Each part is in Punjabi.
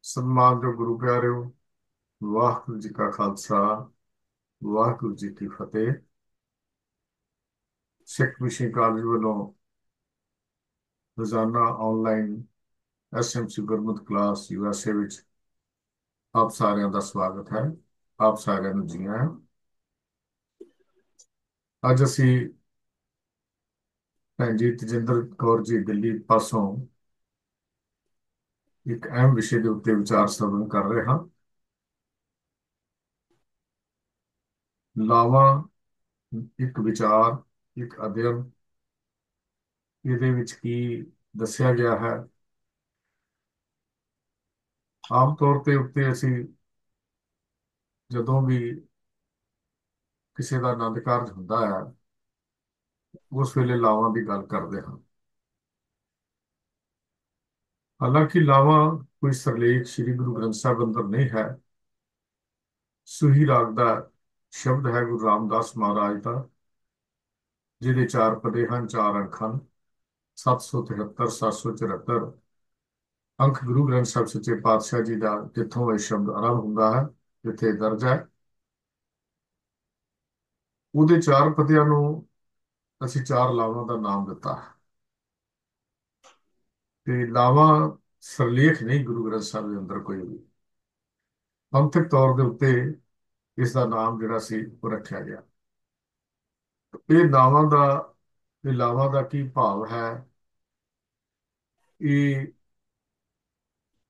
ਸਨਮਾਨਯੋਗ ਗੁਰੂ ਪਿਆਰਿਓ, ਵਾਹਿਗੁਰੂ ਜੀ ਕਾ ਖਾਲਸਾ, ਵਾਹਿਗੁਰੂ ਜੀ ਕੀ ਫਤਿਹ। ਸਿੱਖ ਮਿਸ਼ਨ ਕਾਲਜ ਵੱਲੋਂ ਰੋਜ਼ਾਨਾ ਆਨਲਾਈਨ ਐਸਐਮਸੀ ਗੁਰਮਤਿ ਕਲਾਸ ਯੂਐਸਏ ਵਿੱਚ ਆਪ ਸਾਰਿਆਂ ਦਾ ਸਵਾਗਤ ਹੈ। ਆਪ ਸਾਰਿਆਂ ਨੂੰ ਜੀ ਆਇਆਂ। ਅੱਜ ਅਸੀਂ ਭੈਣ ਜੀ ਤੇਜਿੰਦਰ ਕੌਰ ਜੀ ਦਿੱਲੀ ਪਾਸੋਂ ਇੱਕ ਅਹਿਮ ਵਿਸ਼ੇ ਦੇ ਉੱਤੇ ਵਿਚਾਰ ਸਰਵਣ ਕਰ ਰਹੇ ਹਾਂ। ਲਾਵਾਂ, ਇੱਕ ਵਿਚਾਰ, ਇੱਕ ਅਧਿਐਨ। ਇਹਦੇ ਵਿੱਚ ਕੀ ਦੱਸਿਆ ਗਿਆ ਹੈ? ਆਮ ਤੌਰ ਤੇ ਉੱਤੇ ਅਸੀਂ ਜਦੋਂ ਵੀ ਕਿਸੇ ਦਾ ਆਨੰਦ ਕਾਰਜ ਹੁੰਦਾ ਹੈ, ਉਸ ਵੇਲੇ ਲਾਵਾਂ ਦੀ ਗੱਲ ਕਰਦੇ ਹਾਂ। ਹਾਲਾਂਕਿ ਲਾਵਾਂ ਕੋਈ ਸਿਰਲੇਖ ਸ੍ਰੀ ਗੁਰੂ ਗ੍ਰੰਥ ਸਾਹਿਬ ਅੰਦਰ ਨਹੀਂ ਹੈ। ਸੂਹੀ ਰਾਗ ਦਾ ਸ਼ਬਦ ਹੈ ਗੁਰੂ ਰਾਮਦਾਸ ਮਹਾਰਾਜ ਦਾ, ਜਿਹਦੇ ਚਾਰ ਪਦੇ ਹਨ, ਚਾਰ ਅੰਕ ਹਨ, 773 774 ਅੰਕ। ਗੁਰੂ ਗ੍ਰੰਥ ਸਾਹਿਬ ਸੱਚੇ ਪਾਤਸ਼ਾਹ ਜੀ ਦਾ ਜਿੱਥੋਂ ਇਹ ਸ਼ਬਦ ਆਰੰਭ ਹੁੰਦਾ ਹੈ, ਜਿੱਥੇ ਦਰਜ ਹੈ, ਉਹਦੇ ਚਾਰ ਪਦਿਆਂ ਨੂੰ ਅਸੀਂ ਚਾਰ ਲਾਵਾਂ ਦਾ ਨਾਮ ਦਿੱਤਾ ਹੈ। ਤੇ ਲਾਵਾਂ ਸਿਰਲੇਖ ਨਹੀਂ ਗੁਰੂ ਗ੍ਰੰਥ ਸਾਹਿਬ ਦੇ ਅੰਦਰ ਕੋਈ ਵੀ। ਪੰਥਕ ਤੌਰ ਦੇ ਉੱਤੇ ਇਸ ਦਾ ਨਾਮ ਜਿਹੜਾ ਸੀ ਉਹ ਰੱਖਿਆ ਗਿਆ। ਇਹ ਨਾਵਾਂ ਦਾ ਇਹ ਲਾਵਾਂ ਦਾ ਕੀ ਭਾਵ ਹੈ? ਇਹ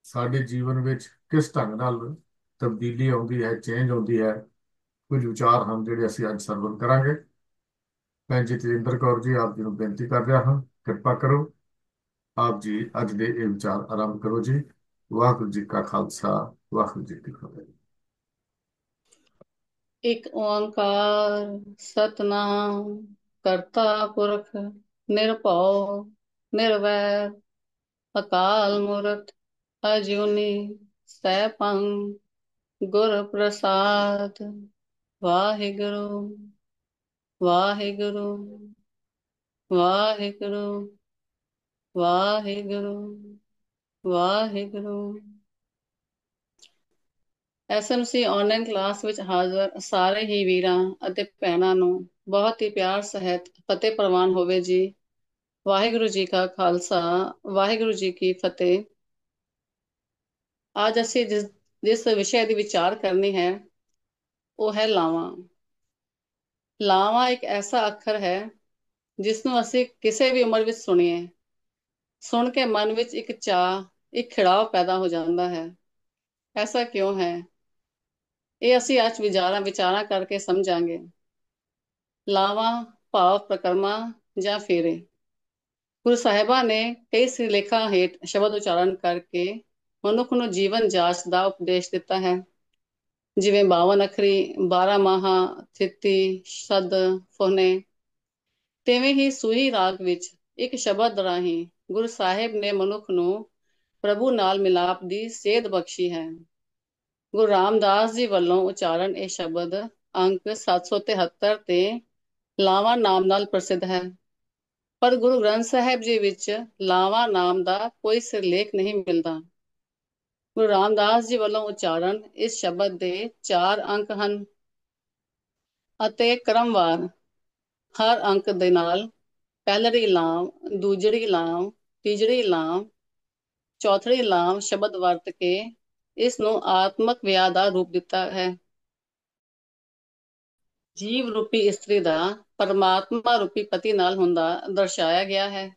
ਸਾਡੇ ਜੀਵਨ ਵਿੱਚ ਕਿਸ ਢੰਗ ਨਾਲ ਤਬਦੀਲੀ ਆਉਂਦੀ ਹੈ, ਚੇਂਜ ਆਉਂਦੀ ਹੈ? ਕੁਝ ਵਿਚਾਰ ਹਨ ਜਿਹੜੇ ਅਸੀਂ ਅੱਜ ਸਰਵਣ ਕਰਾਂਗੇ। ਭੈਣ ਜੀ ਤੇਜਿੰਦਰ ਕੌਰ ਜੀ, ਆਪ ਜੀ ਨੂੰ ਬੇਨਤੀ ਕਰ ਰਿਹਾ ਹਾਂ, ਕਿਰਪਾ ਕਰੋ, ਆਪ ਜੀ ਅੱਜ ਦੇ ਇਹ ਵਿਚਾਰ ਆਰੰਭ ਕਰੋ ਜੀ। ਵਾਹਿਗੁਰੂ ਜੀ ਕਾ ਖਾਲਸਾ, ਵਾਹਿਗੁਰੂ ਜੀ ਕੀ ਫਤਿਹ। ਇੱਕ ਓੰਕਾਰ ਸਤਨਾਮ ਕਰਤਾ ਪੁਰਖ ਨਿਰਭਉ ਨਿਰਵੈਰ ਅਕਾਲ ਮੂਰਤ ਅਜੂਨੀ ਸੈਭੰ ਗੁਰ ਪ੍ਰਸਾਦ। Waheguru Waheguru Waheguru Waheguru Waheguru. SMC online class ਵਿੱਚ ਹਾਜ਼ਰ ਸਾਰੇ ਹੀ ਵੀਰਾਂ ਅਤੇ ਭੈਣਾਂ ਨੂੰ ਬਹੁਤ ਹੀ ਪਿਆਰ ਸਹਿਤ ਫਤਿਹ ਪ੍ਰਵਾਨ ਹੋਵੇ ਜੀ। ਵਾਹਿਗੁਰੂ ਜੀ ਕਾ ਖਾਲਸਾ, ਵਾਹਿਗੁਰੂ ਜੀ ਕੀ ਫਤਿਹ। ਅੱਜ ਅਸੀਂ ਜਿਸ ਵਿਸ਼ੇ ਦੀ ਵਿਚਾਰ ਕਰਨੀ ਹੈ ਉਹ ਹੈ ਲਾਵਾਂ। ਲਾਵਾਂ ਇੱਕ ਐਸਾ ਅੱਖਰ ਹੈ ਜਿਸ ਨੂੰ ਅਸੀਂ ਕਿਸੇ ਵੀ ਉਮਰ ਵਿੱਚ ਸੁਣੀਏ, ਸੁਣ ਕੇ ਮਨ ਵਿੱਚ ਇੱਕ ਚਾਅ, ਇੱਕ ਖਿੜਾਵ ਪੈਦਾ ਹੋ ਜਾਂਦਾ ਹੈ। ਐਸਾ ਕਿਉਂ ਹੈ? ਇਹ ਅਸੀਂ ਅੱਜ ਵਿਚਾਰਾਂ ਕਰਕੇ ਸਮਝਾਂਗੇ। ਲਾਵਾਂ ਭਾਵ ਪ੍ਰਕਰਮਾਂ ਜਾਂ ਫੇਰੇ। ਗੁਰੂ ਸਾਹਿਬਾਂ ਨੇ ਕਈ ਸਿਰਲੇਖਾਂ ਹੇਠ ਸ਼ਬਦ ਉਚਾਰਨ ਕਰਕੇ ਮਨੁੱਖ ਨੂੰ ਜੀਵਨ ਜਾਚ ਦਾ ਉਪਦੇਸ਼ ਦਿੱਤਾ ਹੈ। ਜਿਵੇਂ 52 ਅੱਖਰੀ, 12 ਮਾਹਾ, ਥਿੱਤੀ, ਸਦ, ਫੋਹਨੇ। ਤਿਵੇਂ ਹੀ ਸੂਹੀ ਰਾਗ ਵਿੱਚ ਇੱਕ ਸ਼ਬਦ ਰਾਹੀਂ ਗੁਰੂ ਸਾਹਿਬ ਨੇ ਮਨੁੱਖ ਨੂੰ ਪ੍ਰਭੂ ਨਾਲ ਮਿਲਾਪ ਦੀ ਸੇਧ ਬਖਸ਼ੀ ਹੈ। ਗੁਰੂ ਰਾਮਦਾਸ ਜੀ ਵੱਲੋਂ ਉਚਾਰਨ ਇਹ ਸ਼ਬਦ ਅੰਕ 773 ਤੇ ਲਾਵਾਂ ਨਾਮ ਨਾਲ ਪ੍ਰਸਿੱਧ ਹੈ। ਪਰ ਗੁਰੂ ਗ੍ਰੰਥ ਸਾਹਿਬ ਜੀ ਵਿੱਚ ਲਾਵਾਂ ਨਾਮ ਦਾ ਕੋਈ ਸਿਰਲੇਖ ਨਹੀਂ ਮਿਲਦਾ। ਗੁਰੂ ਰਾਮਦਾਸ ਜੀ ਵੱਲੋਂ ਉਚਾਰਨ ਇਸ ਸ਼ਬਦ ਦੇ ਚਾਰ ਅੰਕ ਹਨ ਅਤੇ ਕ੍ਰਮਵਾਰ ਹਰ ਅੰਕ ਦੇ ਨਾਲ ਪਹਿਲੜੀ ਲਾਮ, ਦੂਜੜੀ ਲਾਮ, ਤੀਜੜੀ ਲਾਮ, ਚੌਥੜੀ ਲਾਮ ਸ਼ਬਦ ਵਰਤ ਕੇ ਇਸ ਨੂੰ ਆਤਮਕ ਵਿਆਹ ਦਾ ਰੂਪ ਦਿੱਤਾ ਹੈ। ਜੀਵ ਰੂਪੀ ਇਸਤਰੀ ਦਾ ਪਰਮਾਤਮਾ ਰੂਪੀ ਪਤੀ ਨਾਲ ਹੁੰਦਾ ਦਰਸਾਇਆ ਗਿਆ ਹੈ।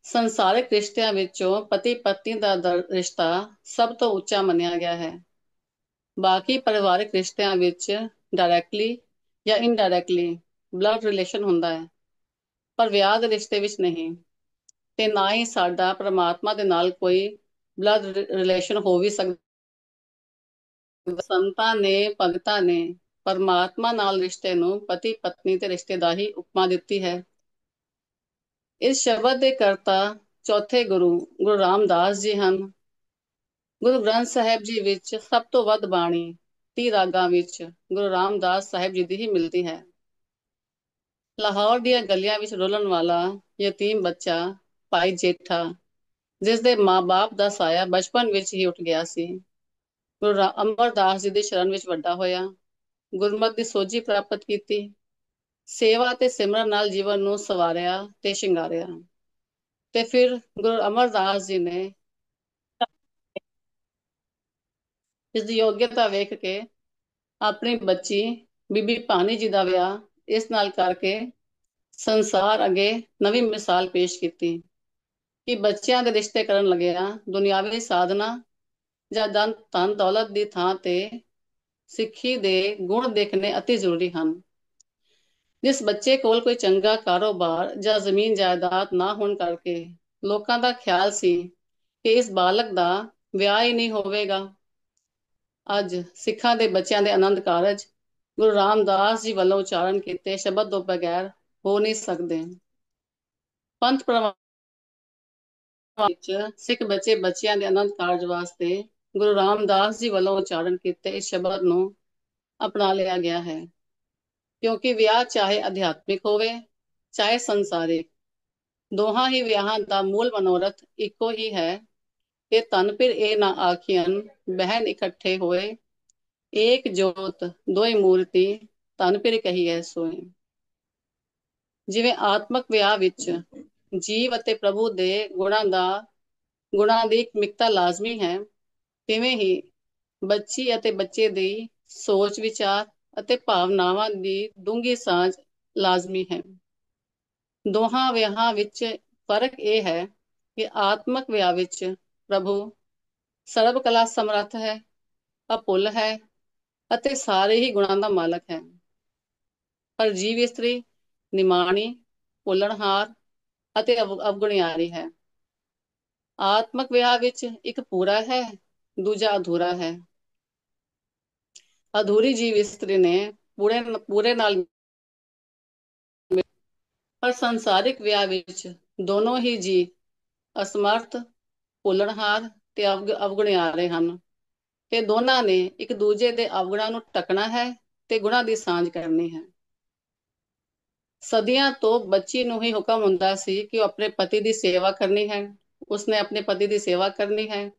ਸੰਸਾਰਿਕ ਰਿਸ਼ਤਿਆਂ ਵਿੱਚੋਂ ਪਤੀ ਪਤਨੀ ਦਾ ਰਿਸ਼ਤਾ ਸਭ ਤੋਂ ਉੱਚਾ ਮੰਨਿਆ ਗਿਆ ਹੈ। ਬਾਕੀ ਪਰਿਵਾਰਕ ਰਿਸ਼ਤਿਆਂ ਵਿੱਚ ਡਾਇਰੈਕਟਲੀ ਜਾਂ ਇਨਡਾਇਰੈਕਟਲੀ ਬਲੱਡ ਰਿਲੇਸ਼ਨ ਹੁੰਦਾ ਹੈ, ਪਰ ਵਿਆਹ ਦੇ ਰਿਸ਼ਤੇ ਵਿੱਚ ਨਹੀਂ। ਤੇ ਨਾ ਹੀ ਸਾਡਾ ਪਰਮਾਤਮਾ ਦੇ ਨਾਲ ਕੋਈ ਬਲੱਡ ਰਿਲੇਸ਼ਨ ਹੋ ਵੀ ਸਕਦਾ। ਸੰਤਾਂ ਨੇ, ਭਗਤਾਂ ਨੇ ਪਰਮਾਤਮਾ ਨਾਲ ਰਿਸ਼ਤੇ ਨੂੰ ਪਤੀ ਪਤਨੀ ਦੇ ਰਿਸ਼ਤੇ ਦਾ ਹੀ ਉਪਮਾ ਦਿੱਤੀ ਹੈ। ਇਸ ਸ਼ਬਦ ਦੇ ਕਰਤਾ ਚੌਥੇ ਗੁਰੂ ਰਾਮਦਾਸ ਜੀ ਹਨ। ਗੁਰੂ ਗ੍ਰੰਥ ਸਾਹਿਬ ਜੀ ਵਿੱਚ ਸਭ ਤੋਂ ਵੱਧ ਬਾਣੀ 30 ਰਾਗਾਂ ਵਿੱਚ ਗੁਰੂ ਰਾਮਦਾਸ ਸਾਹਿਬ ਜੀ ਦੀ ਹੀ ਮਿਲਦੀ ਹੈ। ਲਾਹੌਰ ਦੀਆਂ ਗਲੀਆਂ ਵਿੱਚ ਰੋਲਣ ਵਾਲਾ ਯਤੀਮ ਬੱਚਾ ਭਾਈ ਜੇਠਾ ਜਿਸ ਦੇ ਮਾਂ-ਬਾਪ ਦਾ ਸਾਇਆ ਬਚਪਨ ਵਿੱਚ ਹੀ ਉੱਠ ਗਿਆ ਸੀ। ਗੁਰੂ ਅਮਰਦਾਸ ਜੀ ਦੀ ਸ਼ਰਨ ਵਿੱਚ ਵੱਡਾ ਹੋਇਆ, ਗੁਰਮਤਿ ਦੀ ਸੋਝੀ ਪ੍ਰਾਪਤ ਕੀਤੀ, ਸੇਵਾ ਤੇ ਸਿਮਰਨ ਨਾਲ ਜੀਵਨ ਨੂੰ ਸਵਾਰਿਆ ਤੇ ਸ਼ਿੰਗਾਰਿਆ। ਤੇ ਫਿਰ ਗੁਰੂ ਅਮਰਦਾਸ ਜੀ ਨੇ ਇਸ ਦੀ ਯੋਗਤਾ ਵੇਖ ਕੇ ਆਪਣੀ ਬੱਚੀ ਬੀਬੀ ਭਾਨੀ ਜੀ ਦਾ ਵਿਆਹ ਇਸ ਨਾਲ ਕਰਕੇ ਸੰਸਾਰ ਅੱਗੇ ਨਵੀਂ ਮਿਸਾਲ ਪੇਸ਼ ਕੀਤੀ ਕਿ ਬੱਚਿਆਂ ਦੇ ਰਿਸ਼ਤੇ ਕਰਨ ਲੱਗਿਆ ਦੁਨਿਆਵੀ ਸਾਧਨਾ ਜਾਂ ਧਨ ਦੌਲਤ ਦੀ ਥਾਂ ਤੇ ਸਿੱਖੀ ਦੇ ਗੁਣ ਦੇਖਣੇ ਅਤੀ ਜ਼ਰੂਰੀ ਹਨ। ਜਿਸ ਬੱਚੇ ਕੋਲ ਕੋਈ ਚੰਗਾ ਕਾਰੋਬਾਰ ਜਾਂ ਜ਼ਮੀਨ ਜਾਇਦਾਦ ਨਾ ਹੋਣ ਕਰਕੇ ਲੋਕਾਂ ਦਾ ਖਿਆਲ ਸੀ ਕਿ ਇਸ ਬਾਲਕ ਦਾ ਵਿਆਹ ਹੀ ਨਹੀਂ ਹੋਵੇਗਾ, ਅੱਜ ਸਿੱਖਾਂ ਦੇ ਬੱਚਿਆਂ ਦੇ ਆਨੰਦ ਕਾਰਜ ਗੁਰੂ ਰਾਮਦਾਸ ਜੀ ਵੱਲੋਂ ਉਚਾਰਨ ਕੀਤੇ ਸ਼ਬਦ ਤੋਂ ਬਗੈਰ ਹੋ ਨਹੀਂ ਸਕਦੇ। ਪੰਥ ਪ੍ਰਵਾਨ ਵਿੱਚ ਸਿੱਖ ਬੱਚਿਆਂ ਦੇ ਆਨੰਦ ਕਾਰਜ ਵਾਸਤੇ ਗੁਰੂ ਰਾਮਦਾਸ ਜੀ ਵੱਲੋਂ ਉਚਾਰਨ ਕੀਤੇ ਇਸ ਸ਼ਬਦ ਨੂੰ ਅਪਣਾ ਲਿਆ ਗਿਆ ਹੈ, ਕਿਉਂਕਿ ਵਿਆਹ ਚਾਹੇ ਅਧਿਆਤਮਿਕ ਹੋਵੇ ਚਾਹੇ ਸੰਸਾਰਿਕ, ਦੋਹਾਂ ਹੀ ਵਿਆਹਾਂ ਦਾ ਮੂਲ ਮਨੋਰਥ ਇੱਕੋ ਹੀ ਹੈ ਕਿ ਧਨ ਫਿਰ ਇਹ ਨਾ ਆਖੀਅਨ ਬਹਿਨ ਇਕੱਠੇ ਹੋਏ, ਏਕ ਜੋਤ ਦੋਇ ਮੂਰਤੀ ਧਨ ਫਿਰ ਕਹੀਐ ਸੋਏ। ਜਿਵੇਂ ਆਤਮਕ ਵਿਆਹ ਵਿੱਚ ਜੀਵ ਅਤੇ ਪ੍ਰਭੂ ਦੇ ਗੁਣਾਂ ਦੀ ਮਿਕਤਾ ਲਾਜ਼ਮੀ ਹੈ, ਤਿਵੇਂ ਹੀ ਬੱਚੀ ਅਤੇ ਬੱਚੇ ਦੀ ਸੋਚ ਵਿਚਾਰ ਅਤੇ ਭਾਵਨਾਵਾਂ ਦੀ ਡੂੰਘੀ ਸਾਂਝ ਲਾਜ਼ਮੀ ਹੈ। ਦੋਹਾਂ ਵਿਆਹਾਂ ਵਿੱਚ ਫਰਕ ਇਹ ਹੈ ਕਿ ਆਤਮਕ ਵਿਆਹ ਵਿੱਚ ਪ੍ਰਭੂ ਸਰਬ ਕਲਾ ਸਮਰੱਥ ਹੈ, ਅਭੁੱਲ ਹੈ ਅਤੇ ਸਾਰੇ ਹੀ ਗੁਣਾਂ ਦਾ ਮਾਲਕ ਹੈ, ਪਰ ਜੀਵ ਇਸਤਰੀ ਨਿਮਾਣੀ, ਭੁੱਲਣਹਾਰ ਅਤੇ ਅਵਗੁਣਿਆਰੀ ਹੈ। ਆਤਮਕ ਵਿਆਹ ਵਿੱਚ ਇੱਕ ਪੂਰਾ ਹੈ, ਦੂਜਾ ਅਧੂਰਾ ਹੈ। ਅਧੂਰੀ ਜੀਵ ਇਸਤਰੀ ਨੇ ਪੂਰੇ ਨਾਲ, ਪਰ ਸੰਸਾਰਿਕ ਵਿਆਹ ਵਿੱਚ ਦੋਨੋਂ ਹੀ ਜੀ ਅਸਮਰਥ, ਭੁੱਲਣਹਾਰ ਤੇ ਅਵਗੁਣਿਆਰੇ ਹਨ, ਤੇ ਦੋਨਾਂ ਨੇ ਇੱਕ ਦੂਜੇ ਦੇ ਅਵਗੁਣਾਂ ਨੂੰ ਢਕਣਾ ਹੈ ਤੇ ਗੁਣਾਂ ਦੀ ਸਾਂਝ ਕਰਨੀ ਹੈ। ਸਦੀਆਂ ਤੋਂ ਬੱਚੀ ਨੂੰ ਹੀ ਹੁਕਮ ਹੁੰਦਾ ਸੀ ਕਿ ਉਹ ਆਪਣੇ ਪਤੀ ਦੀ ਸੇਵਾ ਕਰਨੀ ਹੈ, ਉਸਨੇ ਆਪਣੇ ਪਤੀ ਦੀ ਸੇਵਾ ਕਰਨੀ ਹੈ,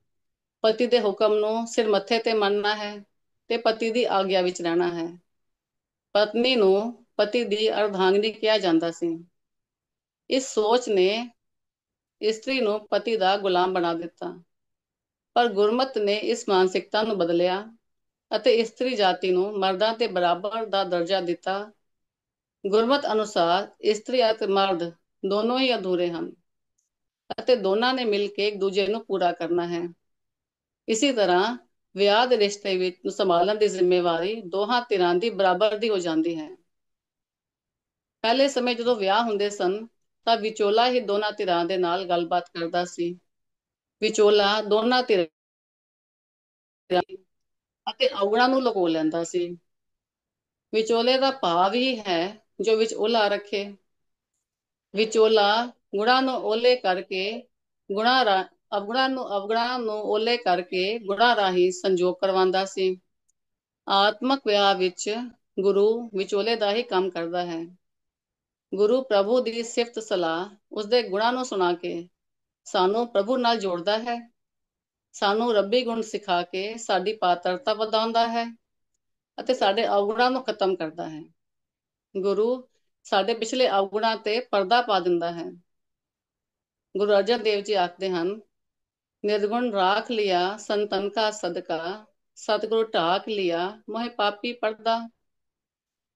ਪਤੀ ਦੇ ਹੁਕਮ ਨੂੰ ਸਿਰ ਮੱਥੇ ਤੇ ਮੰਨਣਾ ਹੈ ਤੇ ਪਤੀ ਦੀ ਆਗਿਆ ਵਿੱਚ ਰਹਿਣਾ ਹੈ। ਪਤਨੀ ਨੂੰ ਪਤੀ ਦੀ ਅਰਧਾਂਗਿਨੀ ਕਿਹਾ ਜਾਂਦਾ ਸੀ। ਇਸ ਸੋਚ ਨੇ ਇਸਤਰੀ ਨੂੰ ਪਤੀ ਦਾ ਗੁਲਾਮ ਬਣਾ ਦਿੱਤਾ, ਪਰ ਗੁਰਮਤ ਨੇ ਇਸ ਮਾਨਸਿਕਤਾ ਨੂੰ ਬਦਲਿਆ ਅਤੇ ਇਸਤਰੀ ਜਾਤੀ ਨੂੰ ਮਰਦਾਂ ਤੇ ਬਰਾਬਰ ਦਾ ਦਰਜਾ ਦਿੱਤਾ। ਗੁਰਮਤ ਅਨੁਸਾਰ ਇਸਤਰੀ ਅਤੇ ਮਰਦ ਦੋਨੋਂ ਹੀ ਅਧੂਰੇ ਹਨ ਅਤੇ ਦੋਨਾਂ ਨੇ ਮਿਲ ਕੇ ਇੱਕ ਦੂਜੇ ਨੂੰ ਪੂਰਾ ਕਰਨਾ ਹੈ। ਇਸੇ ਤਰ੍ਹਾਂ ਵਿਆਹ ਦੇ ਰਿਸ਼ਤੇ ਵਿੱਚ ਸੰਭਾਲਣ ਦੀ ਜ਼ਿੰਮੇਵਾਰੀ ਦੋਹਾਂ ਧਿਰਾਂ ਦੀ ਬਰਾਬਰ ਦੀ ਹੋ ਜਾਂਦੀ ਹੈ। ਪਹਿਲੇ ਸਮੇਂ ਜਦੋਂ ਵਿਆਹ ਹੁੰਦੇ ਸਨ ਤਾਂ ਵਿਚੋਲਾ ਹੀ ਦੋਨਾਂ ਧਿਰਾਂ ਦੇ ਨਾਲ ਗੱਲਬਾਤ ਕਰਦਾ ਸੀ। ਵਿਚੋਲਾ ਦੋਨਾਂ ਧਿਰਾਂ ਅਤੇ ਅਵਗੁਣਾਂ ਨੂੰ ਲੁਕੋ ਲੈਂਦਾ ਸੀ। ਵਿਚੋਲੇ ਦਾ ਭਾਵ ਹੀ ਹੈ ਜੋ ਵਿੱਚ ਉਲਾ ਰੱਖੇ। ਵਿਚੋਲਾ ਗੁਣਾਂ ਨੂੰ ਓਲੇ ਕਰਕੇ ਅਵਗੁਣਾਂ ਨੂੰ ਓਲੇ ਕਰਕੇ ਗੁਣਾਂ ਰਾਹੀਂ ਸੰਜੋਗ ਕਰਵਾਉਂਦਾ ਸੀ। ਆਤਮਕ ਵਿਆਹ ਵਿੱਚ ਗੁਰੂ ਵਿਚੋਲੇ ਦਾ ਹੀ ਕੰਮ ਕਰਦਾ ਹੈ। ਗੁਰੂ ਪ੍ਰਭੂ ਦੀ ਸਿਫਤ ਸਲਾਹ ਉਸਦੇ ਗੁਣਾਂ ਨੂੰ ਸੁਣਾ ਕੇ ਸਾਨੂੰ ਪ੍ਰਭੂ ਨਾਲ ਜੋੜਦਾ ਹੈ, ਸਾਨੂੰ ਰੱਬੀ ਗੁਣ ਸਿਖਾ ਕੇ ਸਾਡੀ ਪਾਤਰਤਾ ਵਧਾਉਂਦਾ ਹੈ ਅਤੇ ਸਾਡੇ ਅਵਗੁਣਾਂ ਨੂੰ ਖਤਮ ਕਰਦਾ ਹੈ। ਗੁਰੂ ਸਾਡੇ ਪਿਛਲੇ ਅਵਗੁਣਾਂ ਤੇ ਪਰਦਾ ਪਾ ਦਿੰਦਾ ਹੈ। ਗੁਰੂ ਅਰਜਨ ਦੇਵ ਜੀ ਆਖਦੇ ਹਨ, ਨਿਰਗੁਣ ਰਾਖ ਲਿਆ ਸੰਤਨ ਕਾ ਸਦਕਾ, ਸਤਿਗੁਰੂ ਢਾਕ ਲਿਆ ਮੋਹਿ ਪਾਪੀ ਪਰਦਾ।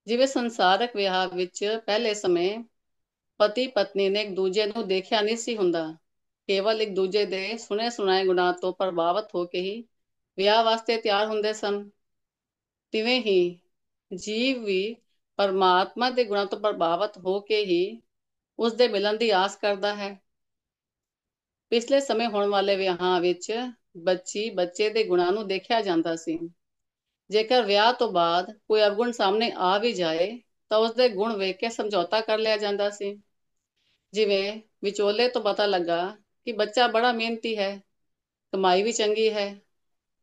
ਜਿਵੇਂ ਸੰਸਾਰਕ ਵਿਆਹ ਵਿੱਚ ਪਹਿਲੇ ਸਮੇਂ ਪਤੀ ਪਤਨੀ ਨੇ ਇੱਕ ਦੂਜੇ ਨੂੰ ਦੇਖਿਆ ਨਹੀਂ ਸੀ ਹੁੰਦਾ, ਕੇਵਲ ਇੱਕ ਦੂਜੇ ਦੇ ਸੁਣੇ ਸੁਣਾਏ ਗੁਣਾਂ ਤੋਂ ਪ੍ਰਭਾਵਿਤ ਹੋ ਕੇ ਹੀ ਵਿਆਹ ਵਾਸਤੇ ਤਿਆਰ ਹੁੰਦੇ ਸਨ, ਤਿਵੇਂ ਹੀ ਜੀਵ ਵੀ ਪਰਮਾਤਮਾ ਦੇ ਗੁਣਾਂ ਤੋਂ ਪ੍ਰਭਾਵਿਤ ਹੋ ਕੇ ਹੀ ਉਸ ਦੇ ਮਿਲਣ ਦੀ ਆਸ ਕਰਦਾ ਹੈ। ਪਿਛਲੇ ਸਮੇਂ ਹੋਣ ਵਾਲੇ ਵਿਆਹਾਂ ਵਿੱਚ ਬੱਚੇ ਦੇ ਗੁਣਾਂ ਨੂੰ ਦੇਖਿਆ ਜਾਂਦਾ ਸੀ। ਜੇਕਰ ਵਿਆਹ ਤੋਂ ਬਾਅਦ ਕੋਈ ਅਵਗੁਣ ਸਾਹਮਣੇ ਆ ਵੀ ਜਾਏ ਤਾਂ ਉਸਦੇ ਗੁਣ ਵੇਖ ਕੇ ਸਮਝੌਤਾ ਕਰ ਲਿਆ ਜਾਂਦਾ ਸੀ। ਜਿਵੇਂ ਵਿਚੋਲੇ ਤੋਂ ਪਤਾ ਲੱਗਾ ਕਿ ਬੱਚਾ ਬੜਾ ਮਿਹਨਤੀ ਹੈ, ਕਮਾਈ ਵੀ ਚੰਗੀ ਹੈ,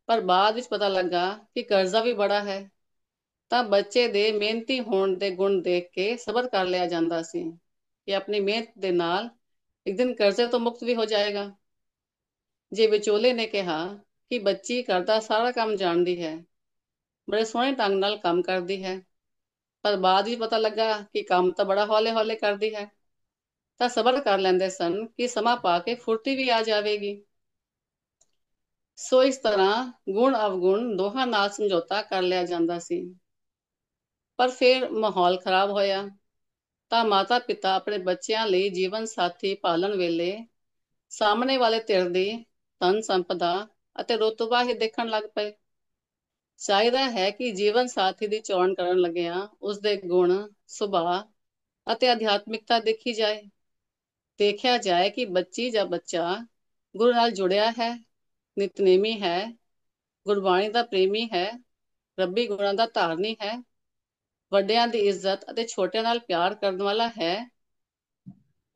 ਪਰ ਬਾਅਦ ਵਿੱਚ ਪਤਾ ਲੱਗਾ ਕਿ ਕਰਜ਼ਾ ਵੀ ਬੜਾ ਹੈ, ਤਾਂ ਬੱਚੇ ਦੇ ਮਿਹਨਤੀ ਹੋਣ ਦੇ ਗੁਣ ਦੇਖ ਕੇ ਸਬਰ ਕਰ ਲਿਆ ਜਾਂਦਾ ਸੀ ਕਿ ਆਪਣੀ ਮਿਹਨਤ ਦੇ ਨਾਲ ਇੱਕ ਦਿਨ ਕਰਜ਼ੇ ਤੋਂ ਮੁਕਤ ਵੀ ਹੋ ਜਾਏਗਾ। ਜੇ ਵਿਚੋਲੇ ਨੇ ਕਿਹਾ ਕਿ ਬੱਚੀ ਘਰ ਦਾ ਸਾਰਾ ਕੰਮ ਜਾਣਦੀ ਹੈ, ਬੜੇ ਸੋਹਣੇ ਢੰਗ ਨਾਲ ਕੰਮ ਕਰਦੀ ਹੈ, ਪਰ ਬਾਅਦ ਵਿੱਚ ਪਤਾ ਲੱਗਾ ਕਿ ਕੰਮ ਤਾਂ ਬੜਾ ਹੌਲੇ-ਹੌਲੇ ਕਰਦੀ ਹੈ, ਤਾਂ ਸਬਰ ਕਰ ਲੈਂਦੇ ਸਨ ਕਿ ਸਮਾਂ ਪਾ ਕੇ ਫੁਰਤੀ ਵੀ ਆ ਜਾਵੇਗੀ। ਸੋ ਇਸ ਤਰ੍ਹਾਂ ਗੁਣ ਅਵਗੁਣ ਦੋਹਾਂ ਨਾਲ ਸਮਝੌਤਾ ਕਰ ਲਿਆ ਜਾਂਦਾ ਸੀ। ਪਰ ਫਿਰ ਮਾਹੌਲ ਖਰਾਬ ਹੋਇਆ ਤਾਂ ਮਾਤਾ ਪਿਤਾ ਆਪਣੇ ਬੱਚਿਆਂ ਲਈ ਜੀਵਨ ਸਾਥੀ ਭਾਲਣ ਵੇਲੇ ਸਾਹਮਣੇ ਵਾਲੇ ਧਿਰ ਦੀ ਧਨ ਸੰਪਦਾ ਅਤੇ ਰੁਤਬਾ ਹੀ ਦੇਖਣ ਲੱਗ ਪਏ। ਚਾਹੀਦਾ ਹੈ ਕਿ ਜੀਵਨ ਸਾਥੀ ਦੀ ਚੋਣ ਕਰਨ ਲੱਗਿਆਂ ਉਸਦੇ ਗੁਣ, ਸੁਭਾਅ ਅਤੇ ਅਧਿਆਤਮਿਕਤਾ ਦੇਖੀ ਜਾਏ। ਦੇਖਿਆ ਜਾਏ ਕਿ ਬੱਚੀ ਜਾਂ ਬੱਚਾ ਗੁਰੂ ਨਾਲ ਜੁੜਿਆ ਹੈ, ਨਿਤਨੇਮੀ ਹੈ, ਗੁਰਬਾਣੀ ਦਾ ਪ੍ਰੇਮੀ ਹੈ, ਰੱਬੀ ਗੁਣਾਂ ਦਾ ਧਾਰਨੀ ਹੈ, ਵੱਡਿਆਂ ਦੀ ਇੱਜ਼ਤ ਅਤੇ ਛੋਟਿਆਂ ਨਾਲ ਪਿਆਰ ਕਰਨ ਵਾਲਾ ਹੈ।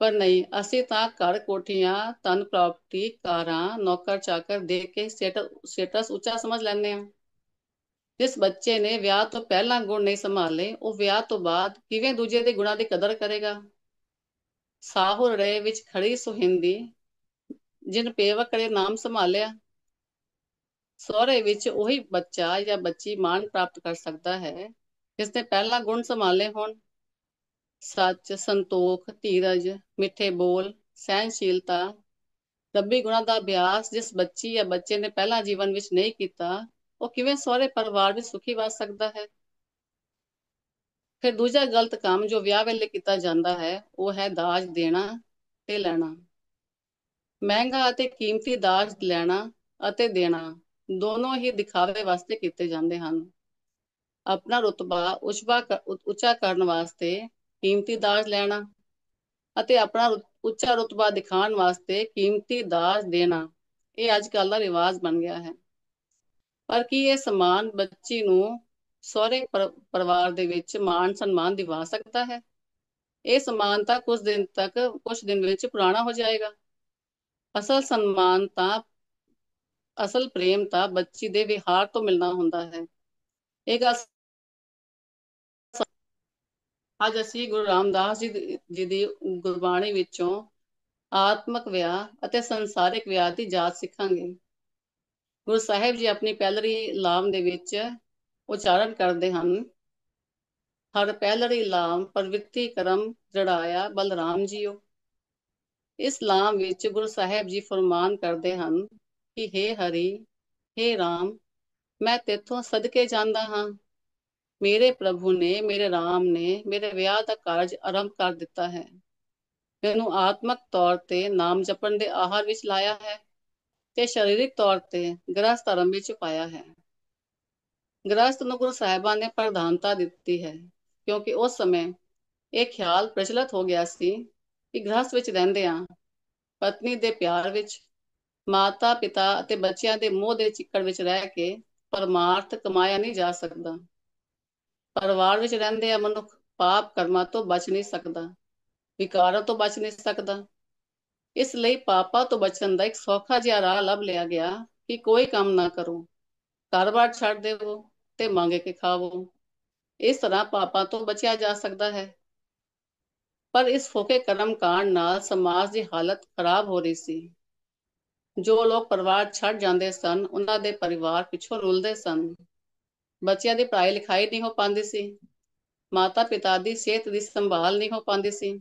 ਪਰ ਨਹੀਂ, ਅਸੀਂ ਤਾਂ ਘਰ, ਕੋਠੀਆਂ, ਧਨ ਪ੍ਰਾਪਤੀ, ਕਾਰਾਂ, ਨੌਕਰ ਚਾਕਰ ਦੇਖ ਕੇ ਸਟੇਟਸ ਉੱਚਾ ਸਮਝ ਲੈਂਦੇ ਹਾਂ। ਜਿਸ ਬੱਚੇ ਨੇ ਵਿਆਹ ਤੋਂ ਪਹਿਲਾਂ ਗੁਣ ਨਹੀਂ ਸੰਭਾਲੇ, ਉਹ ਵਿਆਹ ਤੋਂ ਬਾਅਦ ਕਿਵੇਂ ਦੂਜੇ ਦੇ ਗੁਣਾਂ ਦੀ ਕਦਰ ਕਰੇਗਾ। ਸਾਹੁਰ ਰੇ ਵਿੱਚ ਖੜੀ ਸੁਹਿੰਦੀ, ਜਿਨ ਪੇਵਕ ਕਰੇ ਨਾਮ ਸੰਭਾਲਿਆ। ਸਹੁਰੇ ਵਿੱਚ ਉਹੀ ਬੱਚਾ ਜਾਂ ਬੱਚੀ ਮਾਣ ਪ੍ਰਾਪਤ ਕਰ ਸਕਦਾ ਹੈ ਜਿਸ ਨੇ ਪਹਿਲਾਂ ਗੁਣ ਸੰਭਾਲੇ ਹੋਣ। ਸੱਚ, ਸੰਤੋਖ, ਧੀਰਜ, ਮਿੱਠੇ ਬੋਲ, ਸਹਿਨਸ਼ੀਲਤਾ, ਰੱਬੀ ਗੁਣਾਂ ਦਾ ਅਭਿਆਸ ਜਿਸ ਬੱਚੀ ਜਾਂ ਬੱਚੇ ਨੇ ਪਹਿਲਾਂ ਜੀਵਨ ਵਿੱਚ ਨਹੀਂ ਕੀਤਾ, ਉਹ ਕਿਵੇਂ ਸਹੁਰੇ ਪਰਿਵਾਰ ਵਿੱਚ ਸੁਖੀ ਵੱਸ ਸਕਦਾ ਹੈ। ਫਿਰ ਦੂਜਾ ਗਲਤ ਕੰਮ ਜੋ ਵਿਆਹ ਵੇਲੇ ਕੀਤਾ ਜਾਂਦਾ ਹੈ, ਉਹ ਹੈ ਦਾਜ ਦੇਣਾ ਤੇ ਲੈਣਾ। ਮਹਿੰਗਾ ਅਤੇ ਕੀਮਤੀ ਦਾਜ ਲੈਣਾ ਅਤੇ ਦੇਣਾ ਦੋਨੋਂ ਹੀ ਦਿਖਾਵੇ ਵਾਸਤੇ ਕੀਤੇ ਜਾਂਦੇ ਹਨ। ਆਪਣਾ ਰੁਤਬਾ ਉੱਚਾ ਕਰਨ ਵਾਸਤੇ ਕੀਮਤੀ ਦਾਜ ਲੈਣਾ ਅਤੇ ਆਪਣਾ ਉੱਚਾ ਰੁਤਬਾ ਦਿਖਾਉਣ ਵਾਸਤੇ ਕੀਮਤੀ ਦਾਜ ਦੇਣਾ, ਇਹ ਅੱਜ ਕੱਲ੍ਹ ਦਾ ਰਿਵਾਜ ਬਣ ਗਿਆ ਹੈ। ਪਰ ਕੀ ਇਹ ਸਮਾਨ ਬੱਚੀ ਨੂੰ ਸਹੁਰੇ ਪਰਿਵਾਰ ਦੇ ਵਿੱਚ ਮਾਣ ਸਨਮਾਨ ਦਿਵਾ ਸਕਦਾ ਹੈ? ਇਹ ਸਮਾਨ ਤਾਂ ਕੁਝ ਦਿਨ ਵਿੱਚ ਪੁਰਾਣਾ ਹੋ ਜਾਏਗਾ। ਅਸਲ ਸਨਮਾਨ ਤਾਂ ਅਸਲ ਪ੍ਰੇਮ ਤਾਂ ਬੱਚੀ ਦੇ ਵਿਹਾਰ ਤੋਂ ਮਿਲਣਾ ਹੁੰਦਾ ਹੈ। ਇਹ ਗੱਲ ਅੱਜ ਅਸੀਂ ਗੁਰੂ ਰਾਮਦਾਸ ਜੀ ਦੀ ਗੁਰਬਾਣੀ ਵਿੱਚੋਂ ਆਤਮਕ ਵਿਆਹ ਅਤੇ ਸੰਸਾਰਿਕ ਵਿਆਹ ਦੀ ਜਾਚ ਸਿੱਖਾਂਗੇ। ਗੁਰੂ ਸਾਹਿਬ ਜੀ ਆਪਣੀ ਪਹਿਲਰੀ ਲਾਮ ਦੇ ਵਿੱਚ ਉਚਾਰਨ ਕਰਦੇ ਹਨ, ਹਰ ਪਹਿਲਰੀ ਲਾਮ ਪ੍ਰਵਿਰਤੀ ਕਰਮ ਜੜਾਇਆ ਬਲਰਾਮ ਜੀਓ। ਇਸ ਲਾਮ ਵਿੱਚ ਗੁਰੂ ਸਾਹਿਬ ਜੀ ਫਰਮਾਨ ਕਰਦੇ ਹਨ ਕਿ ਹੇ ਹਰੀ, ਹੇ ਰਾਮ, ਮੈਂ ਤੇਥੋਂ ਸਦਕੇ ਜਾਂਦਾ ਹਾਂ। ਮੇਰੇ ਪ੍ਰਭੂ ਨੇ, ਮੇਰੇ ਰਾਮ ਨੇ ਮੇਰੇ ਵਿਆਹ ਦਾ ਕਾਰਜ ਆਰੰਭ ਕਰ ਦਿੱਤਾ ਹੈ। ਮੈਨੂੰ ਆਤਮਕ ਤੌਰ ਤੇ ਨਾਮ ਜਪਣ ਦੇ ਆਹਾਰ ਵਿੱਚ ਲਾਇਆ ਹੈ ਤੇ ਸਰੀਰਕ ਤੌਰ ਤੇ ਗ੍ਰਸਥ ਧਰਮ ਵਿੱਚ ਪਾਇਆ ਹੈ। ਗ੍ਰਸਥ ਨੂੰ ਗੁਰੂ ਸਾਹਿਬਾਂ ਨੇ ਪ੍ਰਧਾਨਤਾ ਦਿੱਤੀ ਹੈ ਕਿਉਂਕਿ ਉਸ ਸਮੇਂ ਇਹ ਖਿਆਲ ਪ੍ਰਚਲਿਤ ਹੋ ਗਿਆ ਸੀ ਕਿ ਗ੍ਰਸਥ ਵਿੱਚ ਰਹਿੰਦਿਆਂ ਪਤਨੀ ਦੇ ਪਿਆਰ ਵਿੱਚ, ਮਾਤਾ ਪਿਤਾ ਅਤੇ ਬੱਚਿਆਂ ਦੇ ਮੋਹ ਦੇ ਚਿੱਕੜ ਵਿੱਚ ਰਹਿ ਕੇ ਪਰਮਾਰਥ ਕਮਾਇਆ ਨਹੀਂ ਜਾ ਸਕਦਾ। ਪਰਿਵਾਰ ਵਿੱਚ ਰਹਿੰਦੇ ਆ ਮਨੁੱਖ ਪਾਪ ਕਰਮਾਂ ਤੋਂ ਬਚ ਨਹੀਂ ਸਕਦਾ, ਵਿਕਾਰਾਂ ਤੋਂ ਬਚ ਨਹੀਂ ਸਕਦਾ। ਇਸ ਲਈ ਪਾਪਾਂ ਤੋਂ ਬਚਣ ਦਾ ਇੱਕ ਸੌਖਾ ਜਿਹਾ ਰਾਹ ਲੱਭ ਲਿਆ ਗਿਆ ਕਿ ਕੋਈ ਕੰਮ ਨਾ ਕਰੋ, ਘਰ-ਬਾਰ ਛੱਡ ਦੇਵੋ ਤੇ ਮੰਗ ਕੇ ਖਾਵੋ। ਇਸ ਤਰ੍ਹਾਂ ਪਾਪਾਂ ਤੋਂ ਬਚਿਆ ਜਾ ਸਕਦਾ ਹੈ। ਪਰ ਇਸ ਫੋਕੇ ਕਰਮ ਕਾਂਡ ਨਾਲ ਸਮਾਜ ਦੀ ਹਾਲਤ ਖਰਾਬ ਹੋ ਰਹੀ ਸੀ। ਜੋ ਲੋਕ ਪਰਿਵਾਰ ਛੱਡ ਜਾਂਦੇ ਸਨ, ਉਹਨਾਂ ਦੇ ਪਰਿਵਾਰ ਪਿੱਛੋਂ ਰੁਲਦੇ ਸਨ। ਬੱਚਿਆਂ ਦੀ ਪੜ੍ਹਾਈ ਲਿਖਾਈ ਨਹੀਂ ਹੋ ਪਾਉਂਦੀ ਸੀ, ਮਾਤਾ ਪਿਤਾ ਦੀ ਸਿਹਤ ਦੀ ਸੰਭਾਲ ਨਹੀਂ ਹੋ ਪਾਉਂਦੀ ਸੀ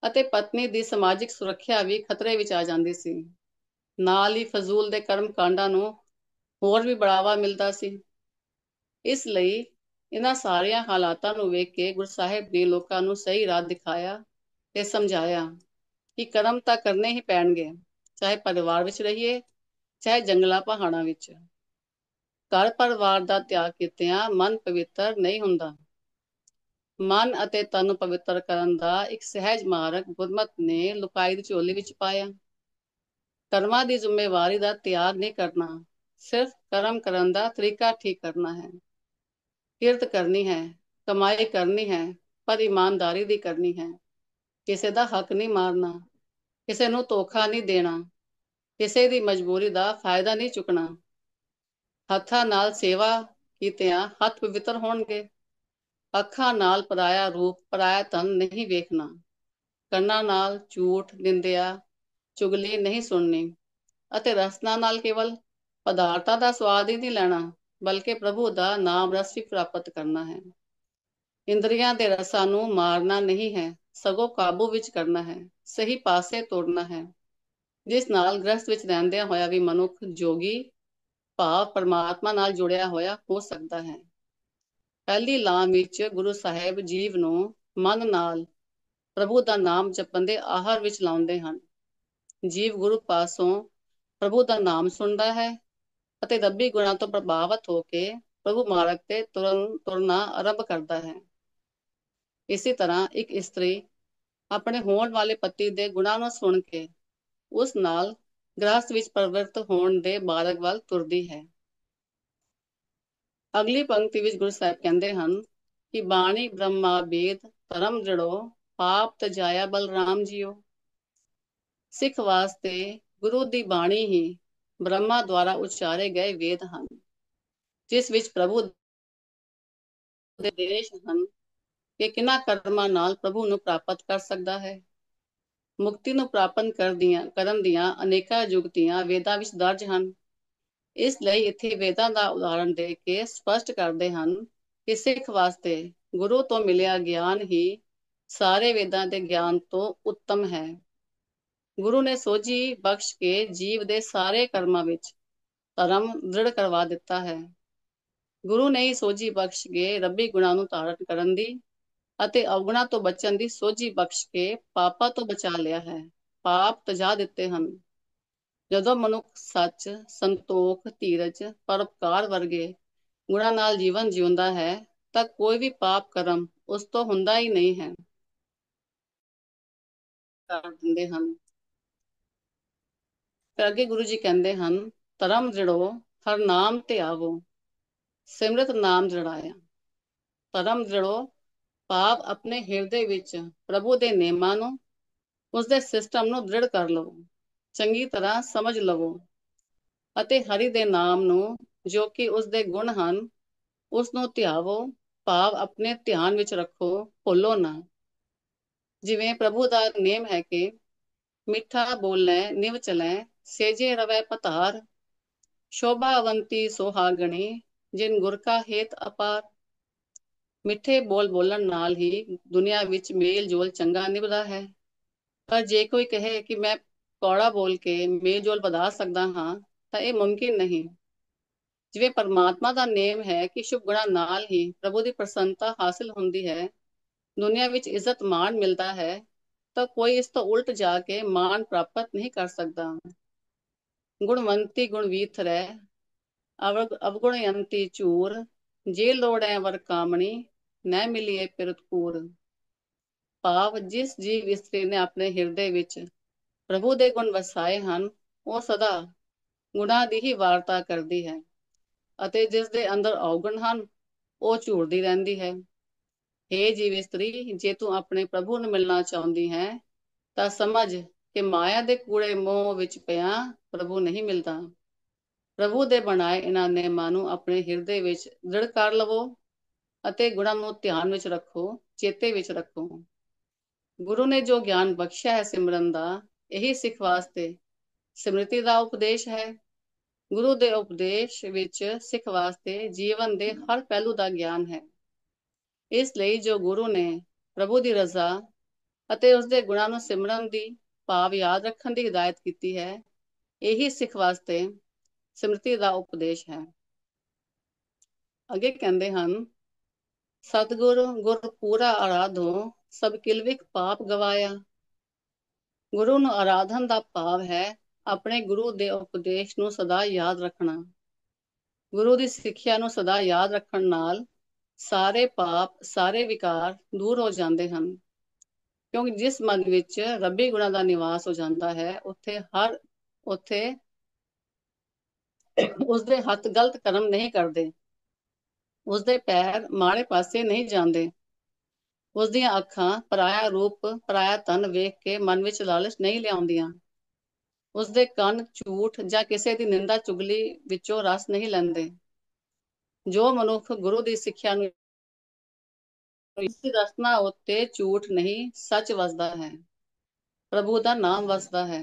ਅਤੇ ਪਤਨੀ ਦੀ ਸਮਾਜਿਕ ਸੁਰੱਖਿਆ ਵੀ ਖਤਰੇ ਵਿੱਚ ਆ ਜਾਂਦੀ ਸੀ। ਨਾਲ ਹੀ ਫਜ਼ੂਲ ਦੇ ਕਰਮ ਕਾਂਡਾਂ ਨੂੰ ਹੋਰ ਵੀ ਬੜਾਵਾ ਮਿਲਦਾ ਸੀ। ਇਸ ਲਈ ਇਹਨਾਂ ਸਾਰੀਆਂ ਹਾਲਾਤਾਂ ਨੂੰ ਵੇਖ ਕੇ ਗੁਰੂ ਸਾਹਿਬ ਨੇ ਲੋਕਾਂ ਨੂੰ ਸਹੀ ਰਾਹ ਦਿਖਾਇਆ ਤੇ ਸਮਝਾਇਆ ਕਿ ਕਰਮ ਤਾਂ ਕਰਨੇ ਹੀ ਪੈਣਗੇ, ਚਾਹੇ ਪਰਿਵਾਰ ਵਿੱਚ ਰਹੀਏ, ਚਾਹੇ ਜੰਗਲਾਂ ਪਹਾੜਾਂ ਵਿੱਚ। ਘਰ ਪਰਿਵਾਰ ਦਾ ਤਿਆਗ ਕੀਤਿਆਂ ਮਨ ਪਵਿੱਤਰ ਨਹੀਂ ਹੁੰਦਾ। ਮਨ ਅਤੇ ਤਨ ਨੂੰ ਪਵਿੱਤਰ ਕਰਨ ਦਾ ਇੱਕ ਸਹਿਜ ਮਾਰਗ ਗੁਰਮਤਿ ਨੇ ਲੁਕਾਈ ਦੀ ਝੋਲੀ ਵਿੱਚ ਪਾਇਆ। ਕਰਮਾਂ ਦੀ ਜ਼ਿੰਮੇਵਾਰੀ ਦਾ ਤਿਆਗ ਨਹੀਂ ਕਰਨਾ, ਸਿਰਫ ਕਰਮ ਕਰਨ ਦਾ ਤਰੀਕਾ ਠੀਕ ਕਰਨਾ ਹੈ। ਕਿਰਤ ਕਰਨੀ ਹੈ, ਕਮਾਈ ਕਰਨੀ ਹੈ, ਪਰ ਇਮਾਨਦਾਰੀ ਦੀ ਕਰਨੀ ਹੈ। ਕਿਸੇ ਦਾ ਹੱਕ ਨਹੀਂ ਮਾਰਨਾ, ਕਿਸੇ ਨੂੰ ਧੋਖਾ ਨਹੀਂ ਦੇਣਾ, ਕਿਸੇ ਦੀ ਮਜਬੂਰੀ ਦਾ ਫਾਇਦਾ ਨਹੀਂ ਚੁੱਕਣਾ। ਹੱਥਾਂ ਨਾਲ ਸੇਵਾ ਕੀਤਿਆਂ ਹੱਥ ਪਵਿੱਤਰ ਹੋਣਗੇ। ਅੱਖਾਂ ਨਾਲ ਪਰਾਇਆ ਰੂਪ, ਪਰਾਇਆ ਧਨ ਨਹੀਂ ਵੇਖਣਾ। ਕੰਨਾਂ ਨਾਲ ਝੂਠ, ਨਿੰਦਿਆ, ਚੁਗਲੀ ਨਹੀਂ ਸੁਣਨੀ ਅਤੇ ਰਸਨਾ ਨਾਲ ਕੇਵਲ ਪਦਾਰਥਾਂ ਦਾ ਸਵਾਦ ਹੀ ਨਹੀਂ ਲੈਣਾ, ਬਲਕਿ ਪ੍ਰਭੂ ਦਾ ਨਾਮ ਰਸ ਵੀ ਪ੍ਰਾਪਤ ਕਰਨਾ ਹੈ। ਇੰਦਰੀਆਂ ਦੇ ਰਸਾਂ ਨੂੰ ਮਾਰਨਾ ਨਹੀਂ ਹੈ, ਸਗੋਂ ਕਾਬੂ ਵਿੱਚ ਕਰਨਾ ਹੈ, ਸਹੀ ਪਾਸੇ ਤੋਰਨਾ ਹੈ, ਜਿਸ ਨਾਲ ਗ੍ਰਸਥ ਵਿੱਚ ਰਹਿੰਦਿਆਂ ਹੋਇਆ ਵੀ ਮਨੁੱਖ ਜੋਗੀ ਭਾਵ ਪਰਮਾਤਮਾ ਨਾਲ ਜੁੜਿਆ ਹੋਇਆ ਹੋ ਸਕਦਾ ਹੈ। ਪਹਿਲੀ ਲਾਮ ਵਿੱਚ ਗੁਰੂ ਸਾਹਿਬ ਜੀਵ ਨੂੰ ਮਨ ਨਾਲ ਪ੍ਰਭੂ ਦਾ ਨਾਮ ਜਪਣ ਦੇ ਆਹਾਰ ਵਿੱਚ ਲਾਉਂਦੇ ਹਨ। ਜੀਵ ਗੁਰੂ ਪਾਸੋਂ ਪ੍ਰਭੂ ਦਾ ਨਾਮ ਸੁਣਦਾ ਹੈ ਅਤੇ ਰੱਬੀ ਗੁਣਾਂ ਤੋਂ ਪ੍ਰਭਾਵਿਤ ਹੋ ਕੇ ਪ੍ਰਭੂ ਮਾਰਗ ਤੇ ਤੁਰਨਾ ਆਰੰਭ ਕਰਦਾ ਹੈ। ਇਸੇ ਤਰ੍ਹਾਂ ਇੱਕ ਇਸਤਰੀ ਆਪਣੇ ਹੋਣ ਵਾਲੇ ਪਤੀ ਦੇ ਗੁਣਾਂ ਨੂੰ ਸੁਣ ਕੇ ਉਸ ਨਾਲ ਗ੍ਰਸਥ ਵਿੱਚ ਪ੍ਰਵਿਰਤ ਹੋਣ ਦੇ ਮਾਰਗ ਵੱਲ ਤੁਰਦੀ ਹੈ। ਅਗਲੀ ਪੰਕਤੀ ਵਿੱਚ ਗੁਰੂ ਸਾਹਿਬ ਕਹਿੰਦੇ ਹਨ ਕਿ ਬਾਣੀ ਬ੍ਰਹਮਾ ਵੇਦ ਧਰਮ ਜੜੋ ਪਾਪ ਤਜਾਇਆ ਬਲਰਾਮ ਜੀਓ। ਸਿੱਖ ਵਾਸਤੇ ਗੁਰੂ ਦੀ ਬਾਣੀ ਹੀ ਬ੍ਰਹਮਾ ਦੁਆਰਾ ਉਚਾਰੇ ਗਏ ਵੇਦ ਹਨ, ਜਿਸ ਵਿੱਚ ਪ੍ਰਭੂ ਦੇ ਦੇਸ਼ ਹਨ ਕਿ ਕਿਹਨਾਂ ਕਰਮਾਂ ਨਾਲ ਪ੍ਰਭੂ ਨੂੰ ਪ੍ਰਾਪਤ ਕਰ ਸਕਦਾ ਹੈ। ਮੁਕਤੀ ਨੂੰ ਪ੍ਰਾਪਤ ਕਰਨ ਦੀਆਂ ਅਨੇਕਾਂ ਜੁਗਤੀਆਂ ਵੇਦਾਂ ਵਿੱਚ ਦਰਜ ਹਨ। ਇਸ ਲਈ ਇੱਥੇ ਵੇਦਾਂ ਦਾ ਉਦਾਹਰਣ ਦੇ ਕੇ ਸਪਸ਼ਟ ਕਰਦੇ ਹਨ ਕਿ ਸਿੱਖ ਵਾਸਤੇ ਗੁਰੂ ਤੋਂ ਮਿਲਿਆ ਗਿਆਨ ਹੀ ਸਾਰੇ ਵੇਦਾਂ ਦੇ ਗਿਆਨ ਤੋਂ ਉੱਤਮ ਹੈ। ਗੁਰੂ ਨੇ ਸੋਝੀ ਬਖਸ਼ ਕੇ ਜੀਵ ਦੇ ਸਾਰੇ ਕਰਮਾਂ ਵਿੱਚ ਧਰਮ ਦ੍ਰਿੜ ਕਰਵਾ ਦਿੱਤਾ ਹੈ। ਗੁਰੂ ਨੇ ਹੀ ਸੋਝੀ ਬਖਸ਼ ਕੇ ਰੱਬੀ ਗੁਣਾਂ ਨੂੰ ਧਾਰਨ ਕਰਨ ਦੀ ਅਤੇ ਅਵਗੁਣਾਂ ਤੋਂ ਬਚਣ ਦੀ ਸੋਝੀ ਬਖਸ਼ ਕੇ ਪਾਪਾਂ ਤੋਂ ਬਚਾ ਲਿਆ ਹੈ, ਪਾਪ ਤਜਾ ਦਿੱਤੇ ਹਨ। ਜਦੋਂ ਮਨੁੱਖ ਸੱਚ, ਸੰਤੋਖ, ਧੀਰਜ, ਪਰਉਪਕਾਰ ਵਰਗੇ ਗੁਣਾਂ ਨਾਲ ਜੀਵਨ ਜਿਉਂਦਾ ਹੈ ਤਾਂ ਕੋਈ ਵੀ ਪਾਪ ਕਰਮ ਉਸ ਤੋਂ ਹੁੰਦਾ ਹੀ ਨਹੀਂ ਹੈ, ਕਰ ਦਿੰਦੇ ਹਨ। ਫਿਰ ਅੱਗੇ ਗੁਰੂ ਜੀ ਕਹਿੰਦੇ ਹਨ, ਧਰਮ ਜੜੋ ਹਰ ਨਾਮ ਧਿਆਵੋ, ਸਿਮਰਤ ਨਾਮ ਜੜਾਇਆ। ਧਰਮ ਜੜੋ ਭਾਵ ਆਪਣੇ ਹਿਰਦੇ ਵਿੱਚ ਪ੍ਰਭੂ ਦੇ ਨੇਮਾਂ ਨੂੰ, ਉਸਦੇ ਸਿਸਟਮ ਨੂੰ ਦ੍ਰਿੜ ਕਰ ਲਵੋ, ਚੰਗੀ ਤਰ੍ਹਾਂ ਸਮਝ ਲਵੋ ਅਤੇ ਹਰੀ ਦੇ ਨਾਮ ਨੂੰ, ਜੋ ਕਿ ਉਸਦੇ ਗੁਣ ਹਨ, ਉਸ ਨੂੰ ਧਿਆਵੋ ਭਾਵ ਆਪਣੇ ਧਿਆਨ ਵਿੱਚ ਰੱਖੋ, ਭੁੱਲੋ ਨਾ। ਜਿਵੇਂ ਪ੍ਰਭੂ ਦਾ ਨੇਮ ਹੈ ਕਿ ਮਿੱਠਾ ਬੋਲੈ ਨਿਵ ਚਲੈ, ਸੇਜੇ ਰਵੈ ਪਤਾਰ, ਸ਼ੋਭਾਵੰਤੀ ਸੁਹਾਗਣੀ, ਜਿਨ ਗੁਰ ਕਾ ਹੇਤ ਅਪਾਰ। ਮਿੱਠੇ ਬੋਲ ਬੋਲਣ ਨਾਲ ਹੀ ਦੁਨੀਆ ਵਿੱਚ ਮੇਲ ਜੋਲ ਚੰਗਾ ਨਿਭਦਾ ਹੈ। ਪਰ ਜੇ ਕੋਈ ਕਹੇ ਕਿ ਮੈਂ ਕੌੜਾ ਬੋਲ ਕੇ ਮੇਲ ਜੋਲ ਵਧਾ ਸਕਦਾ ਹਾਂ ਤਾਂ ਇਹ ਮੁਮਕਿਨ ਨਹੀਂ। ਜਿਵੇਂ ਪਰਮਾਤਮਾ ਦਾ ਨੇਮ ਹੈ ਕਿ ਸ਼ੁਭ ਗੁਣਾਂ ਨਾਲ ਹੀ ਪ੍ਰਭੂ ਦੀ ਪ੍ਰਸੰਨਤਾ ਹਾਸਿਲ ਹੁੰਦੀ ਹੈ, ਦੁਨੀਆ ਵਿੱਚ ਇੱਜ਼ਤ ਮਾਣ ਮਿਲਦਾ ਹੈ, ਤਾਂ ਕੋਈ ਇਸ ਤੋਂ ਉਲਟ ਜਾ ਕੇ ਮਾਣ ਪ੍ਰਾਪਤ ਨਹੀਂ ਕਰ ਸਕਦਾ। ਗੁਣਵੰਤੀ ਗੁਣਵੀਤ ਰਹਿ, ਅਵਗੁਣਯੰਤੀ ਚੂਰ, ਜੇ ਲੋੜੈ ਵਰ ਕਾਮਣੀ, ਨੈ ਮਿਲੀਏ ਪਿਰਤਪੂਰ। ਭਾਵ ਜਿਸ ਜੀਵ ਇਸਤਰੀ ਨੇ ਆਪਣੇ ਹਿਰਦੇ ਵਿੱਚ ਪ੍ਰਭੂ ਦੇ ਗੁਣ ਵਸਾਏ ਹਨ, ਉਹ ਸਦਾ ਗੁਣਾਂ ਦੀ ਹੀ ਵਾਰਤਾ ਕਰਦੀ ਹੈ ਅਤੇ ਜਿਸ ਦੇ ਅੰਦਰ ਔਗੁਣ ਹਨ, ਉਹ ਝੂਰਦੀ ਰਹਿੰਦੀ ਹੈ। ਹੇ ਜੀਵ ਇਸਤਰੀ, ਜੇ ਤੂੰ ਆਪਣੇ ਪ੍ਰਭੂ ਨੂੰ ਮਿਲਣਾ ਚਾਹੁੰਦੀ ਹੈ ਤਾਂ ਸਮਝ ਕਿ ਮਾਇਆ ਦੇ ਕੂੜੇ ਮੋਹ ਵਿੱਚ ਪਿਆ ਪ੍ਰਭੂ ਨਹੀਂ ਮਿਲਦਾ। ਪ੍ਰਭੂ ਦੇ ਬਣਾਏ ਇਹਨਾਂ ਨੇਮਾਂ ਨੂੰ ਆਪਣੇ ਹਿਰਦੇ ਵਿੱਚ ਦ੍ਰਿੜ ਕਰ ਲਵੋ ਅਤੇ ਗੁਣਾਂ ਨੂੰ ਧਿਆਨ ਵਿੱਚ ਰੱਖੋ, ਚੇਤੇ ਵਿੱਚ ਰੱਖੋ। ਗੁਰੂ ਨੇ ਜੋ ਗਿਆਨ ਬਖਸ਼ਿਆ ਹੈ ਸਿਮਰਨ ਦਾ, ਇਹੀ ਸਿੱਖ ਵਾਸਤੇ ਸਿਮਰਤੀ ਦਾ ਉਪਦੇਸ਼ ਹੈ। ਗੁਰੂ ਦੇ ਉਪਦੇਸ਼ ਵਿੱਚ ਸਿੱਖ ਵਾਸਤੇ ਜੀਵਨ ਦੇ ਹਰ ਪਹਿਲੂ ਦਾ ਗਿਆਨ ਹੈ। ਇਸ ਲਈ ਜੋ ਗੁਰੂ ਨੇ ਪ੍ਰਭੂ ਦੀ ਰਜ਼ਾ ਅਤੇ ਉਸਦੇ ਗੁਣਾਂ ਨੂੰ ਸਿਮਰਨ ਦੀ ਭਾਵ ਯਾਦ ਰੱਖਣ ਦੀ ਹਿਦਾਇਤ ਕੀਤੀ ਹੈ, ਇਹੀ ਸਿੱਖ ਵਾਸਤੇ ਸਿਮਰਤੀ ਦਾ ਉਪਦੇਸ਼ ਹੈ। ਅੱਗੇ ਕਹਿੰਦੇ ਹਨ, ਸਤਿਗੁਰ ਗੁਰ ਪੂਰਾ ਆਰਾਧੋ, ਸਭ ਕਿਲਵਿਖ ਪਾਪ ਗਵਾਇਆ। ਗੁਰੂ ਨੂੰ ਆਰਾਧਨ ਦਾ ਭਾਵ ਹੈ ਆਪਣੇ ਗੁਰੂ ਦੇ ਉਪਦੇਸ਼ ਨੂੰ ਸਦਾ ਯਾਦ ਰੱਖਣਾ। ਗੁਰੂ ਦੀ ਸਿੱਖਿਆ ਨੂੰ ਸਦਾ ਯਾਦ ਰੱਖਣ ਨਾਲ ਸਾਰੇ ਪਾਪ, ਸਾਰੇ ਵਿਕਾਰ ਦੂਰ ਹੋ ਜਾਂਦੇ ਹਨ, ਕਿਉਂਕਿ ਜਿਸ ਮਨ ਵਿੱਚ ਰੱਬੀ ਗੁਣਾਂ ਦਾ ਨਿਵਾਸ ਹੋ ਜਾਂਦਾ ਹੈ, ਉੱਥੇ ਉਸਦੇ ਹੱਥ ਗਲਤ ਕਰਮ ਨਹੀਂ ਕਰਦੇ, ਉਸਦੇ ਪੈਰ ਮਾੜੇ ਪਾਸੇ ਨਹੀਂ ਜਾਂਦੇ, ਉਸਦੀਆਂ ਅੱਖਾਂ ਪਰਾਇਆ ਰੂਪ, ਪਰਾਇਆ ਧਨ ਵੇਖ ਕੇ ਮਨ ਵਿੱਚ ਲਾਲਚ ਨਹੀਂ ਲਿਆਉਂਦੀਆਂ, ਉਸਦੇ ਕੰਨ ਝੂਠ ਜਾਂ ਕਿਸੇ ਦੀ ਨਿੰਦਾ ਚੁਗਲੀ ਵਿੱਚੋਂ ਰਸ ਨਹੀਂ ਲੈਂਦੇ। ਜੋ ਮਨੁੱਖ ਗੁਰੂ ਦੀ ਸਿੱਖਿਆ ਨੂੰ ਇਸ ਦੀ ਰਸਨਾ ਉੱਤੇ ਝੂਠ ਨਹੀਂ, ਸੱਚ ਵਸਦਾ ਹੈ, ਪ੍ਰਭੂ ਦਾ ਨਾਮ ਵਸਦਾ ਹੈ।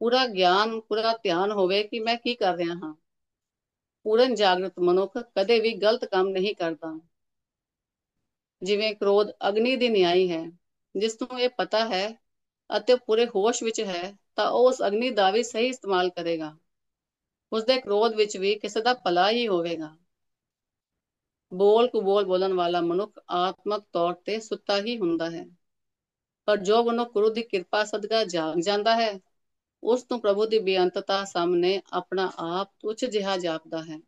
ਪੂਰਾ ਗਿਆਨ, ਪੂਰਾ ਧਿਆਨ ਹੋਵੇ ਕਿ ਮੈਂ ਕੀ ਕਰ ਰਿਹਾ ਹਾਂ। ਪੂਰਨ ਜਾਗਰਤ ਮਨੁੱਖ ਕਦੇ ਵੀ ਗਲਤ ਕੰਮ ਨਹੀਂ ਕਰਦਾ। ਜਿਵੇਂ ਕ੍ਰੋਧ ਅਗਨੀ ਦੀ ਨਿਆਈ ਹੈ, ਜਿਸ ਨੂੰ ਇਹ ਪਤਾ ਹੈ ਅਤੇ ਪੂਰੇ ਹੋਸ਼ ਵਿੱਚ ਹੈ, ਤਾਂ ਉਹ ਉਸ ਅਗਨੀ ਦਾ ਵੀ ਸਹੀ ਇਸਤੇਮਾਲ ਕਰੇਗਾ। ਉਸਦੇ ਕ੍ਰੋਧ ਵਿੱਚ ਵੀ ਕਿਸੇ ਦਾ ਭਲਾ ਹੀ ਹੋਵੇਗਾ। ਬੋਲ ਕੁਬੋਲ ਬੋਲਣ ਵਾਲਾ ਮਨੁੱਖ ਆਤਮਕ ਤੌਰ ਤੇ ਸੁੱਤਾ ਹੀ ਹੁੰਦਾ ਹੈ, ਪਰ ਜੋ ਮਨੁੱਖ ਗੁਰੂ ਦੀ ਕਿਰਪਾ ਸਦਕਾ ਜਾਗ ਜਾਂਦਾ ਹੈ, ਉਸ ਨੂੰ ਪ੍ਰਭੂ ਦੀ ਬੇਅੰਤਤਾ ਸਾਹਮਣੇ ਆਪਣਾ ਆਪ ਤੁੱਛ ਜਿਹਾ ਜਾਪਦਾ ਹੈ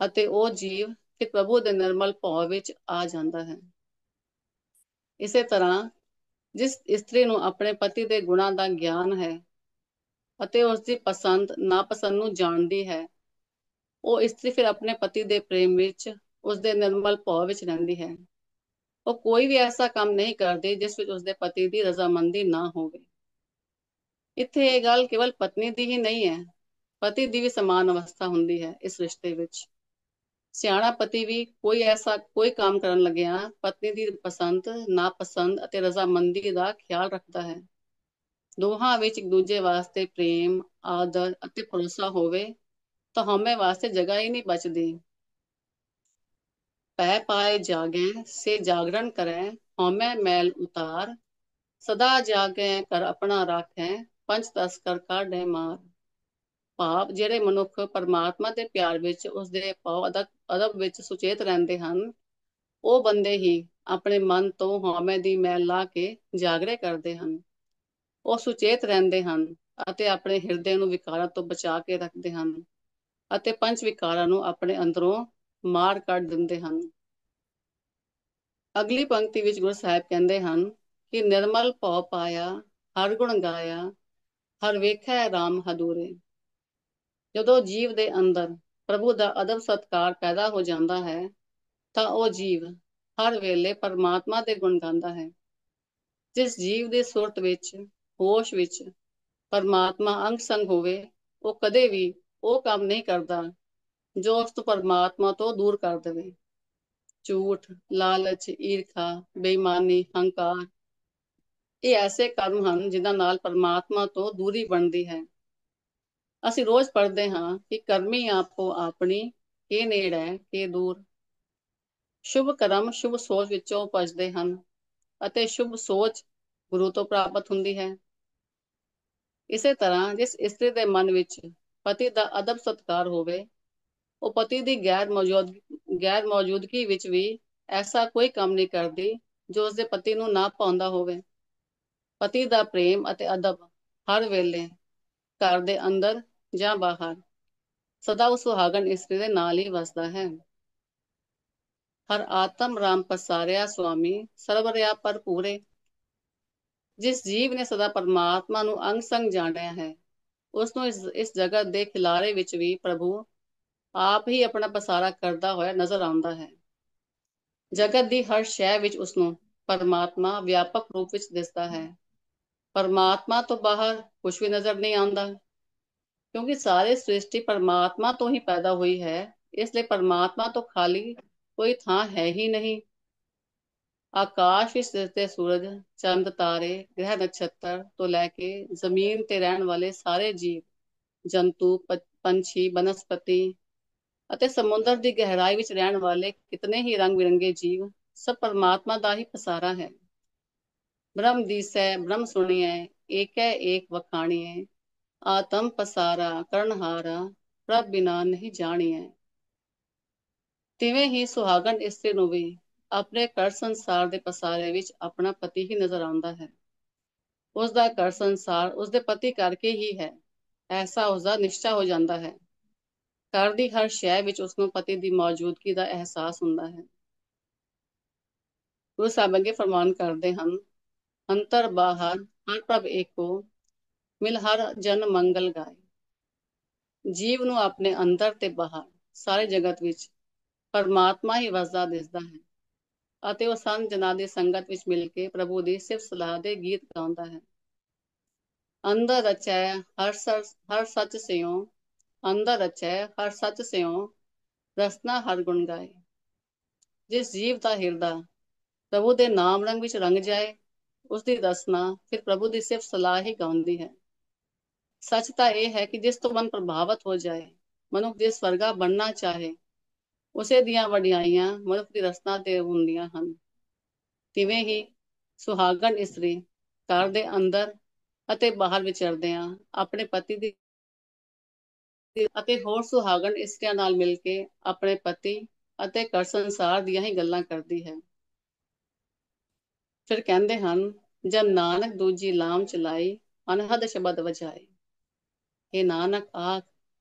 ਅਤੇ ਉਹ ਜੀਵ ਫਿਰ ਪ੍ਰਭੂ ਦੇ ਨਿਰਮਲ ਭਾਵ ਵਿੱਚ ਆ ਜਾਂਦਾ ਹੈ। ਇਸੇ ਤਰ੍ਹਾਂ ਜਿਸ ਇਸਤਰੀ ਨੂੰ ਆਪਣੇ ਪਤੀ ਦੇ ਗੁਣਾਂ ਦਾ ਗਿਆਨ ਹੈ ਅਤੇ ਉਸ ਦੀ ਪਸੰਦ ਨਾਪਸੰਦ ਨੂੰ ਜਾਣਦੀ ਹੈ, ਉਹ ਇਸਤਰੀ ਫਿਰ ਆਪਣੇ ਪਤੀ ਦੇ ਪ੍ਰੇਮ ਵਿੱਚ, ਉਸ ਦੇ ਨਿਰਮਲ ਭਾਵ ਵਿੱਚ ਰਹਿੰਦੀ ਹੈ। ਉਹ ਕੋਈ ਵੀ ਐਸਾ ਕੰਮ ਨਹੀਂ ਕਰਦੀ ਜਿਸ ਵਿੱਚ ਉਸਦੇ ਪਤੀ ਦੀ ਰਜ਼ਾਮੰਦੀ ਨਾ ਹੋਵੇ। ਇੱਥੇ ਇਹ ਗੱਲ ਕੇਵਲ ਪਤਨੀ ਦੀ ਹੀ ਨਹੀਂ ਹੈ, ਪਤੀ ਦੀ ਵੀ ਸਮਾਨ ਅਵਸਥਾ ਹੁੰਦੀ ਹੈ ਇਸ ਰਿਸ਼ਤੇ ਵਿੱਚ। ਸਿਆਣਾ ਪਤੀ ਵੀ ਕੋਈ ਕੰਮ ਕਰਨ ਲੱਗਿਆ ਪਤਨੀ ਦੀ ਪਸੰਦ, ਨਾਪਸੰਦ ਅਤੇ ਰਜ਼ਾਮੰਦੀ ਦਾ ਖਿਆਲ ਰੱਖਦਾ ਹੈ। ਦੋਹਾਂ ਵਿੱਚ ਇੱਕ ਦੂਜੇ ਵਾਸਤੇ ਪ੍ਰੇਮ, ਆਦਰ ਅਤੇ ਭਰੋਸਾ ਹੋਵੇ ਤਾਂ ਹਉਮੈ ਵਾਸਤੇ ਜਗ੍ਹਾ ਹੀ ਨਹੀਂ ਬਚਦੀ। ਪੈ ਪਾਏ ਜਾਗੈ ਸੇ ਜਾਗਰਣ ਕਰੈ, ਹਉਮੈ ਮੈਲ ਉਤਾਰ, ਸਦਾ ਜਾਗੈ ਕਰ ਆਪਣਾ ਰਾਖੈ, ਪੰਚ ਤਸਕਰ ਕਾਢੈ ਮਾਰ। ਭਾਵ ਜਿਹੜੇ ਮਨੁੱਖ ਪਰਮਾਤਮਾ ਦੇ ਪਿਆਰ ਵਿੱਚ, ਉਸਦੇ ਭਾਵ ਅਦਬ ਵਿੱਚ ਸੁਚੇਤ ਰਹਿੰਦੇ ਹਨ, ਉਹ ਬੰਦੇ ਹੀ ਆਪਣੇ ਮਨ ਤੋਂ ਹਉਮੈ ਦੀ ਮੈਲ ਲਾ ਕੇ ਜਾਗਰੇ ਕਰਦੇ ਹਨ। ਉਹ ਸੁਚੇਤ ਰਹਿੰਦੇ ਹਨ ਅਤੇ ਆਪਣੇ ਹਿਰਦੇ ਨੂੰ ਵਿਕਾਰਾਂ ਤੋਂ ਬਚਾ ਕੇ ਰੱਖਦੇ ਹਨ ਅਤੇ ਪੰਜ ਵਿਕਾਰਾਂ ਨੂੰ ਆਪਣੇ ਅੰਦਰੋਂ ਮਾਰ ਕੱਢ ਦਿੰਦੇ ਹਨ। ਅਗਲੀ ਪੰਕਤੀ ਵਿੱਚ ਗੁਰੂ ਸਾਹਿਬ ਕਹਿੰਦੇ ਹਨ ਕਿ ਨਿਰਮਲ ਭਉ ਪਾਇਆ, ਹਰ ਗੁਣ ਗਾਇਆ, ਹਰ ਵੇਖੈ ਰਾਮ ਹਦੂਰੇ। ਜਦੋਂ ਜੀਵ ਦੇ ਅੰਦਰ ਪ੍ਰਭੂ ਦਾ ਅਦਬ ਸਤਕਾਰ ਪੈਦਾ ਹੋ ਜਾਂਦਾ ਹੈ, ਤਾਂ ਉਹ ਜੀਵ ਹਰ ਵੇਲੇ ਪਰਮਾਤਮਾ ਦੇ ਗੁਣ ਗਾਉਂਦਾ ਹੈ। ਜਿਸ ਜੀਵ ਦੀ ਸੁਰਤ ਵਿੱਚ, ਹੋਸ਼ ਵਿੱਚ ਪਰਮਾਤਮਾ ਅੰਗ ਸੰਗ ਹੋਵੇ, ਉਹ ਕਦੇ ਵੀ ਉਹ ਕੰਮ ਨਹੀਂ ਕਰਦਾ ਜੋ ਉਸ ਤੋਂ ਪਰਮਾਤਮਾ ਤੋਂ ਦੂਰ ਕਰ ਦੇਵੇ। ਝੂਠ, ਲਾਲਚ, ਈਰਖਾ, ਬੇਈਮਾਨੀ, ਹੰਕਾਰ, ਇਹ ਐਸੇ ਕਰਮ ਹਨ ਜਿਨ੍ਹਾਂ ਨਾਲ ਪਰਮਾਤਮਾ ਤੋਂ ਦੂਰੀ ਬਣਦੀ ਹੈ। ਅਸੀਂ ਰੋਜ਼ ਪੜ੍ਹਦੇ ਹਾਂ ਕਿ ਕਰਮੀ ਆਪੋ ਆਪਣੀ, ਕੇ ਨੇੜੈ ਕੇ ਦੂਰ। ਸ਼ੁਭ ਕਰਮ ਸ਼ੁਭ ਸੋਚ ਵਿੱਚੋਂ ਉਪਜਦੇ ਹਨ ਅਤੇ ਸ਼ੁਭ ਸੋਚ ਗੁਰੂ ਤੋਂ ਪ੍ਰਾਪਤ ਹੁੰਦੀ ਹੈ। ਇਸੇ ਤਰ੍ਹਾਂ ਜਿਸ ਇਸਤਰੀ ਦੇ ਮਨ ਵਿੱਚ ਪਤੀ ਦਾ ਅਦਬ ਸਤਕਾਰ ਹੋਵੇ, ਉਹ ਪਤੀ ਦੀ ਗੈਰ ਮੌਜੂਦਗੀ ਵਿੱਚ ਵੀ ਐਸਾ ਕੋਈ ਕੰਮ ਨਹੀਂ ਕਰਦੀ ਜੋ ਉਸਦੇ ਪਤੀ ਨੂੰ ਨਾ ਭਾਉਂਦਾ ਹੋਵੇ। ਪਤੀ ਦਾ ਪ੍ਰੇਮ ਅਤੇ ਅਦਬ ਹਰ ਵੇਲੇ, ਘਰ ਦੇ ਅੰਦਰ ਜਾਂ ਬਾਹਰ, ਸਦਾ ਉਸ ਸੁਹਾਗਣ ਇਸਤਰੀ ਦੇ ਨਾਲ ਹੀ ਵਸਦਾ ਹੈ। ਹਰ ਆਤਮ ਰਾਮ ਪਸਾਰਿਆ ਸੁਆਮੀ, ਸਰਬ ਰਿਆ ਭਰਪੂਰੇ। ਜਿਸ ਜੀਵ ਨੇ ਸਦਾ ਪਰਮਾਤਮਾ ਨੂੰ ਅੰਗ ਸੰਗ ਜਾਣਿਆ ਹੈ, ਉਸ ਨੂੰ ਇਸ ਜਗਤ ਦੇ ਖਿਲਾਰੇ ਵਿੱਚ ਵੀ ਪ੍ਰਭੂ ਆਪ ਹੀ ਆਪਣਾ ਪਸਾਰਾ ਕਰਦਾ ਹੋਇਆ ਨਜ਼ਰ ਆਉਂਦਾ ਹੈ। ਜਗਤ ਦੀ ਹਰ ਸ਼ੈ ਵਿੱਚ ਉਸਨੂੰ ਪਰਮਾਤਮਾ ਵਿਆਪਕ ਰੂਪ ਵਿੱਚ ਦਿਸਦਾ ਹੈ। ਪਰਮਾਤਮਾ ਤੋਂ ਬਾਹਰ ਕੁਝ ਵੀ ਨਜ਼ਰ ਨਹੀਂ ਆਉਂਦਾ, ਕਿਉਂਕਿ ਸਾਰੇ ਸ੍ਰਿਸ਼ਟੀ ਪਰਮਾਤਮਾ ਤੋਂ ਹੀ ਪੈਦਾ ਹੋਈ ਹੈ, ਇਸ ਲਈ ਪਰਮਾਤਮਾ ਤੋਂ ਖਾਲੀ ਕੋਈ ਥਾਂ ਹੈ ਹੀ ਨਹੀਂ। ਆਕਾਸ਼ ਵਿੱਚ ਦਿਸਦੇ ਸੂਰਜ, ਚੰਦ, ਤਾਰੇ, ਗ੍ਰਹਿ ਨਛੱਤਰ ਤੋਂ ਲੈ ਕੇ ਜ਼ਮੀਨ ਤੇ ਰਹਿਣ ਵਾਲੇ ਸਾਰੇ ਜੀਵ ਜੰਤੂ, ਪੰਛੀ, ਬਨਸਪਤੀ ਅਤੇ ਸਮੁੰਦਰ ਦੀ ਗਹਿਰਾਈ ਵਿੱਚ ਰਹਿਣ ਵਾਲੇ ਕਿਤਨੇ ਹੀ ਰੰਗ ਬਿਰੰਗੇ ਜੀਵ, ਸਭ ਪਰਮਾਤਮਾ ਦਾ ਹੀ ਪਸਾਰਾ ਹੈ। ਬ੍ਰਹਮ ਦੀਸੈ ਬ੍ਰਹਮ ਸੁਣੀਐ, ਏਕੈ ਏਕ ਵਖਾਣੀਐ, ਆਤਮ ਪਸਾਰਾ ਕਰਨਹਾਰਾ, ਪ੍ਰਭ ਬਿਨਾ ਨਹੀਂ ਜਾਣੀਐ। ਤਿਵੇਂ ਹੀ ਸੁਹਾਗਣ ਇਸਤਰੀ ਨੂੰ ਵੀ ਆਪਣੇ ਘਰ ਸੰਸਾਰ ਦੇ ਪਸਾਰੇ ਵਿੱਚ ਆਪਣਾ ਪਤੀ ਹੀ ਨਜ਼ਰ ਆਉਂਦਾ ਹੈ। ਉਸਦਾ ਘਰ ਸੰਸਾਰ ਉਸਦੇ ਪਤੀ ਕਰਕੇ ਹੀ ਹੈ, ਐਸਾ ਉਸਦਾ ਨਿਸ਼ਚਾ ਹੋ ਜਾਂਦਾ ਹੈ। ਘਰ ਦੀ ਹਰ ਸ਼ੈ ਵਿੱਚ ਉਸਨੂੰ ਪਤੀ ਦੀ ਮੌਜੂਦਗੀ ਦਾ ਅਹਿਸਾਸ ਹੁੰਦਾ ਹੈ। ਗੁਰੂ ਸਾਹਿਬ ਅੱਗੇ ਫਰਮਾਨ ਕਰਦੇ ਹਨ, ਅੰਤਰ ਬਾਹਰ ਹਰ ਪ੍ਰਭ ਏਕੋ, ਮਿਲ ਹਰ ਜਨ ਮੰਗਲ ਗਾਏ। ਜੀਵ ਨੂੰ ਆਪਣੇ ਅੰਦਰ ਤੇ ਬਾਹਰ ਸਾਰੇ ਜਗਤ ਵਿੱਚ ਪਰਮਾਤਮਾ ਹੀ ਵਸਦਾ ਦਿਸਦਾ ਹੈ ਅਤੇ ਉਹ ਸੰਤ ਜਨਾਂ ਦੀ ਸੰਗਤ ਵਿੱਚ ਮਿਲ ਕੇ ਪ੍ਰਭੂ ਦੀ ਸਿਫਤ ਸਲਾਹ ਦੇ ਗੀਤ ਗਾਉਂਦਾ ਹੈ। ਅੰਦਰ ਰਚੈ ਹਰ ਸੱਚ ਸਿਉ, ਅੰਦਰ ਰਚੈ ਹਰ ਸੱਚ ਸਿਉ, ਰਸਨਾ ਹਰ ਗੁਣ ਗਾਏ। ਜਿਸ ਜੀਵ ਦਾ ਹਿਰਦਾ ਪ੍ਰਭੂ ਦੇ ਨਾਮ ਰੰਗ ਵਿੱਚ ਰੰਗ ਜਾਏ, ਉਸ ਦੀ ਰਸਨਾ ਫਿਰ ਪ੍ਰਭੂ ਦੀ ਸਿਫਤ ਸਲਾਹ ਹੀ ਗਾਉਂਦੀ ਹੈ। ਸੱਚ ਤਾਂ ਇਹ ਹੈ ਕਿ ਜਿਸ ਤੋਂ ਮਨ ਪ੍ਰਭਾਵਿਤ ਹੋ ਜਾਏ, ਮਨੁੱਖ ਜਿਸ ਵਰਗਾ ਬਣਨਾ ਚਾਹੇ, ਉਸੇ ਦੀਆਂ ਵਡਿਆਈਆਂ ਮਨੁੱਖ ਦੀ ਰਚਨਾ ਤੇ ਹੁੰਦੀਆਂ ਹਨ। ਤਿਵੇਂ ਹੀ ਸੁਹਾਗਣ ਇਸਤਰੀ ਘਰ ਦੇ ਅੰਦਰ ਅਤੇ ਬਾਹਰ ਵਿਚਰਦਿਆਂ ਆਪਣੇ ਪਤੀ ਦੀ ਅਤੇ ਹੋਰ ਸੁਹਾਗਣ ਇਸਤਰੀਆਂ ਨਾਲ ਮਿਲ ਕੇ ਆਪਣੇ ਪਤੀ ਅਤੇ ਘਰ ਸੰਸਾਰ ਦੀਆਂ ਹੀ ਗੱਲਾਂ ਕਰਦੀ ਹੈ। ਫਿਰ ਕਹਿੰਦੇ ਹਨ, ਜਦ ਨਾਨਕ ਦੂਜੀ ਲਾਮ ਚਲਾਈ, ਅਨਹਦ ਸ਼ਬਦ ਵਜਾਏ। ਇਹ ਨਾਨਕ ਆਖ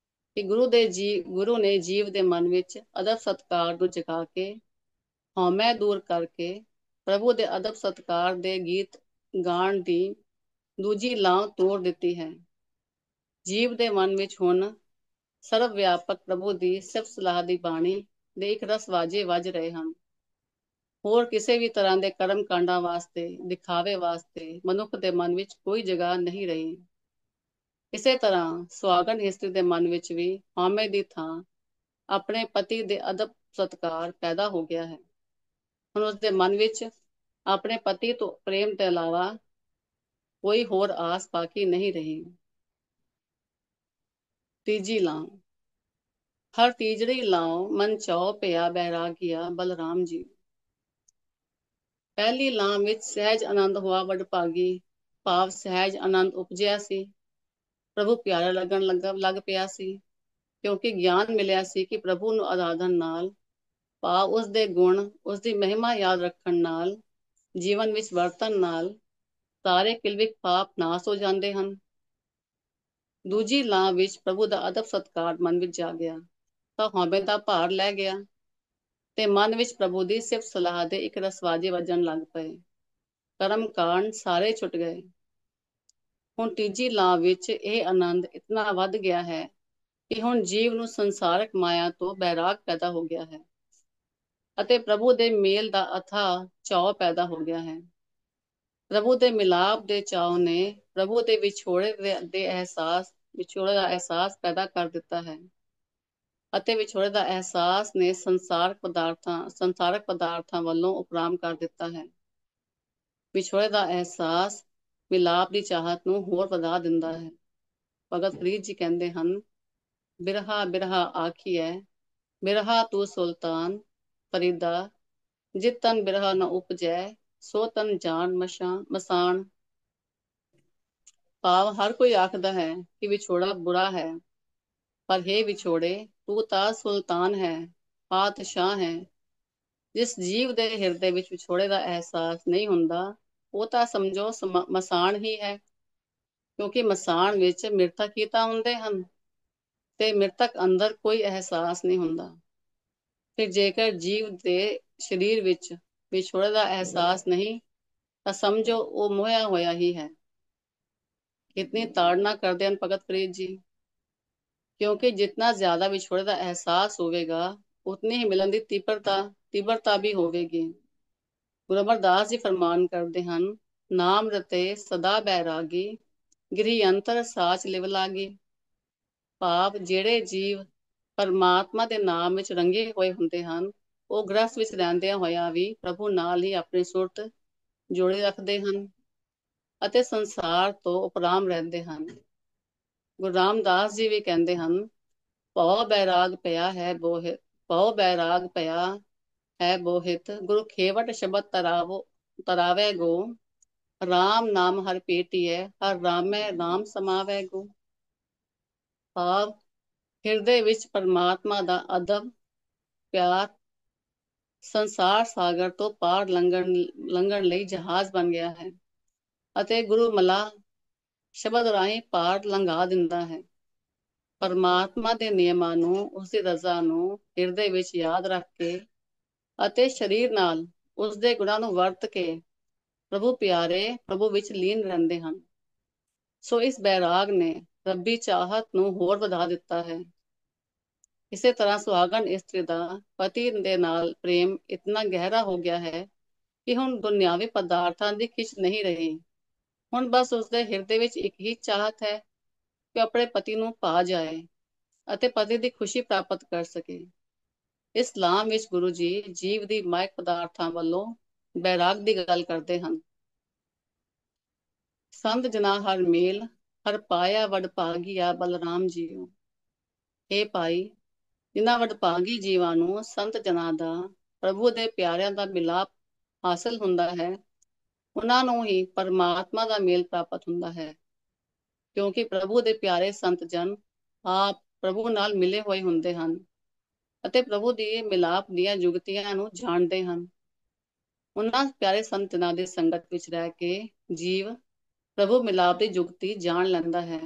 ਕਿ ਗੁਰੂ ਨੇ ਜੀਵ ਦੇ ਮਨ ਵਿੱਚ ਅਦਬ ਸਤਕਾਰ ਨੂੰ ਜਗਾ ਕੇ, ਹਉਮੈ ਦੂਰ ਕਰਕੇ ਪ੍ਰਭੂ ਦੇ ਅਦਬ ਸਤਕਾਰ ਦੇ ਗੀਤ ਗਾਣ ਦੀ ਦੂਜੀ ਲਾਂਵ ਤੋੜ ਦਿੱਤੀ ਹੈ। ਜੀਵ ਦੇ ਮਨ ਵਿੱਚ ਹੁਣ ਸਰਵ ਵਿਆਪਕ ਪ੍ਰਭੂ ਦੀ ਸਿਫਤ ਸਲਾਹ ਦੀ ਬਾਣੀ ਦੇ ਇੱਕ ਰਸ ਵਾਜੇ ਵੱਜ ਰਹੇ ਹਨ। ਹੋਰ ਕਿਸੇ ਵੀ ਤਰ੍ਹਾਂ ਦੇ ਕਰਮ ਕਾਂਡਾਂ ਵਾਸਤੇ, ਦਿਖਾਵੇ ਵਾਸਤੇ ਮਨੁੱਖ ਦੇ ਮਨ ਵਿੱਚ ਕੋਈ ਜਗ੍ਹਾ ਨਹੀਂ ਰਹੀ। ਇਸੇ ਤਰ੍ਹਾਂ ਸੁਹਾਗਣ ਇਸਤਰੀ ਦੇ ਮਨ ਵਿੱਚ ਵੀ ਹਉਮੈ ਦੀ ਥਾਂ ਆਪਣੇ ਪਤੀ ਦੇ ਅਦਬ ਸਤਕਾਰ ਪੈਦਾ ਹੋ ਗਿਆ ਹੈ। ਹੁਣ ਉਸਦੇ ਮਨ ਵਿੱਚ ਆਪਣੇ ਪਤੀ ਤੋਂ ਪ੍ਰੇਮ ਤੋਂ ਇਲਾਵਾ ਕੋਈ ਹੋਰ ਆਸ ਬਾਕੀ ਨਹੀਂ ਰਹੀ। ਤੀਜੀ ਲਾਂਵ। ਹਰ ਤੀਜੜੀ ਲਾਂਵ ਮਨ ਚਾਉ ਪਿਆ ਬੈਰਾਗੀਆ ਬਲਰਾਮ ਜੀ। ਪਹਿਲੀ ਲਾਂਵ ਵਿੱਚ ਸਹਿਜ ਆਨੰਦ ਹੋਆ ਵਡਭਾਗੀ, ਭਾਵ ਸਹਿਜ ਆਨੰਦ ਉਪਜਿਆ ਸੀ। ਪ੍ਰਭੂ ਪਿਆਰਾ ਲੱਗਣ ਲੱਗ ਪਿਆ ਸੀ, ਕਿਉਂਕਿ ਗਿਆਨ ਮਿਲਿਆ ਸੀ ਕਿ ਪ੍ਰਭੂ ਨੂੰ ਆਰਾਧਨ ਨਾਲ, ਭਾਵ ਉਸ ਦੇ ਗੁਣ, ਉਸ ਦੀ ਮਹਿਮਾ ਯਾਦ ਰੱਖਣ ਨਾਲ, ਜੀਵਨ ਵਿੱਚ ਵਰਤਣ ਨਾਲ ਸਾਰੇ ਕਿਲਵਿਕ ਪਾਪ ਨਾਸ ਹੋ ਜਾਂਦੇ ਹਨ। ਦੂਜੀ ਲਾਂਵ ਵਿੱਚ ਪ੍ਰਭੂ ਦਾ ਅਦਬ ਸਤਕਾਰ ਮਨ ਵਿੱਚ ਜਾਗਿਆ ਤਾਂ ਹਉਮੈ ਦਾ ਭਾਰ ਲੈ ਗਿਆ ਤੇ ਮਨ ਵਿੱਚ ਪ੍ਰਭੂ ਦੀ ਸਿਫਤ ਸਲਾਹ ਦੇ ਇੱਕ ਰਸਵਾਜੇ ਵੱਜਣ ਲੱਗ ਪਏ। ਕਰਮ ਕਾਂਡ ਸਾਰੇ ਛੁੱਟ ਗਏ। ਹੁਣ ਤੀਜੀ ਲਾਂਵ ਵਿੱਚ ਇਹ ਆਨੰਦ ਇਤਨਾ ਵੱਧ ਗਿਆ ਹੈ ਕਿ ਹੁਣ ਜੀਵ ਨੂੰ ਸੰਸਾਰਕ ਮਾਇਆ ਤੋਂ ਬੈਰਾਗ ਪੈਦਾ ਹੋ ਗਿਆ ਹੈ ਅਤੇ ਪ੍ਰਭੂ ਦੇ ਮੇਲ ਦਾ ਅਥਾਹ ਚਾਅ ਪੈਦਾ ਹੋ ਗਿਆ ਹੈ। ਪ੍ਰਭੂ ਦੇ ਮਿਲਾਪ ਦੇ ਚਾਅ ਨੇ ਪ੍ਰਭੂ ਦੇ ਵਿਛੋੜੇ ਦਾ ਅਹਿਸਾਸ ਪੈਦਾ ਕਰ ਦਿੱਤਾ ਹੈ ਅਤੇ ਵਿਛੋੜੇ ਦਾ ਅਹਿਸਾਸ ਨੇ ਸੰਸਾਰਕ ਪਦਾਰਥਾਂ ਵੱਲੋਂ ਉਪਰਾਮ ਕਰ ਦਿੱਤਾ ਹੈ। ਵਿਛੋੜੇ ਦਾ ਅਹਿਸਾਸ ਮਿਲਾਪ ਦੀ ਚਾਹਤ ਨੂੰ ਹੋਰ ਵਧਾ ਦਿੰਦਾ ਹੈ। ਭਗਤ ਫਰੀਦ ਜੀ ਕਹਿੰਦੇ ਹਨ, ਬਿਰਹਾ ਬਿਰਹਾ ਆਖੀਐ, ਬਿਰਹਾ ਤੂੰ ਸੁਲਤਾਨ ਫਰੀਦਾ, ਜਿਤ ਤਨ ਬਿਰਹਾ ਨ ਉਪਜੈ, ਸੋ ਤਨ ਜਾਨ ਮਸਾਣ। ਭਾਵ ਹਰ ਕੋਈ ਆਖਦਾ ਹੈ ਕਿ ਵਿਛੋੜਾ ਬੁਰਾ ਹੈ, ਪਰ ਹੇ ਵਿਛੋੜੇ, ਤੂੰ ਤਾਂ ਸੁਲਤਾਨ ਹੈ, ਪਾਤਸ਼ਾਹ ਹੈ। ਜਿਸ ਜੀਵ ਦੇ ਹਿਰਦੇ ਵਿੱਚ ਵਿਛੋੜੇ ਦਾ ਅਹਿਸਾਸ ਨਹੀਂ ਹੁੰਦਾ, ਉਹ ਤਾਂ ਸਮਝੋ ਮਸਾਣ ਹੀ ਹੈ, ਕਿਉਂਕਿ ਮਸਾਣ ਵਿੱਚ ਮ੍ਰਿਤਕ ਹੀ ਤਾਂ ਹੁੰਦੇ ਹਨ ਤੇ ਮ੍ਰਿਤਕ ਅੰਦਰ ਕੋਈ ਅਹਿਸਾਸ ਨਹੀਂ ਹੁੰਦਾ। ਫਿਰ ਜੇਕਰ ਜੀਵ ਦੇ ਸਰੀਰ ਵਿੱਚ ਵਿਛੋੜੇ ਦਾ ਅਹਿਸਾਸ ਨਹੀਂ ਤਾਂ ਸਮਝੋ ਉਹ ਮੋਹਿਆ ਹੋਇਆ ਹੀ ਹੈ। ਕਿਤਨੀ ਤਾੜਨਾ ਕਰਦੇ ਹਨ ਭਗਤ ਫਰੀਦ ਜੀ, ਕਿਉਂਕਿ ਜਿਤਨਾ ਜ਼ਿਆਦਾ ਵਿਛੋੜੇ ਦਾ ਅਹਿਸਾਸ ਹੋਵੇਗਾ, ਉਤਨੀ ਹੀ ਮਿਲਣ ਦੀ ਤੀਬਰਤਾ ਵੀ ਹੋਵੇਗੀ। ਗੁਰੂ ਅਮਰਦਾਸ ਜੀ ਫਰਮਾਨ ਕਰਦੇ ਹਨ, ਨਾਮ ਰਤੇ ਸਦਾ ਬੈਰਾਗੀ, ਗ੍ਰਹਿ ਅੰਤਰ ਸਾਚ ਲਿਵ ਲਾਗੀ। ਭਾਵ ਜਿਹੜੇ ਜੀਵ ਪਰਮਾਤਮਾ ਦੇ ਨਾਮ ਵਿੱਚ ਰੰਗੇ ਹੋਏ ਹੁੰਦੇ ਹਨ, ਉਹ ਗ੍ਰਸਥ ਵਿੱਚ ਰਹਿੰਦਿਆਂ ਹੋਇਆਂ ਵੀ ਪ੍ਰਭੂ ਨਾਲ ਹੀ ਆਪਣੀ ਸੁਰਤ ਜੋੜੇ ਰੱਖਦੇ ਹਨ ਅਤੇ ਸੰਸਾਰ ਤੋਂ ਉਪਰਾਮ ਰਹਿੰਦੇ ਹਨ। ਗੁਰੂ ਰਾਮਦਾਸ ਜੀ ਵੀ ਕਹਿੰਦੇ ਹਨ, ਭਉ ਬੈਰਾਗ ਪਿਆ ਹੈ ਬੋਹਿਤ, ਭਉ ਬੈਰਾਗ ਪਿਆ ਹੈ ਬੋਹਿਤ, ਗੁਰੂ ਖੇਵਟ ਸ਼ਬਦ ਤਰਾਵੈ ਗੋ, ਰਾਮ ਨਾਮ ਹਰ ਪੇਟੀਐ, ਹਰ ਰਾਮੈ ਰਾਮ ਸਮਾਵੈ ਗੋ। ਭਾਵ ਹਿਰਦੇ ਵਿੱਚ ਪਰਮਾਤਮਾ ਦਾ ਅਦਬ ਪਿਆਰ ਸੰਸਾਰ ਸਾਗਰ ਤੋਂ ਪਾਰ ਲੰਘਣ ਲਈ ਜਹਾਜ਼ ਬਣ ਗਿਆ ਹੈ ਅਤੇ ਗੁਰੂ ਮਲਾ ਸ਼ਬਦ ਰਾਹੀਂ ਪਾਰ ਲੰਘਾ ਦਿੰਦਾ ਹੈ। ਪਰਮਾਤਮਾ ਦੇ ਨਿਯਮਾਂ ਨੂੰ, ਉਸ ਦੀ ਰਜ਼ਾ ਨੂੰ ਹਿਰਦੇ ਵਿੱਚ ਯਾਦ ਰੱਖ ਕੇ ਅਤੇ ਸਰੀਰ ਨਾਲ ਉਸ ਦੇ ਗੁਣਾਂ ਨੂੰ ਵਰਤ ਕੇ ਪ੍ਰਭੂ ਪਿਆਰੇ ਪ੍ਰਭੂ ਵਿੱਚ ਲੀਨ ਰਹਿੰਦੇ ਹਨ। ਸੋ ਇਸ ਬੈਰਾਗ ਨੇ ਰੱਬੀ ਚਾਹਤ ਨੂੰ ਹੋਰ ਵਧਾ ਦਿੱਤਾ ਹੈ। ਇਸੇ ਤਰ੍ਹਾਂ ਸੁਹਾਗਣ ਇਸਤਰੀ ਦਾ ਪਤੀ ਦੇ ਨਾਲ ਪ੍ਰੇਮ ਇਤਨਾ ਗਹਿਰਾ ਹੋ ਗਿਆ ਹੈ ਕਿ ਹੁਣ ਦੁਨਿਆਵੀ ਪਦਾਰਥਾਂ ਦੀ ਖਿੱਚ ਨਹੀਂ ਰਹੀ। ਹੁਣ ਬਸ ਉਸਦੇ ਹਿਰਦੇ ਵਿੱਚ ਇੱਕ ਹੀ ਚਾਹਤ ਹੈ ਕਿ ਆਪਣੇ ਪਤੀ ਨੂੰ ਪਾ ਜਾਏ ਅਤੇ ਪਤੀ ਦੀ ਖੁਸ਼ੀ ਪ੍ਰਾਪਤ ਕਰ ਸਕੇ। ਇਸਲਾਮ ਵਿੱਚ ਗੁਰੂ ਜੀ ਜੀਵ ਦੀ ਮਾਇਕ ਪਦਾਰਥਾਂ ਵੱਲੋਂ ਬੈਰਾਗ ਦੀ ਗੱਲ ਕਰਦੇ ਹਨ। ਸੰਤ ਜਨਾ ਹਰ ਮੇਲ ਹਰ ਪਾਇਆ ਵਡਭਾਗੀਆ ਬਲਰਾਮ ਜੀਓ। हे ਭਾਈ, ਜਿਨ੍ਹਾਂ ਵਡਭਾਗੀ ਜੀਵਾਂ ਨੂੰ ਸੰਤ ਜਨਾਂ ਦਾ, ਪ੍ਰਭੂ ਦੇ ਪਿਆਰਿਆਂ ਦਾ ਮਿਲਾਪ ਹਾਸਲ ਹੁੰਦਾ ਹੈ, ਉਹਨਾਂ ਨੂੰ ਹੀ ਪਰਮਾਤਮਾ ਦਾ ਮੇਲ ਪ੍ਰਾਪਤ ਹੁੰਦਾ ਹੈ। ਕਿਉਂਕਿ ਪ੍ਰਭੂ ਦੇ ਪਿਆਰੇ ਸੰਤ ਜਨ ਆਪ ਪ੍ਰਭੂ ਨਾਲ ਮਿਲੇ ਹੋਏ ਹੁੰਦੇ ਹਨ ਅਤੇ ਪ੍ਰਭੂ ਦੀ ਮਿਲਾਪ ਦੀਆਂ ਜੁਗਤੀਆਂ ਨੂੰ ਜਾਣਦੇ ਹਨ। ਉਹਨਾਂ ਪਿਆਰੇ ਸੰਤ ਜਨਾਂ ਦੀ ਸੰਗਤ ਵਿੱਚ ਰਹਿ ਕੇ ਜੀਵ ਪ੍ਰਭੂ ਮਿਲਾਪ ਦੀ ਜੁਗਤੀ ਜਾਣ ਲੈਂਦਾ ਹੈ।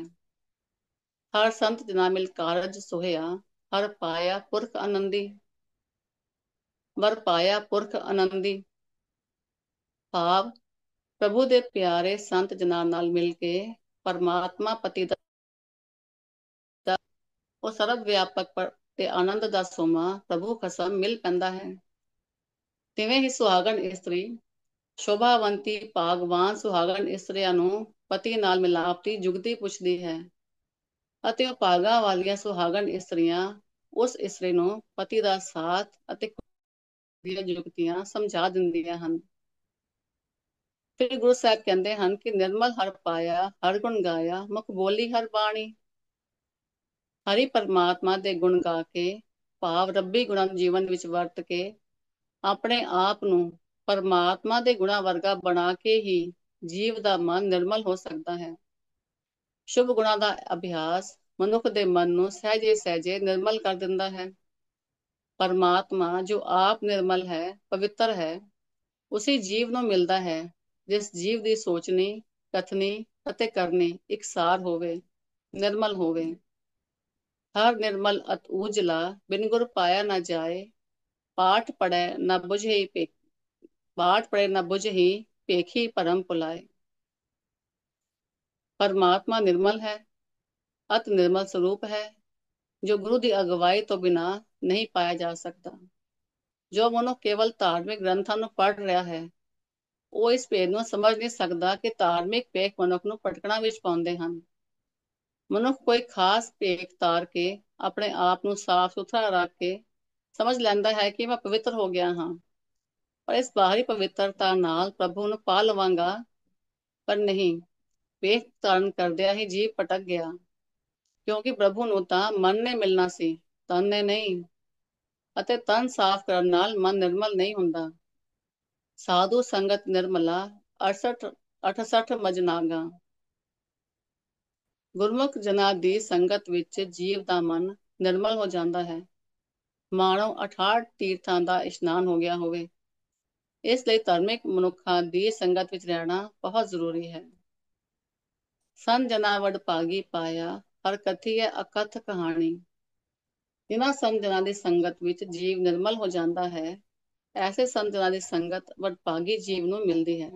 ਹਰ ਸੰਤ ਜਨਾਂ ਮਿਲ ਕਾਰਜ ਸੋਹਿਆ, ਹਰ ਪਾਇਆ ਪੁਰਖ ਆਨੰਦੀ। ਵਰ ਪਾਇਆ ਪੁਰਖ ਆਨੰਦੀ ਭਾਵ ਪ੍ਰਭੂ ਦੇ ਪਿਆਰੇ ਸੰਤ ਜਨਾਂ ਨਾਲ ਮਿਲ ਕੇ ਪਰਮਾਤਮਾ ਪਤੀ ਦਾ ਉਹ ਸਰਵ ਵਿਆਪਕ ਤੇ ਆਨੰਦ ਦਾ ਸੋਮਾ ਪ੍ਰਭੂ ਖਸਮ ਮਿਲ ਪੈਂਦਾ ਹੈ। ਤਿਵੇਂ ਹੀ ਸੁਹਾਗਣ ਇਸਤਰੀ ਸ਼ੋਭਾਵੰਤੀ ਭਾਗਵਾਨ ਸੁਹਾਗਣ ਇਸਤਰੀਆਂ ਨੂੰ ਪਤੀ ਨਾਲ ਮਿਲਾਪ ਦੀ ਜੁਗਤੀ ਪੁੱਛਦੀ ਹੈ ਅਤੇ ਉਹ ਭਾਗਾਂ ਵਾਲੀਆਂ ਸੁਹਾਗਣ ਇਸਤਰੀਆਂ ਉਸ ਇਸਤਰੀ ਨੂੰ ਪਤੀ ਦਾ ਸਾਥ ਅਤੇ ਦੀਆਂ ਜੁਗਤੀਆਂ ਸਮਝਾ ਦਿੰਦੀਆਂ ਹਨ। ਫਿਰ ਗੁਰੂ ਸਾਹਿਬ ਕਹਿੰਦੇ ਹਨ ਕਿ ਨਿਰਮਲ ਹਰ ਪਾਇਆ, ਹਰ ਗੁਣ ਗਾਇਆ, ਮੁਖ ਬੋਲੀ ਹਰ ਬਾਣੀ। ਹਰੀ ਪਰਮਾਤਮਾ ਦੇ ਗੁਣ ਗਾ ਕੇ, ਭਾਵ ਰੱਬੀ ਗੁਣਾਂ ਨੂੰ ਜੀਵਨ ਵਿੱਚ ਵਰਤ ਕੇ ਆਪਣੇ ਆਪ ਨੂੰ ਪਰਮਾਤਮਾ ਦੇ ਗੁਣਾਂ ਵਰਗਾ ਬਣਾ ਕੇ ਹੀ ਜੀਵ ਦਾ ਮਨ ਨਿਰਮਲ ਹੋ ਸਕਦਾ ਹੈ। ਸ਼ੁਭ ਗੁਣਾਂ ਦਾ ਅਭਿਆਸ ਮਨੁੱਖ ਦੇ ਮਨ ਨੂੰ ਸਹਿਜੇ ਸਹਿਜੇ ਨਿਰਮਲ ਕਰ ਦਿੰਦਾ ਹੈ। ਪਰਮਾਤਮਾ ਜੋ ਆਪ ਨਿਰਮਲ ਹੈ, ਪਵਿੱਤਰ ਹੈ, ਉਸੇ ਜੀਵ ਨੂੰ ਮਿਲਦਾ ਹੈ ਜਿਸ ਜੀਵ ਦੀ ਸੋਚਣੀ, ਕਥਨੀ ਅਤੇ ਕਰਨੀ ਇਕਸਾਰ ਹੋਵੇ, ਨਿਰਮਲ ਹੋਵੇ। ਹਰ ਨਿਰਮਲ ਅਤ ਊਜਲਾ, ਬਿਨ ਗੁਰ ਪਾਇਆ ਨਾ ਜਾਏ। ਪਾਠ ਪੜੈ ਨਾ ਬੁਝਈ ਪਾਠ ਪੜੈ ਨਾ ਬੁਝਈ, ਭੇਖੀ ਭਰਮ ਭੁਲਾਏ। ਪਰਮਾਤਮਾ ਨਿਰਮਲ ਹੈ, ਅਤ ਨਿਰਮਲ ਸਰੂਪ ਹੈ, ਜੋ ਗੁਰੂ ਦੀ ਅਗਵਾਈ ਤੋਂ ਬਿਨਾਂ ਨਹੀਂ ਪਾਇਆ ਜਾ ਸਕਦਾ। ਜੋ ਮਨੁੱਖ ਕੇਵਲ ਧਾਰਮਿਕ ਗ੍ਰੰਥਾਂ ਨੂੰ ਪੜ੍ਹ ਰਿਹਾ ਹੈ, ਉਹ ਇਸ ਭੇਦ ਨੂੰ ਸਮਝ ਨਹੀਂ ਸਕਦਾ ਕਿ ਧਾਰਮਿਕ ਭੇਖ ਮਨੁੱਖ ਨੂੰ ਭਟਕਣਾ ਵਿੱਚ ਪਾਉਂਦੇ ਹਨ। ਮਨੁੱਖ ਕੋਈ ਖਾਸ ਭੇਖ ਤਾਰ ਕੇ ਆਪਣੇ ਆਪ ਨੂੰ ਸਾਫ਼ ਸੁਥਰਾ ਰੱਖ ਕੇ ਸਮਝ ਲੈਂਦਾ ਹੈ ਕਿ ਮੈਂ ਪਵਿੱਤਰ ਹੋ ਗਿਆ ਹਾਂ, ਪਰ ਇਸ ਬਾਹਰੀ ਪਵਿੱਤਰਤਾ ਨਾਲ ਪ੍ਰਭੂ ਨੂੰ ਪਾ ਲਵਾਂਗਾ। ਪਰ ਨਹੀਂ, ਭੇਖ ਧਾਰਨ ਕਰਦਿਆਂ ਹੀ ਜੀਵ ਭਟਕ ਗਿਆ, ਕਿਉਂਕਿ ਪ੍ਰਭੂ ਨੂੰ ਤਾਂ ਮਨ ਨੇ ਮਿਲਣਾ ਸੀ, ਤਨ ਨੇ ਨਹੀਂ, ਅਤੇ ਤਨ ਸਾਫ਼ ਕਰਨ ਨਾਲ ਮਨ ਨਿਰਮਲ ਨਹੀਂ ਹੁੰਦਾ। ਸਾਧੂ ਸੰਗਤ ਨਿਰਮਲਾ 68 ਮਜਨਾਗਾ। ਗੁਰਮੁਖ ਜਨਾਂ ਦੀ ਸੰਗਤ ਵਿੱਚ ਜੀਵ ਦਾ ਮਨ ਨਿਰਮਲ ਹੋ ਜਾਂਦਾ ਹੈ, ਮਾਣੋ 68 ਤੀਰਥਾਂ ਦਾ ਇਸ਼ਨਾਨ ਹੋ ਗਿਆ ਹੋਵੇ। ਇਸ ਲਈ ਧਾਰਮਿਕ ਮਨੁੱਖਾਂ ਦੀ ਸੰਗਤ ਵਿੱਚ ਰਹਿਣਾ ਬਹੁਤ ਜ਼ਰੂਰੀ ਹੈ। ਸੰਤ ਜਨਾਂ ਵਡਭਾਗੀ ਪਾਇਆ, ਹਰ ਕਥੀ ਹੈ ਅਕਥ ਕਹਾਣੀ। ਜਿਨ੍ਹਾਂ ਸੰਤ ਜਨਾਂ ਦੀ ਸੰਗਤ ਵਿੱਚ ਜੀਵ ਨਿਰਮਲ ਹੋ ਜਾਂਦਾ ਹੈ, ਐਸੇ ਸੰਤ ਜਨਾਂ ਦੀ ਸੰਗਤ ਵਡਭਾਗੀ ਜੀਵ ਨੂੰ ਮਿਲਦੀ ਹੈ।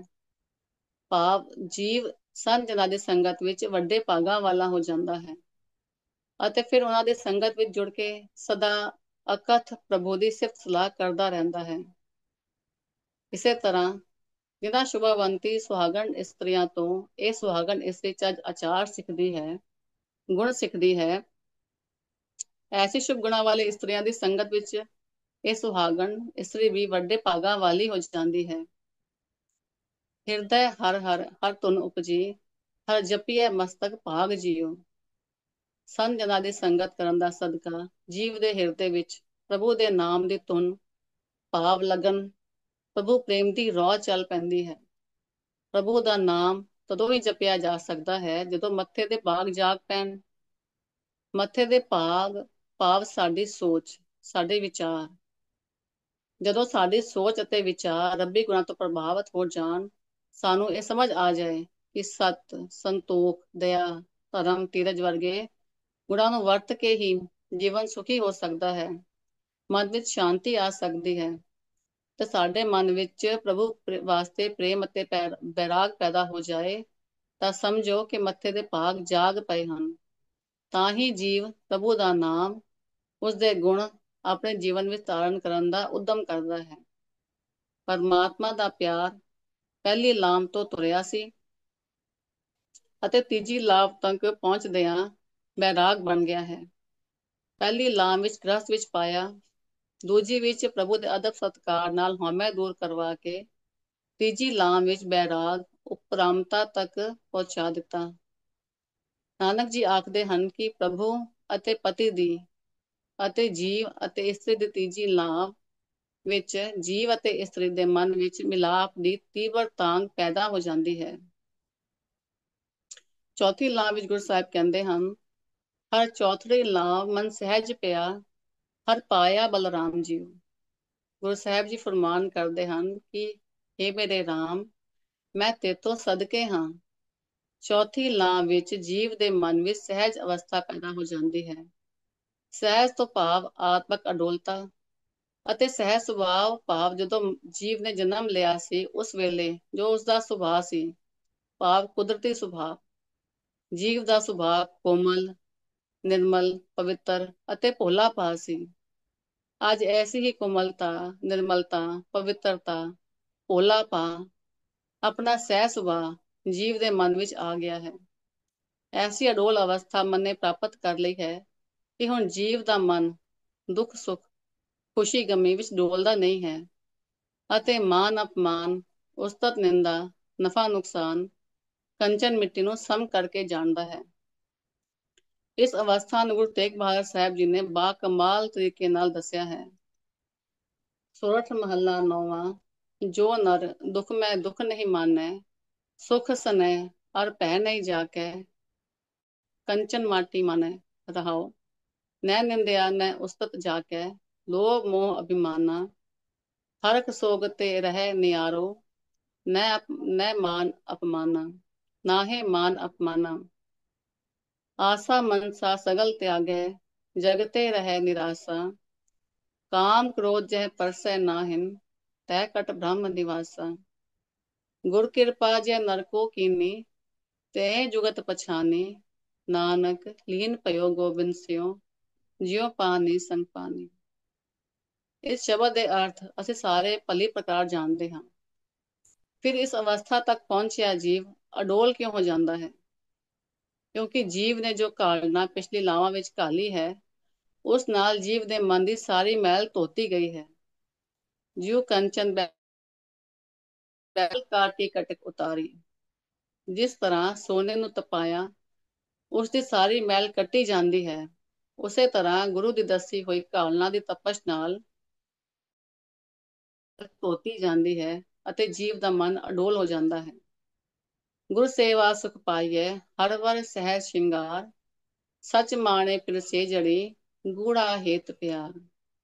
ਭਾਵ ਜੀਵ ਸੰਤ ਜਨਾਂ ਦੀ ਸੰਗਤ ਵਿੱਚ ਵੱਡੇ ਭਾਗਾਂ ਵਾਲਾ ਹੋ ਜਾਂਦਾ ਹੈ ਅਤੇ ਫਿਰ ਉਹਨਾਂ ਦੀ ਸੰਗਤ ਵਿੱਚ ਜੁੜ ਕੇ ਸਦਾ ਅਕਥ ਪ੍ਰਭੂ ਦੀ ਸਿਫਤ ਸਲਾਹ ਕਰਦਾ ਰਹਿੰਦਾ ਹੈ। ਇਸੇ ਤਰ੍ਹਾਂ ਜਿਨ੍ਹਾਂ ਸ਼ੁਭਾਵੰਤੀ ਸੁਹਾਗਣ ਇਸਤਰੀਆਂ ਤੋਂ ਇਹ ਸੁਹਾਗਣ ਇਸਤਰੀ ਚੱਜ ਆਚਾਰ ਸਿੱਖਦੀ ਹੈ, ਗੁਣ ਸਿੱਖਦੀ ਹੈ, ਐਸੀ ਸ਼ੁਭ ਗੁਣਾਂ ਵਾਲੀ ਇਸਤਰੀਆਂ ਦੀ ਸੰਗਤ ਵਿੱਚ ਇਹ ਸੁਹਾਗਣ ਇਸਤਰੀ ਵੀ ਵੱਡੇ ਭਾਗਾਂ ਵਾਲੀ ਹੋ ਜਾਂਦੀ ਹੈ। ਹਿਰਦੈ ਹਰ ਹਰ ਹਰ ਧੁਨ ਉਪਜੀ, ਹਰ ਜਪੀਐ ਮਸਤਕ ਭਾਗ ਜੀਓ। ਸੰਤ ਜਨਾਂ ਦੀ ਸੰਗਤ ਕਰਨ ਦਾ ਸਦਕਾ ਜੀਵ ਦੇ ਹਿਰਦੇ ਵਿੱਚ ਪ੍ਰਭੂ ਦੇ ਨਾਮ ਦੀ ਧੁਨ, ਭਾਵ ਲਗਨ, ਪ੍ਰਭੂ ਪ੍ਰੇਮ ਦੀ ਰੌ ਚੱਲ ਪੈਂਦੀ ਹੈ। ਪ੍ਰਭੂ ਦਾ ਨਾਮ ਤਦੋਂ ਹੀ ਜਪਿਆ ਜਾ ਸਕਦਾ ਹੈ ਜਦੋਂ ਮੱਥੇ ਦੇ ਭਾਗ ਜਾਗ ਪੈਣ। ਮੱਥੇ ਦੇ ਭਾਵ ਸਾਡੀ ਸੋਚ, ਸਾਡੇ ਵਿਚਾਰ। ਜਦੋਂ ਸਾਡੀ ਸੋਚ ਅਤੇ ਵਿਚਾਰ ਰੱਬੀ ਗੁਣਾਂ ਤੋਂ ਪ੍ਰਭਾਵਿਤ ਹੋ ਜਾਣ, ਸਾਨੂੰ ਇਹ ਸਮਝ ਆ ਜਾਏ ਕਿ ਸਤ, ਸੰਤੋਖ, ਦਇਆ, ਧਰਮ, ਧੀਰਜ ਵਰਗੇ ਗੁਣਾਂ ਨੂੰ ਵਰਤ ਕੇ ਹੀ ਜੀਵਨ ਸੁਖੀ ਹੋ ਸਕਦਾ ਹੈ, ਮਨ ਵਿੱਚ ਸ਼ਾਂਤੀ ਆ ਸਕਦੀ ਹੈ ਤੇ ਸਾਡੇ ਮਨ ਵਿੱਚ ਪ੍ਰਭੂ ਵਾਸਤੇ ਪ੍ਰੇਮ ਅਤੇ ਬੈਰਾਗ ਪੈਦਾ ਹੋ ਜਾਏ, ਤਾਂ ਸਮਝੋ ਕਿ ਮੱਥੇ ਦੇ ਭਾਗ ਜਾਗ ਪਏ ਹਨ। ਤਾਂ ਹੀ ਜੀਵ ਪ੍ਰਭੂ ਦਾ ਨਾਮ, ਉਸਦੇ ਗੁਣ ਆਪਣੇ ਜੀਵਨ ਵਿੱਚ ਧਾਰਨ ਕਰਨ ਦਾ ਉਦਮ ਕਰਦਾ ਹੈ। ਪਰਮਾਤਮਾ ਦਾ ਪਿਆਰ ਪਹਿਲੀ ਲਾਮ ਤੋਂ ਤੁਰਿਆ ਸੀ ਅਤੇ ਤੀਜੀ ਲਾਮ ਤੱਕ ਪਹੁੰਚਦਿਆਂ ਬੈਰਾਗ ਬਣ ਗਿਆ ਹੈ। ਪਹਿਲੀ ਲਾਮ ਵਿੱਚ ਗ੍ਰਸਤ ਵਿੱਚ ਪਾਇਆ, ਦੂਜੀ ਵਿੱਚ ਪ੍ਰਭੂ ਦੇ ਅਦਬ ਸਤਿਕਾਰ ਨਾਲ ਹਉਮੈ ਦੂਰ ਕਰਵਾ ਕੇ, ਤੀਜੀ ਲਾਮ ਵਿੱਚ ਬੈਰਾਗ ਉਪਰਾਮਤਾ ਤੱਕ ਪਹੁੰਚਾ ਦਿੱਤਾ। ਨਾਨਕ ਜੀ ਆਖਦੇ ਹਨ ਕਿ ਪ੍ਰਭੂ ਅਤੇ ਪਤੀ ਦੀ ਅਤੇ ਜੀਵ ਅਤੇ ਇਸਤਰੀ ਦੀ ਤੀਜੀ ਲਾਭ ਵਿੱਚ ਜੀਵ ਅਤੇ ਇਸਤਰੀ ਦੇ ਮਨ ਵਿੱਚ ਮਿਲਾਪ ਦੀ ਤੀਬਰ ਤਾਂਘ ਪੈਦਾ ਹੋ ਜਾਂਦੀ ਹੈ। ਚੌਥੀ ਲਾਭ ਵਿੱਚ ਗੁਰੂ ਸਾਹਿਬ ਕਹਿੰਦੇ ਹਨ, ਹਰ ਚੌਥੀ ਲਾਭ ਮਨ ਸਹਿਜ ਪਿਆ, ਹਰ ਪਾਇਆ ਬਲਰਾਮ ਜੀ। ਗੁਰੂ ਸਾਹਿਬ ਜੀ ਫਰਮਾਨ ਕਰਦੇ ਹਨ ਕਿ हे ਮੇਰੇ ਰਾਮ, ਮੈਂ ਤੇਤੋਂ ਸਦਕੇ ਹਾਂ। ਚੌਥੀ ਲਾਭ ਵਿੱਚ ਜੀਵ ਦੇ ਮਨ ਵਿੱਚ ਸਹਿਜ ਅਵਸਥਾ ਪੈਦਾ ਹੋ ਜਾਂਦੀ ਹੈ। ਸਹਿਜ ਤੋਂ ਭਾਵ ਆਤਮਕ ਅਡੋਲਤਾ ਅਤੇ ਸਹਿਜ ਸੁਭਾਅ ਭਾਵ ਜਦੋਂ ਜੀਵ ਨੇ ਜਨਮ ਲਿਆ ਸੀ ਉਸ ਵੇਲੇ ਜੋ ਉਸਦਾ ਸੁਭਾਅ ਸੀ, ਭਾਵ ਕੁਦਰਤੀ ਸੁਭਾਅ। ਜੀਵ ਦਾ ਸੁਭਾਅ ਕੋਮਲ, ਨਿਰਮਲ, ਪਵਿੱਤਰ ਅਤੇ ਭੋਲਾ ਭਾਵ ਸੀ। ਅੱਜ ਐਸੀ ਹੀ ਕੋਮਲਤਾ, ਨਿਰਮਲਤਾ, ਪਵਿੱਤਰਤਾ, ਭੋਲਾ ਭਾਵ ਆਪਣਾ ਸਹਿ ਸੁਭਾਅ ਜੀਵ ਦੇ ਮਨ ਵਿੱਚ ਆ ਗਿਆ ਹੈ। ਐਸੀ ਅਡੋਲ ਅਵਸਥਾ ਮਨ ਨੇ ਪ੍ਰਾਪਤ ਕਰ ਲਈ ਹੈ ਕਿ ਹੁਣ ਜੀਵ ਦਾ ਮਨ ਦੁੱਖ ਸੁੱਖ, ਖੁਸ਼ੀ ਗਮੀ ਵਿੱਚ ਡੋਲਦਾ ਨਹੀਂ ਹੈ ਅਤੇ ਮਾਨ ਅਪਮਾਨ, ਉਸਤਤ ਨਿੰਦਾ, ਨਫਾ ਨੁਕਸਾਨ, ਕੰਚਨ ਮਿੱਟੀ ਨੂੰ ਸਮ ਕਰਕੇ ਜਾਣਦਾ ਹੈ। ਇਸ ਅਵਸਥਾ ਨੂੰ ਗੁਰੂ ਤੇਗ ਬਹਾਦਰ ਸਾਹਿਬ ਜੀ ਨੇ ਬਾ ਕਮਾਲ ਤਰੀਕੇ ਨਾਲ ਦੱਸਿਆ ਹੈ। ਸੋਰਠ ਮਹੱਲਾ ਨੌਵਾਂ। ਜੋ ਨਰ ਦੁਖ ਮੈਂ ਦੁਖ ਨਹੀਂ ਮਾਨੈ, ਸੁਖ ਸਨੈ ਅਰ ਭੈ ਨਹੀਂ ਜਾਕੈ, ਕੰਚਨ ਮਾਟੀ ਮਾਨੈ। ਰਹਾਉ। ਨੈ ਨਿੰਦਿਆ ਨੈ ਉਸਤਤ ਜਾਕੈ, ਲੋਭ ਮੋਹ ਅਭਿਮਾਨਾ, ਹਰਖ ਸੋਗ ਤੇ ਰਹਿ ਨਿਆਰੋ, ਨੈ ਮਾਨ ਅਪਮਾਨਾ, ਨਾਹਿ ਮਾਨ ਅਪਮਾਨਾ। ਆਸਾ ਮਨਸਾ ਸਗਲ ਤਿਆਗੈ, ਜਗਤੇ ਰਹਿ ਨਿਰਾਸਾ, ਕਾਮ ਕ੍ਰੋਧ ਜਹ ਪਰਸੈ ਨਾਹਿਨ, ਤੈ ਕਟ ਬ੍ਰਹਮ ਨਿਵਾਸਾ। ਗੁਰ ਕਿਰਪਾ ਜੈ ਨਰਕੋ ਕੀਨੀ, ਤੇ ਜੁਗਤ ਪਛਾਨੀ, ਨਾਨਕ ਲੀਨ ਭਇਓ ਗੋਬਿੰਦ ਸਿਉ, ਜਿਉ ਪਾਣੀ ਸੰਗ ਪਾਣੀ। ਇਸ ਸ਼ਬਦ ਦੇ ਅਰਥ ਅਸੀਂ ਸਾਰੇ ਭਲੀ ਪ੍ਰਕਾਰ ਜਾਣਦੇ ਹਾਂ। ਫਿਰ ਇਸ ਅਵਸਥਾ ਤੱਕ ਪਹੁੰਚਿਆ ਜੀਵ ਅਡੋਲ ਕਿਉਂ ਹੋ ਜਾਂਦਾ ਹੈ? ਕਿਉਂਕਿ ਜੀਵ ਨੇ ਜੋ ਘਾਲਣਾ ਪਿਛਲੀ ਲਾਵਾਂ ਵਿੱਚ ਘਾਲੀ ਹੈ, ਉਸ ਨਾਲ ਜੀਵ ਦੇ ਮਨ ਦੀ ਸਾਰੀ ਮੈਲ ਧੋਤੀ ਗਈ ਹੈ। ਜਿਉ ਕੰਚਨ ਬੈਲ ਕਾਟੀ ਕਟਕ ਉਤਾਰੀ। ਜਿਸ ਤਰ੍ਹਾਂ ਸੋਨੇ ਨੂੰ ਤਪਾਇਆ ਉਸ ਦੀ ਸਾਰੀ ਮੈਲ ਕੱਟੀ ਜਾਂਦੀ ਹੈ, ਉਸੇ ਤਰ੍ਹਾਂ ਗੁਰੂ ਦੀ ਦੱਸੀ ਹੋਈ ਘਾਲਣਾ ਦੀ ਤਪਸ਼ ਨਾਲ ਧੋਤੀ ਜਾਂਦੀ ਹੈ ਅਤੇ ਜੀਵ ਦਾ ਮਨ ਅਡੋਲ ਹੋ ਜਾਂਦਾ ਹੈ। ਗੁਰ ਸੇਵਾ ਸੁਖ ਪਾਈਐ, ਹਰ ਵਰ ਸਹਿਜ ਸ਼ਿੰਗਾਰ, ਸਚ ਮਾਣੇ ਪਿਰਸੇ ਜੜੀ, ਗੂੜਾ ਹੇਤ ਪਿਆਰ।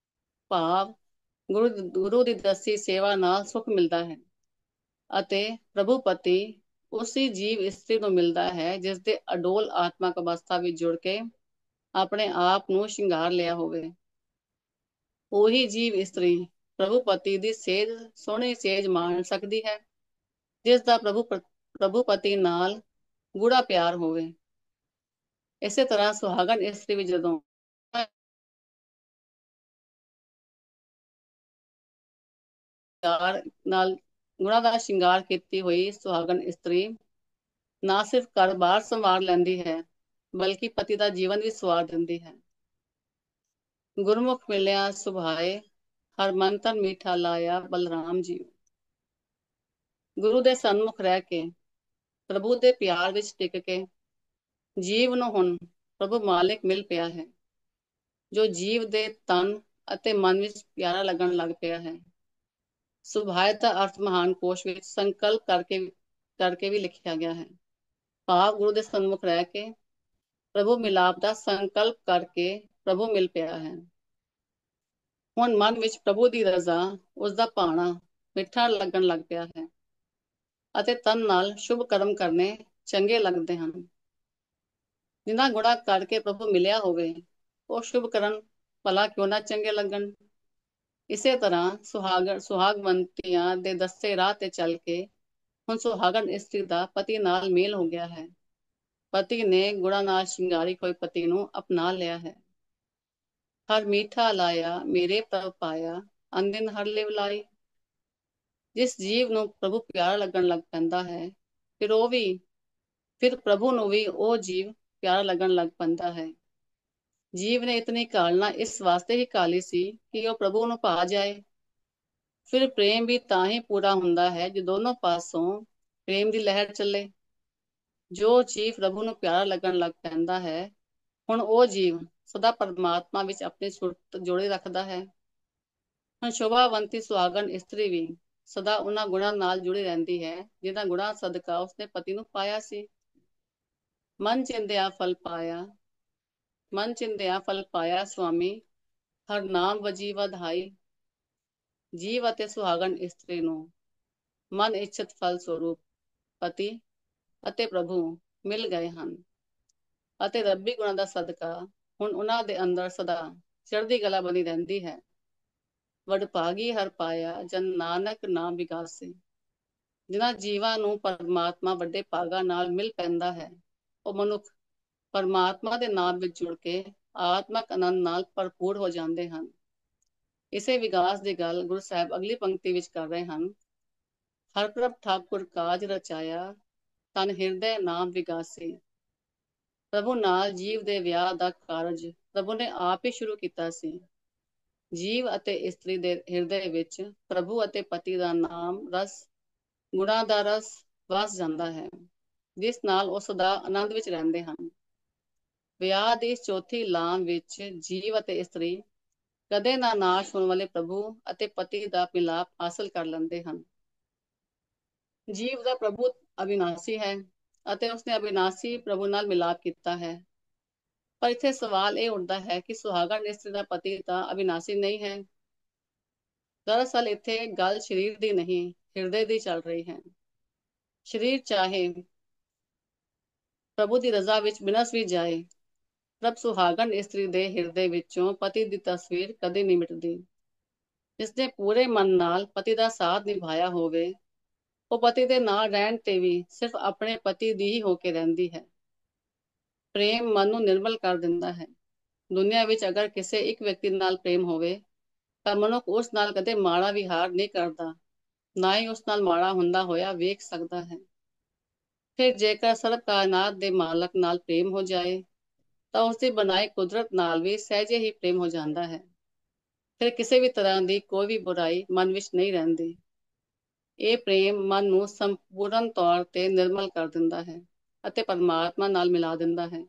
ਭਾਵ ਗੁਰੂ ਦੀ ਦੱਸੀ ਸੇਵਾ ਨਾਲ ਸੁਖ ਮਿਲਦਾ ਹੈ ਅਤੇ ਪ੍ਰਭੂ ਪਤੀ ਉਸੇ ਜੀਵ ਇਸਤਰੀ ਨੂੰ ਮਿਲਦਾ ਹੈ ਜਿਸ ਦੇ ਅਡੋਲ ਆਤਮਕ ਅਵਸਥਾ ਵਿੱਚ ਜੁੜ ਕੇ ਆਪਣੇ ਆਪ ਨੂੰ ਸ਼ਿੰਗਾਰ ਲਿਆ ਹੋਵੇ। ਉਹੀ ਜੀਵ ਇਸਤਰੀ ਪ੍ਰਭੂ ਪਤੀ ਦੀ ਸੇਜ, ਸੋਹਣੀ ਸੇਜ ਮਾਣ ਸਕਦੀ ਹੈ ਜਿਸ ਦਾ ਪ੍ਰਭੂ ਪਤੀ ਨਾਲ ਗੂੜਾ ਪਿਆਰ ਹੋਵੇ। ਇਸੇ ਤਰ੍ਹਾਂ ਸੁਹਾਗਣ ਇਸਤਰੀ ਵੀ ਜਦੋਂ ਨਾਲ ਗੁਣਾਂ ਦਾ ਸ਼ਿੰਗਾਰ ਕੀਤੀ ਹੋਈ ਸੁਹਾਗਣ ਇਸਤਰੀ ਨਾ ਸਿਰਫ ਘਰ-ਬਾਰ ਸੰਵਾਰ ਲੈਂਦੀ ਹੈ, ਬਲਕਿ ਪਤੀ ਦਾ ਜੀਵਨ ਵੀ ਸਵਾਰ ਦਿੰਦੀ ਹੈ। ਗੁਰਮੁਖ ਮਿਲਿਆ ਸੁਭਾਏ, ਹਰ ਮਨ ਤਨ ਮੀਠਾ ਲਾਇਆ ਬਲਰਾਮ ਜੀ। ਗੁਰੂ ਦੇ ਸਨਮੁਖ ਰਹਿ ਕੇ, ਪ੍ਰਭੂ ਦੇ ਪਿਆਰ ਵਿੱਚ ਟਿਕ ਕੇ ਜੀਵ ਨੂੰ ਹੁਣ ਪ੍ਰਭੂ ਮਾਲਿਕ ਮਿਲ ਪਿਆ ਹੈ, ਜੋ ਜੀਵ ਦੇ ਤਨ ਅਤੇ ਮਨ ਵਿੱਚ ਪਿਆਰਾ ਲੱਗਣ ਲੱਗ ਪਿਆ ਹੈ। ਸੁਭਾਏ ਦਾ ਅਰਥ ਮਹਾਨ ਕੋਸ਼ ਵਿੱਚ ਸੰਕਲਪ ਕਰਕੇ ਵੀ ਲਿਖਿਆ ਗਿਆ ਹੈ। ਭਾਵ ਗੁਰੂ ਦੇ ਸਨਮੁਖ ਰਹਿ ਕੇ ਪ੍ਰਭੂ ਮਿਲਾਪ ਦਾ ਸੰਕਲਪ ਕਰਕੇ ਪ੍ਰਭੂ ਮਿਲ ਪਿਆ ਹੈ। ਹੁਣ ਮਨ ਵਿੱਚ ਪ੍ਰਭੂ ਦੀ ਰਜ਼ਾ, ਉਸ ਦਾ ਭਾਣਾ ਮਿੱਠਾ ਲੱਗਣ ਲੱਗ ਪਿਆ ਹੈ ਅਤੇ ਤਨ ਨਾਲ ਸ਼ੁਭ ਕਰਮ ਕਰਨੇ ਚੰਗੇ ਲੱਗਦੇ ਹਨ। ਜਿਨ੍ਹਾਂ ਗੁਣਾਂ ਕਰਕੇ ਪ੍ਰਭੂ ਮਿਲਿਆ ਹੋਵੇ, ਉਹ ਸ਼ੁਭ ਕਰਨ ਭਲਾ ਕਿਉਂ ਨਾ ਚੰਗੇ ਲੱਗਣ। ਇਸੇ ਤਰ੍ਹਾਂ ਸੁਹਾਗਵੰਤੀਆਂ ਦੇ ਦੱਸੇ ਰਾਹ ਤੇ ਚੱਲ ਕੇ ਹੁਣ ਸੁਹਾਗਣ ਇਸਤਰੀ ਦਾ ਪਤੀ ਨਾਲ ਮੇਲ ਹੋ ਗਿਆ ਹੈ। ਪਤੀ ਨੇ ਗੁਣਾਂ ਨਾਲ ਸ਼ਿੰਗਾਰੀ ਹੋਈ ਪਤੀ ਨੂੰ ਅਪਣਾ ਲਿਆ ਹੈ। ਹਰ ਮੀਠਾ ਲਾਇਆ ਮੇਰੇ ਪ੍ਰਭ ਪਾਇਆ, ਅੰਦਿਨ ਹਰ ਲਿਵ ਲਾਈ। ਜਿਸ ਜੀਵ ਨੂੰ ਪ੍ਰਭੂ ਪਿਆਰਾ ਲੱਗਣ ਲੱਗ ਪੈਂਦਾ ਹੈ, ਫਿਰ ਪ੍ਰਭੂ ਨੂੰ ਵੀ ਉਹ ਜੀਵ ਪਿਆਰਾ ਲੱਗਣ ਲੱਗ ਪੈਂਦਾ ਹੈ। ਜੀਵ ਨੇ ਇਤਨੀ ਘਾਲਣਾ ਇਸ ਵਾਸਤੇ ਹੀ ਘਾਲੀ ਸੀ ਕਿ ਉਹ ਪ੍ਰਭੂ ਨੂੰ ਭਾ ਜਾਏ। ਫਿਰ ਪ੍ਰੇਮ ਵੀ ਤਾਂ ਹੀ ਪੂਰਾ ਹੁੰਦਾ ਹੈ ਜੇ ਦੋਨੋਂ ਪਾਸੋਂ ਪ੍ਰੇਮ ਦੀ ਲਹਿਰ ਚੱਲੇ। ਜੋ ਜੀਵ ਪ੍ਰਭੂ ਨੂੰ ਪਿਆਰਾ ਲੱਗਣ ਲੱਗ ਪੈਂਦਾ ਹੈ, ਹੁਣ ਉਹ ਜੀਵ ਸਦਾ ਪਰਮਾਤਮਾ ਵਿੱਚ ਆਪਣੀ ਸੁਰਤ ਜੋੜੀ ਰੱਖਦਾ ਹੈ। ਹੁਣ ਸ਼ੋਭਾਵੰਤੀ ਸੁਹਾਗਣ ਇਸਤਰੀ ਵੀ ਸਦਾ ਉਹਨਾਂ ਗੁਣਾਂ ਨਾਲ ਜੁੜੀ ਰਹਿੰਦੀ ਹੈ ਜਿਨ੍ਹਾਂ ਗੁਣਾਂ ਸਦਕਾ ਉਸਨੇ ਪਤੀ ਨੂੰ ਪਾਇਆ ਸੀ। ਮਨ ਚਿੰਦਿਆ ਫਲ ਪਾਇਆ, ਮਨ ਚਿੰਦਿਆ ਫਲ ਪਾਇਆ ਸੁਆਮੀ, ਹਰ ਨਾਮ ਵਜੀ ਵਧਾਈ। ਜੀਵ ਅਤੇ ਸੁਹਾਗਣ ਇਸਤਰੀ ਨੂੰ ਮਨ ਇੱਛਤ ਫਲ ਸਰੂਪ ਪਤੀ ਅਤੇ ਪ੍ਰਭੂ ਮਿਲ ਗਏ ਹਨ, ਅਤੇ ਰੱਬੀ ਗੁਣਾਂ ਦਾ ਸਦਕਾ ਹੁਣ ਉਹਨਾਂ ਦੇ ਅੰਦਰ ਸਦਾ ਚੜ੍ਹਦੀ ਕਲਾ ਬਣੀ ਰਹਿੰਦੀ ਹੈ। ਵਡਭਾਗੀ ਹਰ ਪਾਇਆ ਜਨ ਨਾਨਕ ਨਾਮ ਵਿਗਾਸੇ। ਜਿਨ੍ਹਾਂ ਜੀਵਾਂ ਨੂੰ ਪਰਮਾਤਮਾ ਵੱਡੇ ਭਾਗਾਂ ਨਾਲ ਮਿਲ ਪੈਂਦਾ ਹੈ, ਉਹ ਮਨੁੱਖ ਪਰਮਾਤਮਾ ਦੇ ਨਾਮ ਵਿੱਚ ਜੁੜ ਕੇ ਆਤਮਕ ਆਨੰਦ ਨਾਲ ਭਰਪੂਰ ਹੋ ਜਾਂਦੇ ਹਨ। ਇਸੇ ਵਿਗਾਸ ਦੀ ਗੱਲ ਗੁਰੂ ਸਾਹਿਬ ਅਗਲੀ ਪੰਕਤੀ ਵਿੱਚ ਕਰ ਰਹੇ ਹਨ। ਹਰ ਪ੍ਰਭ ਠਾਕੁਰ ਕਾਜ ਰਚਾਇਆ, ਤਨ ਹਿਰਦੈ ਨਾਮ ਵਿਗਾਸੇ। ਪ੍ਰਭੂ ਨਾਲ ਜੀਵ ਦੇ ਵਿਆਹ ਦਾ ਕਾਰਜ ਪ੍ਰਭੂ ਨੇ ਆਪ ਹੀ ਸ਼ੁਰੂ ਕੀਤਾ ਸੀ। ਜੀਵ ਅਤੇ ਇਸਤਰੀ ਦੇ ਹਿਰਦੇ ਵਿੱਚ ਪ੍ਰਭੂ ਅਤੇ ਪਤੀ ਦਾ ਨਾਮ ਰਸ, ਗੁਣਾਂ ਦਾ ਰਸ ਵਸ ਜਾਂਦਾ ਹੈ, ਜਿਸ ਨਾਲ ਉਹ ਸਦਾ ਆਨੰਦ ਵਿੱਚ ਰਹਿੰਦੇ ਹਨ। ਵਿਆਹ ਦੀ ਚੌਥੀ ਲਾਮ ਵਿੱਚ ਜੀਵ ਅਤੇ ਇਸਤਰੀ ਕਦੇ ਨਾ ਨਾਸ਼ ਹੋਣ ਵਾਲੇ ਪ੍ਰਭੂ ਅਤੇ ਪਤੀ ਦਾ ਮਿਲਾਪ ਹਾਸਲ ਕਰ ਲੈਂਦੇ ਹਨ। ਜੀਵ ਦਾ ਪ੍ਰਭੂ ਅਵਿਨਾਸ਼ੀ ਹੈ ਅਤੇ ਉਸਨੇ ਅਵਿਨਾਸ਼ੀ ਪ੍ਰਭੂ ਨਾਲ ਮਿਲਾਪ ਕੀਤਾ ਹੈ। ਪਰ ਇੱਥੇ ਸਵਾਲ ਇਹ ਉੱਠਦਾ ਹੈ ਕਿ ਸੁਹਾਗਣ ਇਸਤਰੀ ਦਾ ਪਤੀ ਤਾਂ ਅਵਿਨਾਸ਼ੀ ਨਹੀਂ ਹੈ। ਦਰਅਸਲ ਇੱਥੇ ਗੱਲ ਸਰੀਰ ਦੀ ਨਹੀਂ, ਹਿਰਦੇ ਦੀ ਚੱਲ ਰਹੀ ਹੈ। ਸਰੀਰ ਚਾਹੇ ਪ੍ਰਭੂ ਦੀ ਰਜ਼ਾ ਵਿੱਚ ਬਿਨਸ ਵੀ ਜਾਏ, ਪ੍ਰਭ ਸੁਹਾਗਣ ਇਸਤਰੀ ਦੇ ਹਿਰਦੇ ਵਿੱਚੋਂ ਪਤੀ ਦੀ ਤਸਵੀਰ ਕਦੇ ਨਹੀਂ ਮਿਟਦੀ। ਜਿਸਨੇ ਪੂਰੇ ਮਨ ਨਾਲ ਪਤੀ ਦਾ ਸਾਥ ਨਿਭਾਇਆ ਹੋਵੇ, ਉਹ ਪਤੀ ਦੇ ਨਾਲ ਰਹਿਣ ਤੇ ਵੀ ਸਿਰਫ ਆਪਣੇ ਪਤੀ ਦੀ ਹੀ ਹੋ ਕੇ ਰਹਿੰਦੀ ਹੈ। ਪ੍ਰੇਮ ਮਨ ਨੂੰ ਨਿਰਮਲ ਕਰ ਦਿੰਦਾ ਹੈ। ਦੁਨੀਆ ਵਿੱਚ ਅਗਰ ਕਿਸੇ ਇੱਕ ਵਿਅਕਤੀ ਨਾਲ ਪ੍ਰੇਮ ਹੋਵੇ ਤਾਂ ਮਨੁੱਖ ਉਸ ਨਾਲ ਕਦੇ ਮਾੜਾ ਵਿਹਾਰ ਨਹੀਂ ਕਰਦਾ, ਨਾ ਹੀ ਉਸ ਨਾਲ ਮਾੜਾ ਹੁੰਦਾ ਹੋਇਆ ਵੇਖ ਸਕਦਾ ਹੈ। ਫਿਰ ਜੇਕਰ ਸਰਬ ਕਾਇਨਾਤ ਦੇ ਮਾਲਕ ਨਾਲ ਪ੍ਰੇਮ ਹੋ ਜਾਏ ਤਾਂ ਉਸਦੀ ਬਣਾਈ ਕੁਦਰਤ ਨਾਲ ਵੀ ਸਹਿਜੇ ਹੀ ਪ੍ਰੇਮ ਹੋ ਜਾਂਦਾ ਹੈ। ਫਿਰ ਕਿਸੇ ਵੀ ਤਰ੍ਹਾਂ ਦੀ ਕੋਈ ਵੀ ਬੁਰਾਈ ਮਨ ਵਿੱਚ ਨਹੀਂ ਰਹਿੰਦੀ। ਇਹ ਪ੍ਰੇਮ ਮਨ ਨੂੰ ਸੰਪੂਰਨ ਤੌਰ ਤੇ ਨਿਰਮਲ ਕਰ ਦਿੰਦਾ ਹੈ ਅਤੇ ਪਰਮਾਤਮਾ ਨਾਲ ਮਿਲਾ ਦਿੰਦਾ ਹੈ।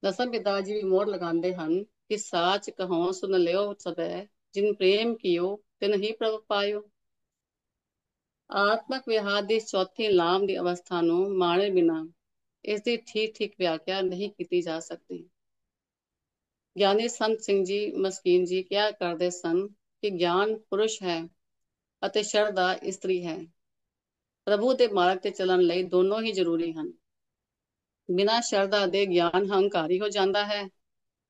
ਦਸਮ ਪਿਤਾ ਜੀ ਵੀ ਮੋਹਰ ਲਗਾਉਂਦੇ ਹਨ ਕਿ ਸਾਚ ਕਹੋ ਸੁਨ ਲਿਓ ਸਭੈ, ਜਿਨ ਪ੍ਰੇਮ ਕੀਓ ਤਿਨ ਹੀ ਪ੍ਰਭ ਪਾਇਓ। ਆਤਮਕ ਵਿਹਾਰ ਦੀ ਚੌਥੀ ਲਾਮ ਦੀ ਅਵਸਥਾ ਨੂੰ ਮਾਣੇ ਬਿਨਾ ਇਸ ਦੀ ਠੀਕ ਠੀਕ ਵਿਆਖਿਆ ਨਹੀਂ ਕੀਤੀ ਜਾ ਸਕਦੀ। ਗਿਆਨੀ ਸੰਤ ਸਿੰਘ ਜੀ ਮਸਕੀਨ ਜੀ ਕਿਹਾ ਕਰਦੇ ਸਨ ਕਿ ਗਿਆਨ ਪੁਰਸ਼ ਹੈ ਅਤੇ ਸ਼ਰਧਾ ਇਸਤਰੀ ਹੈ। ਪ੍ਰਭੂ ਦੇ ਮਾਰਗ ਤੇ ਚੱਲਣ ਲਈ ਦੋਨੋਂ ਹੀ ਜ਼ਰੂਰੀ ਹਨ। ਬਿਨਾਂ ਸ਼ਰਧਾ ਦੇ ਗਿਆਨ ਹੰਕਾਰੀ ਹੋ ਜਾਂਦਾ ਹੈ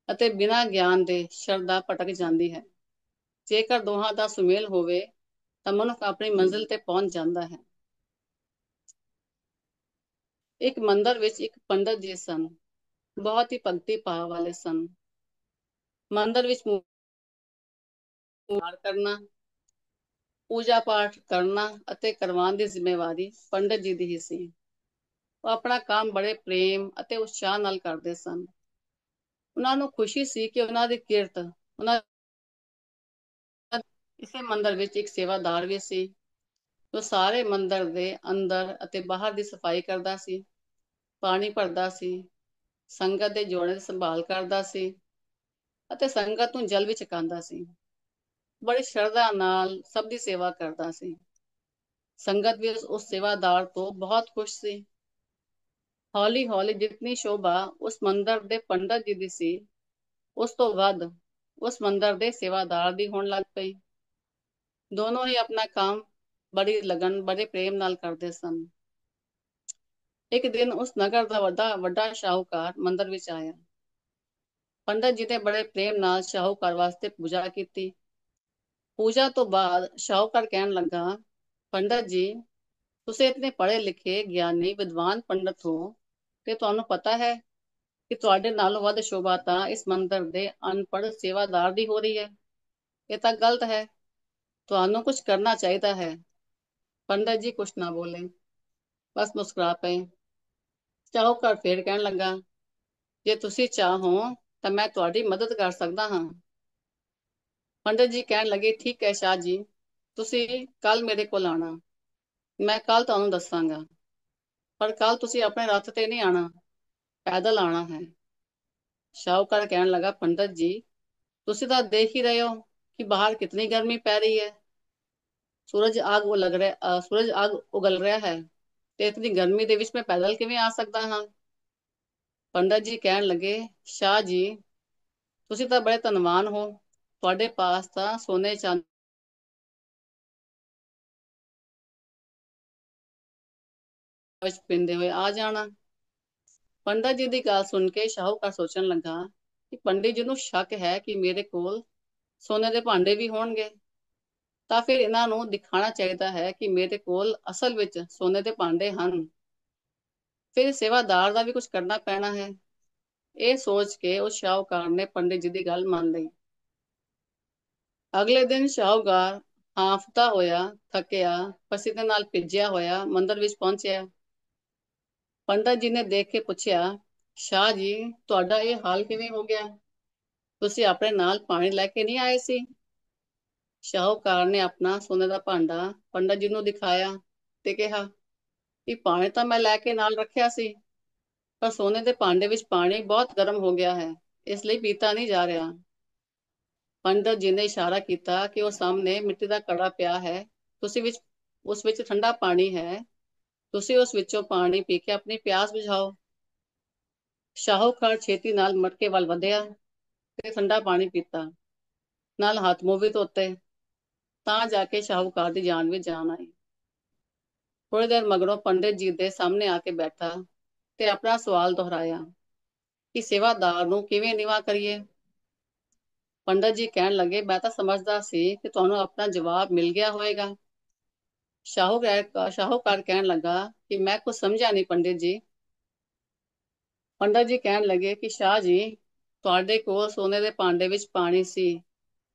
ਅਤੇ ਬਿਨਾਂ ਗਿਆਨ ਦੇ ਸ਼ਰਧਾ ਭਟਕ ਜਾਂਦੀ ਹੈ। ਜੇਕਰ ਦੋਹਾਂ ਦਾ ਸੁਮੇਲ ਹੋਵੇ ਤਾਂ ਮਨੁੱਖ ਆਪਣੀ ਮੰਜ਼ਿਲ ਤੇ ਪਹੁੰਚ ਜਾਂਦਾ ਹੈ। ਇੱਕ ਮੰਦਰ ਵਿੱਚ ਇੱਕ ਪੰਡਤ ਜੀ ਸਨ। ਬਹੁਤ ਹੀ ਭਗਤੀ ਭਾਵ ਵਾਲੇ ਸਨ। ਮੰਦਰ ਵਿੱਚ ਕਰਨਾ, ਪੂਜਾ ਪਾਠ ਕਰਨਾ ਅਤੇ ਕਰਵਾਉਣ ਦੀ ਜ਼ਿੰਮੇਵਾਰੀ ਪੰਡਤ ਜੀ ਦੀ ਹੀ ਸੀ। ਉਹ ਆਪਣਾ ਕੰਮ ਬੜੇ ਪ੍ਰੇਮ ਅਤੇ ਉਤਸ਼ਾਹ ਨਾਲ ਕਰਦੇ ਸਨ। ਉਹਨਾਂ ਨੂੰ ਖੁਸ਼ੀ ਸੀ ਕਿ ਉਹਨਾਂ ਦੀ ਕਿਰਤ ਉਹਨਾਂ ਇਸੇ ਮੰਦਰ ਵਿੱਚ ਇੱਕ ਸੇਵਾਦਾਰ ਵੀ ਸੀ ਜੋ ਸਾਰੇ ਮੰਦਰ ਦੇ ਅੰਦਰ ਅਤੇ ਬਾਹਰ ਦੀ ਸਫਾਈ ਕਰਦਾ ਸੀ, ਪਾਣੀ ਭਰਦਾ ਸੀ, ਸੰਗਤ ਦੇ ਜੋੜੇ ਦੀ ਸੰਭਾਲ ਕਰਦਾ ਸੀ ਅਤੇ ਸੰਗਤ ਨੂੰ ਜਲ ਵੀ ਛਕਾਉਂਦਾ ਸੀ। ਬੜੀ ਸ਼ਰਧਾ ਨਾਲ ਸਭ ਦੀ ਸੇਵਾ ਕਰਦਾ ਸੀ। ਸੰਗਤ ਵੀ ਉਸ ਸੇਵਾਦਾਰ ਤੋਂ ਬਹੁਤ ਖੁਸ਼ ਸੀ। ਹੌਲੀ ਹੌਲੀ ਜਿਤਨੀ ਸ਼ੋਭਾ ਉਸ ਮੰਦਰ ਦੇ ਪੰਡਤ ਜੀ ਦੀ ਸੀ, ਉਸ ਤੋਂ ਵੱਧ ਉਸ ਮੰਦਰ ਦੇ ਸੇਵਾਦਾਰ ਦੀ ਹੋਣ ਲੱਗ ਪਈ। ਦੋਨੋਂ ਹੀ ਆਪਣਾ ਕੰਮ ਬੜੀ ਲਗਨ, ਬੜੇ ਪ੍ਰੇਮ ਨਾਲ ਕਰਦੇ ਸਨ। ਇੱਕ ਦਿਨ ਉਸ ਨਗਰ ਦਾ ਵੱਡਾ ਸ਼ਾਹੂਕਾਰ ਮੰਦਰ ਵਿੱਚ ਆਇਆ। ਪੰਡਤ ਜੀ ਨੇ ਬੜੇ ਪ੍ਰੇਮ ਨਾਲ ਸ਼ਾਹੂਕਾਰ ਵਾਸਤੇ ਪੂਜਾ ਕੀਤੀ। ਪੂਜਾ ਤੋਂ ਬਾਅਦ ਸ਼ਾਹੂਕਾਰ ਕਹਿਣ ਲੱਗਾ, ਪੰਡਤ ਜੀ, ਤੁਸੀਂ ਇਤਨੇ ਪੜ੍ਹੇ ਲਿਖੇ ਗਿਆਨੀ ਵਿਦਵਾਨ ਪੰਡਤ ਹੋ ਤੇ ਤੁਹਾਨੂੰ ਪਤਾ ਹੈ ਕਿ ਤੁਹਾਡੇ ਨਾਲੋਂ ਵੱਧ ਸ਼ੋਭਾ ਤਾਂ ਇਸ ਮੰਦਰ ਦੇ ਅਨਪੜ੍ਹ ਸੇਵਾਦਾਰ ਦੀ ਹੋ ਰਹੀ ਹੈ। ਇਹ ਤਾਂ ਗਲਤ ਹੈ, ਤੁਹਾਨੂੰ ਕੁਝ ਕਰਨਾ ਚਾਹੀਦਾ ਹੈ। ਪੰਡਤ ਜੀ ਕੁਛ ਨਾ ਬੋਲੇ, ਬਸ ਮੁਸਕਰਾ ਪਏ। ਸ਼ਾਹੂਕਾਰ ਫੇਰ ਕਹਿਣ ਲੱਗਾ, ਜੇ ਤੁਸੀਂ ਚਾਹੋ ਤਾਂ ਮੈਂ ਤੁਹਾਡੀ ਮਦਦ ਕਰ ਸਕਦਾ ਹਾਂ। ਪੰਡਤ ਜੀ ਕਹਿਣ ਲੱਗੇ, ਠੀਕ ਹੈ ਸ਼ਾਹ ਜੀ, ਤੁਸੀਂ ਕੱਲ ਮੇਰੇ ਕੋਲ ਆਣਾ, ਮੈਂ ਕੱਲ ਤੁਹਾਨੂੰ ਦੱਸਾਂਗਾ। ਪਰ ਕੱਲ ਤੁਸੀਂ ਆਪਣੇ ਰੱਥ ਤੇ ਨਹੀਂ ਆਣਾ, ਪੈਦਲ ਆਣਾ ਹੈ। ਸ਼ਾਹੂਕਾਰ ਕਹਿਣ ਲੱਗਾ, ਪੰਡਤ ਜੀ, ਤੁਸੀਂ ਤਾਂ ਦੇਖ ਹੀ ਰਹੇ ਹੋ ਕਿ ਬਾਹਰ ਕਿਤਨੀ गर्मी ਪੈ ਰਹੀ ਹੈ। ਸੂਰਜ ਆਗ ਉਗਲ ਰਿਹਾ ਹੈ, ਤੇ ਇਤਨੀ ਗਰਮੀ ਦੇ ਵਿੱਚ ਮੈਂ ਪੈਦਲ ਕਿਵੇਂ ਆ ਸਕਦਾ ਹਾਂ। ਪੰਡਤ ਜੀ ਕਹਿਣ ਲੱਗੇ, ਸ਼ਾਹ ਜੀ, ਤੁਸੀਂ ਤਾਂ ਬੜੇ ਧਨਵਾਨ ਹੋ, ਤੁਹਾਡੇ ਪਾਸ ਤਾਂ ਸੋਨੇ ਚਾਂਦੀ ਵਿੱਚ ਪੀਂਦੇ ਹੋਏ ਆ ਜਾਣਾ। ਪੰਡਤ ਜੀ ਦੀ ਗੱਲ ਸੁਣ ਕੇ ਸ਼ਾਹੂਕਾਰ ਸੋਚਣ ਲੱਗਾ ਕਿ ਪੰਡਿਤ ਜੀ ਨੂੰ ਸ਼ੱਕ ਹੈ ਕਿ ਮੇਰੇ ਕੋਲ ਸੋਨੇ ਦੇ ਭਾਂਡੇ ਵੀ ਹੋਣਗੇ, ਤਾਂ ਫਿਰ ਇਹਨਾਂ ਨੂੰ ਦਿਖਾਣਾ ਚਾਹੀਦਾ ਹੈ ਕਿ ਮੇਰੇ ਕੋਲ ਅਸਲ ਵਿੱਚ ਸੋਨੇ ਦੇ ਭਾਂਡੇ ਹਨ। ਫਿਰ ਸੇਵਾਦਾਰ ਦਾ ਵੀ ਕੁਝ ਕਰਨਾ ਪੈਣਾ ਹੈ। ਇਹ ਸੋਚ ਕੇ ਉਸ ਸ਼ਾਹੂਕਾਰ ਨੇ ਪੰਡਿਤ ਜੀ ਦੀ ਗੱਲ ਮੰਨ ਲਈ। ਅਗਲੇ ਦਿਨ ਸ਼ਾਹੂਕਾਰ ਹਾਂਫਦਾ ਹੋਇਆ, ਥੱਕਿਆ, ਪਸੀਨੇ ਨਾਲ ਭਿੱਜਿਆ ਹੋਇਆ ਮੰਦਰ ਵਿੱਚ ਪਹੁੰਚਿਆ। ਪੰਡਤ ਜੀ ਨੇ ਦੇਖ ਕੇ ਪੁੱਛਿਆ, ਸ਼ਾਹ ਜੀ, ਤੁਹਾਡਾ ਇਹ ਹਾਲ ਕਿਵੇਂ ਹੋ ਗਿਆ? ਤੁਸੀਂ ਆਪਣੇ ਨਾਲ ਪਾਣੀ ਲੈ ਕੇ ਨਹੀਂ ਆਏ ਸੀ? ਸ਼ਾਹੂਕਾਰ ਨੇ ਆਪਣਾ ਸੋਨੇ ਦਾ ਭਾਂਡਾ ਪੰਡਤ ਜੀ ਨੂੰ ਦਿਖਾਇਆ ਤੇ ਕਿਹਾ ਕਿ ਪਾਣੀ ਤਾਂ ਮੈਂ ਲੈ ਕੇ ਨਾਲ ਰੱਖਿਆ ਸੀ, ਪਰ ਸੋਨੇ ਦੇ ਭਾਂਡੇ ਵਿੱਚ ਪਾਣੀ ਬਹੁਤ ਗਰਮ ਹੋ ਗਿਆ ਹੈ, ਇਸ ਲਈ ਪੀਤਾ ਨਹੀਂ ਜਾ ਰਿਹਾ। ਪੰਡਤ ਜੀ ਨੇ ਇਸ਼ਾਰਾ ਕੀਤਾ ਕਿ ਉਹ ਸਾਹਮਣੇ ਮਿੱਟੀ ਦਾ ਘੜਾ ਪਿਆ ਹੈ, ਉਸ ਵਿੱਚ ਠੰਡਾ ਪਾਣੀ ਹੈ, ਤੁਸੀਂ ਉਸ ਵਿੱਚੋਂ ਪਾਣੀ ਪੀ ਕੇ ਆਪਣੀ ਪਿਆਸ ਬੁਝਾਓ। ਸ਼ਾਹੂਕਾਰ ਛੇਤੀ ਨਾਲ ਮਟਕੇ ਵੱਲ ਵਧਿਆ ਤੇ ਠੰਡਾ ਪਾਣੀ ਪੀਤਾ, ਨਾਲ ਹੱਥ ਮੂੰਹ ਵੀ ਧੋਤੇ। ਤਾਂ ਜਾ ਕੇ ਸ਼ਾਹੂਕਾਰ ਦੀ ਜਾਨ ਵਿੱਚ ਜਾਨ ਆਈ। ਥੋੜੀ ਦੇਰ ਮਗਰੋਂ ਪੰਡਿਤ ਜੀ ਦੇ ਸਾਹਮਣੇ ਆ ਕੇ ਬੈਠਾ ਤੇ ਆਪਣਾ ਸਵਾਲ ਦੁਹਰਾਇਆ ਕਿ ਸੇਵਾਦਾਰ ਨੂੰ ਕਿਵੇਂ ਨਿਵਾ ਕਰੀਏ। ਪੰਡਤ ਜੀ ਕਹਿਣ ਲੱਗੇ, ਮੈਂ ਤਾਂ ਸਮਝਦਾ ਸੀ ਕਿ ਤੁਹਾਨੂੰ ਆਪਣਾ ਜਵਾਬ ਮਿਲ ਗਿਆ ਹੋਵੇਗਾ। ਸ਼ਾਹੂਕਾਰ ਕਹਿਣ ਲੱਗਾ ਕਿ ਮੈਂ ਕੁਝ ਸਮਝਿਆ ਨਹੀਂ ਪੰਡਿਤ ਜੀ। ਪੰਡਤ ਜੀ ਕਹਿਣ ਲੱਗੇ ਕਿ ਸ਼ਾਹ ਜੀ, ਤੁਹਾਡੇ ਕੋਲ ਸੋਨੇ ਦੇ ਭਾਂਡੇ ਵਿੱਚ ਪਾਣੀ ਸੀ,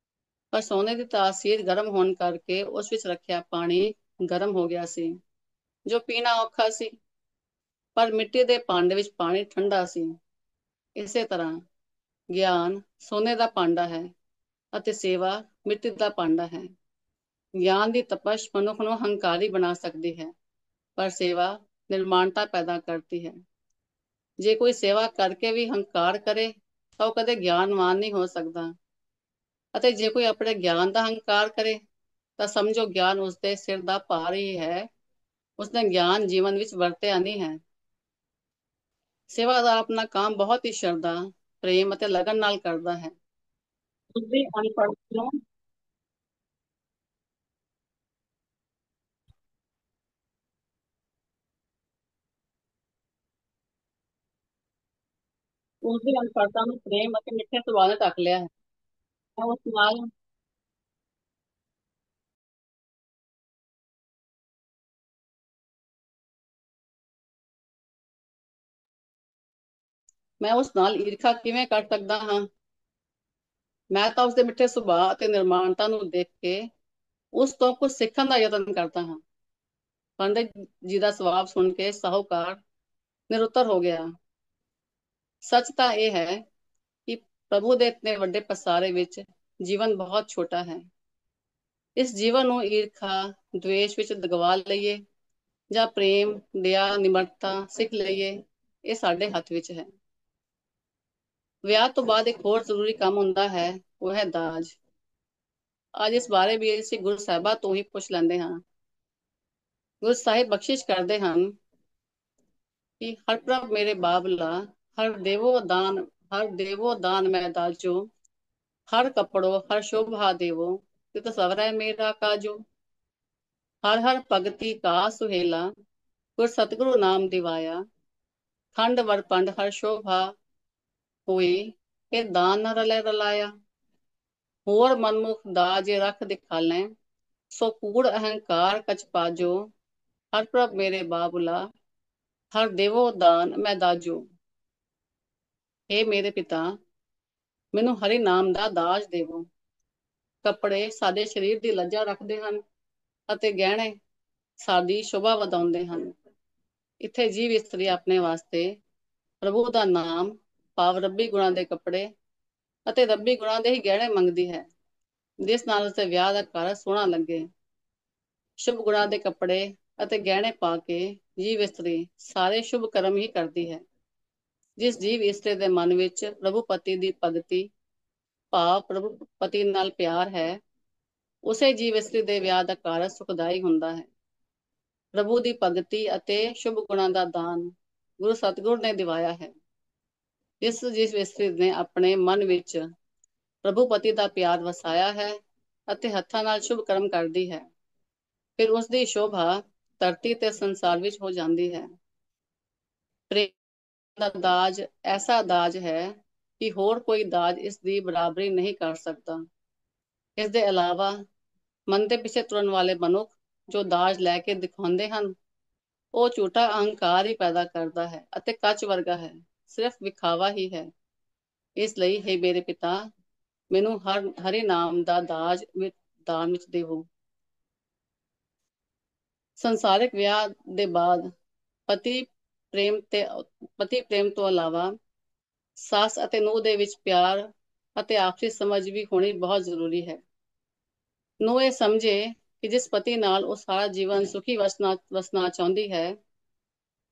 ਪਰ ਸੋਨੇ ਦੀ ਤਾਸੀਰ ਗਰਮ ਹੋਣ ਕਰਕੇ ਉਸ ਵਿੱਚ ਰੱਖਿਆ ਪਾਣੀ ਗਰਮ ਹੋ ਗਿਆ ਸੀ, ਜੋ ਪੀਣਾ ਔਖਾ ਸੀ। ਪਰ ਮਿੱਟੀ ਦੇ ਭਾਂਡੇ ਵਿੱਚ ਪਾਣੀ ਠੰਡਾ ਸੀ। ਇਸੇ ਤਰ੍ਹਾਂ ਗਿਆਨ ਸੋਨੇ ਦਾ ਭਾਂਡਾ ਹੈ ਅਤੇ ਸੇਵਾ ਮਿੱਟੀ ਦਾ ਭਾਂਡਾ ਹੈ। ਗਿਆਨ ਦੀ ਤਪਸ਼ ਮਨੁੱਖ ਨੂੰ ਹੰਕਾਰੀ ਬਣਾ ਸਕਦੀ ਹੈ, ਪਰ ਸੇਵਾ ਨਿਰਮਾਣਤਾ ਪੈਦਾ ਕਰਦੀ ਹੈ। ਜੇ ਕੋਈ ਸੇਵਾ ਕਰਕੇ ਵੀ ਹੰਕਾਰ ਕਰੇ ਤਾਂ ਉਹ ਕਦੇ ਗਿਆਨਵਾਨ ਨਹੀਂ ਹੋ ਸਕਦਾ, ਅਤੇ ਜੇ ਕੋਈ ਆਪਣੇ ਗਿਆਨ ਦਾ ਹੰਕਾਰ ਕਰੇ ਤਾਂ ਸਮਝੋ ਗਿਆਨ ਉਸਦੇ ਸਿਰ ਦਾ ਭਾਰ ਹੀ ਹੈ, ਉਸਨੇ ਗਿਆਨ ਜੀਵਨ ਵਿੱਚ ਵਰਤਿਆ ਨਹੀਂ ਹੈ। ਸੇਵਾਦਾਰ ਆਪਣਾ ਕੰਮ ਬਹੁਤ ਹੀ ਸ਼ਰਧਾ, ਪ੍ਰੇਮ ਅਤੇ ਲਗਨ ਨਾਲ ਕਰਦਾ ਹੈ। ਉਸਦੀ ਅਨਪੜ੍ਹਤਾ ਨੂੰ ਉਸਦੀ ਅਨਪੜ੍ਹਤਾ ਨੂੰ ਪ੍ਰੇਮ ਅਤੇ ਮਿੱਠੇ ਸੁਭਾਅ ਨੇ ਢੱਕ ਲਿਆ ਹੈ। ਮੈਂ ਉਸ ਨਾਲ ਮੈਂ ਉਸ ਨਾਲ ਈਰਖਾ ਕਿਵੇਂ ਕਰ ਸਕਦਾ ਹਾਂ? ਮੈਂ ਤਾਂ ਉਸਦੇ ਮਿੱਠੇ ਸੁਭਾਅ ਅਤੇ ਨਿਰਮਾਣਤਾ ਨੂੰ ਦੇਖ ਕੇ ਉਸ ਤੋਂ ਕੁਝ ਸਿੱਖਣ ਦਾ ਯਤਨ ਕਰਦਾ ਹਾਂ। ਪੰਡਿਤ ਜੀ ਦਾ ਸਵਾਲ ਸੁਣ ਕੇ ਸ਼ਾਹੂਕਾਰ ਨਿਰੁੱਤਰ ਹੋ ਗਿਆ। ਸੱਚ ਤਾਂ ਇਹ ਹੈ ਕਿ ਪ੍ਰਭੂ ਦੇ ਇਤਨੇ ਵੱਡੇ ਪਸਾਰੇ ਵਿੱਚ ਜੀਵਨ ਬਹੁਤ ਛੋਟਾ ਹੈ। ਇਸ ਜੀਵਨ ਨੂੰ ਈਰਖਾ, द्वेष ਵਿੱਚ ਦਗਵਾ ਲਈਏ ਜਾਂ ਪ੍ਰੇਮ, ਦਇਆ, ਨਿਮਰਤਾ ਸਿੱਖ ਲਈਏ, ਇਹ ਸਾਡੇ ਹੱਥ ਵਿੱਚ ਹੈ। ਵਿਆਹ ਤੋਂ ਬਾਅਦ ਇੱਕ ਹੋਰ ਜ਼ਰੂਰੀ ਕੰਮ ਹੁੰਦਾ ਹੈ, ਉਹ ਹੈ ਦਾਜ। ਅੱਜ ਇਸ ਬਾਰੇ ਵੀ ਅਸੀਂ ਗੁਰੂ ਸਾਹਿਬਾਂ ਤੋਂ ਹੀ ਪੁੱਛ ਲੈਂਦੇ ਹਾਂ। ਗੁਰੂ ਸਾਹਿਬ ਬਖਸ਼ਿਸ਼ ਕਰਦੇ ਹਨ कि हर प्रभ मेरे बाबला, हर देवो दान मैं दाजो, हर कपड़ो हर शोभा देवो, तित सवरै मेरा काजो। हर हर भगति का सुहेला, गुर सतगुरु नाम दिवाया, खंड वर पंड हर शोभा होई, ये दान न रलै रलाया। होर मनमुख दाज रख दिखालै, सो कूड़ अहंकार कछ पाजो, हर प्रभ मेरे बाबुला, हर देवो दान मैं दाजो। हे ਮੇਰੇ ਪਿਤਾ, ਮੈਨੂੰ ਹਰੀ ਨਾਮ ਦਾ ਦਾਜ ਦੇਵੋ। ਕੱਪੜੇ ਸਾਡੇ ਸਰੀਰ ਦੀ ਲੱਜਾ ਰੱਖਦੇ ਹਨ ਅਤੇ ਗਹਿਣੇ ਸਾਡੀ ਸ਼ੋਭਾ ਵਧਾਉਂਦੇ ਹਨ। ਇੱਥੇ ਜੀਵ ਇਸਤਰੀ ਆਪਣੇ ਵਾਸਤੇ ਪ੍ਰਭੂ ਦਾ ਨਾਮ, ਭਾਵ ਰੱਬੀ ਗੁਣਾਂ ਦੇ ਕੱਪੜੇ ਅਤੇ ਰੱਬੀ ਗੁਣਾਂ ਦੇ ਹੀ ਗਹਿਣੇ ਮੰਗਦੀ ਹੈ, ਜਿਸ ਨਾਲ ਉਸਦੇ ਵਿਆਹ ਦਾ ਕਾਰਜ ਸੋਹਣਾ ਲੱਗੇ। ਸ਼ੁਭ ਗੁਣਾਂ ਦੇ ਕੱਪੜੇ ਅਤੇ ਗਹਿਣੇ ਪਾ ਕੇ ਜੀਵ ਇਸਤਰੀ ਸਾਰੇ ਸ਼ੁਭ ਕਰਮ ਹੀ ਕਰਦੀ ਹੈ। ਜਿਸ ਜੀਵ ਇਸਤਰੀ ਦੇ ਮਨ ਵਿੱਚ ਪ੍ਰਭੂ ਪਤੀ ਦੀ ਭਗਤੀ ਭਾਵ ਪ੍ਰਭੂ ਪਤੀ ਨਾਲ ਪਿਆਰ ਹੈ, ਉਸੇ ਜੀਵ ਇਸਤਰੀ ਦੇ ਵਿਆਹ ਦਾ ਕਾਰਜ ਸੁਖਦਾਈ ਹੁੰਦਾ ਹੈ। ਪ੍ਰਭੂ ਦੀ ਭਗਤੀ ਅਤੇ ਸ਼ੁਭ ਗੁਣਾਂ ਦਾ ਦਾਨ ਗੁਰੂ ਸਤਿਗੁਰ ਨੇ ਦਿਵਾਇਆ ਹੈ। ਜਿਸ ਇਸਤਰੀ ਨੇ ਆਪਣੇ ਮਨ ਵਿੱਚ ਪ੍ਰਭੂ ਪਤੀ ਦਾ ਪਿਆਰ ਵਸਾਇਆ ਹੈ ਅਤੇ ਹੱਥਾਂ ਨਾਲ ਸ਼ੁਭ ਕਰਮ ਕਰਦੀ ਹੈ, ਫਿਰ ਉਸ ਦੀ ਸ਼ੋਭਾ ਧਰਤੀ ਤੇ ਸੰਸਾਰ ਵਿੱਚ ਹੋ ਜਾਂਦੀ ਹੈ। ਪ੍ਰੇਮ ਦਾ ਦਾਜ ਐਸਾ ਦਾਜ ਹੈ ਕਿ ਹੋਰ ਕੋਈ ਦਾਜ ਇਸ ਦੀ ਬਰਾਬਰੀ ਨਹੀਂ ਕਰ ਸਕਦਾ। ਇਸ ਦੇ ਇਲਾਵਾ ਮਨ ਦੇ ਪਿੱਛੇ ਤੁਰਨ ਵਾਲੇ ਮਨੁੱਖ ਜੋ ਦਾਜ ਲੈ ਕੇ ਦਿਖਾਉਂਦੇ ਹਨ, ਉਹ ਝੂਠਾ ਅਹੰਕਾਰ ਹੀ ਪੈਦਾ ਕਰਦਾ ਹੈ ਅਤੇ ਕੱਚ ਵਰਗਾ ਹੈ, ਸਿਰਫ ਵਿਖਾਵਾ ਹੀ ਹੈ। ਇਸ ਲਈ ਹੈ ਮੇਰੇ ਪਿਤਾ, ਮੈਨੂੰ ਹਰੀ ਨਾਮ ਦਾ ਦਾਨ ਵਿੱਚ ਦੇਵੋ। ਸੰਸਾਰਿਕ ਵਿਆਹ ਦੇ ਬਾਅਦ ਪਤੀ ਪਤੀ ਪ੍ਰੇਮ ਤੋਂ ਇਲਾਵਾ ਸੱਸ ਅਤੇ ਨੂੰਹ ਦੇ ਵਿੱਚ ਪਿਆਰ ਅਤੇ ਆਪਸੀ ਸਮਝ ਵੀ ਹੋਣੀ ਬਹੁਤ ਜ਼ਰੂਰੀ ਹੈ। ਨੂੰਹ ਇਹ ਸਮਝੇ ਕਿ ਜਿਸ ਪਤੀ ਨਾਲ ਉਹ ਸਾਰਾ ਜੀਵਨ ਸੁਖੀ ਵਸਣਾ ਚਾਹੁੰਦੀ ਹੈ,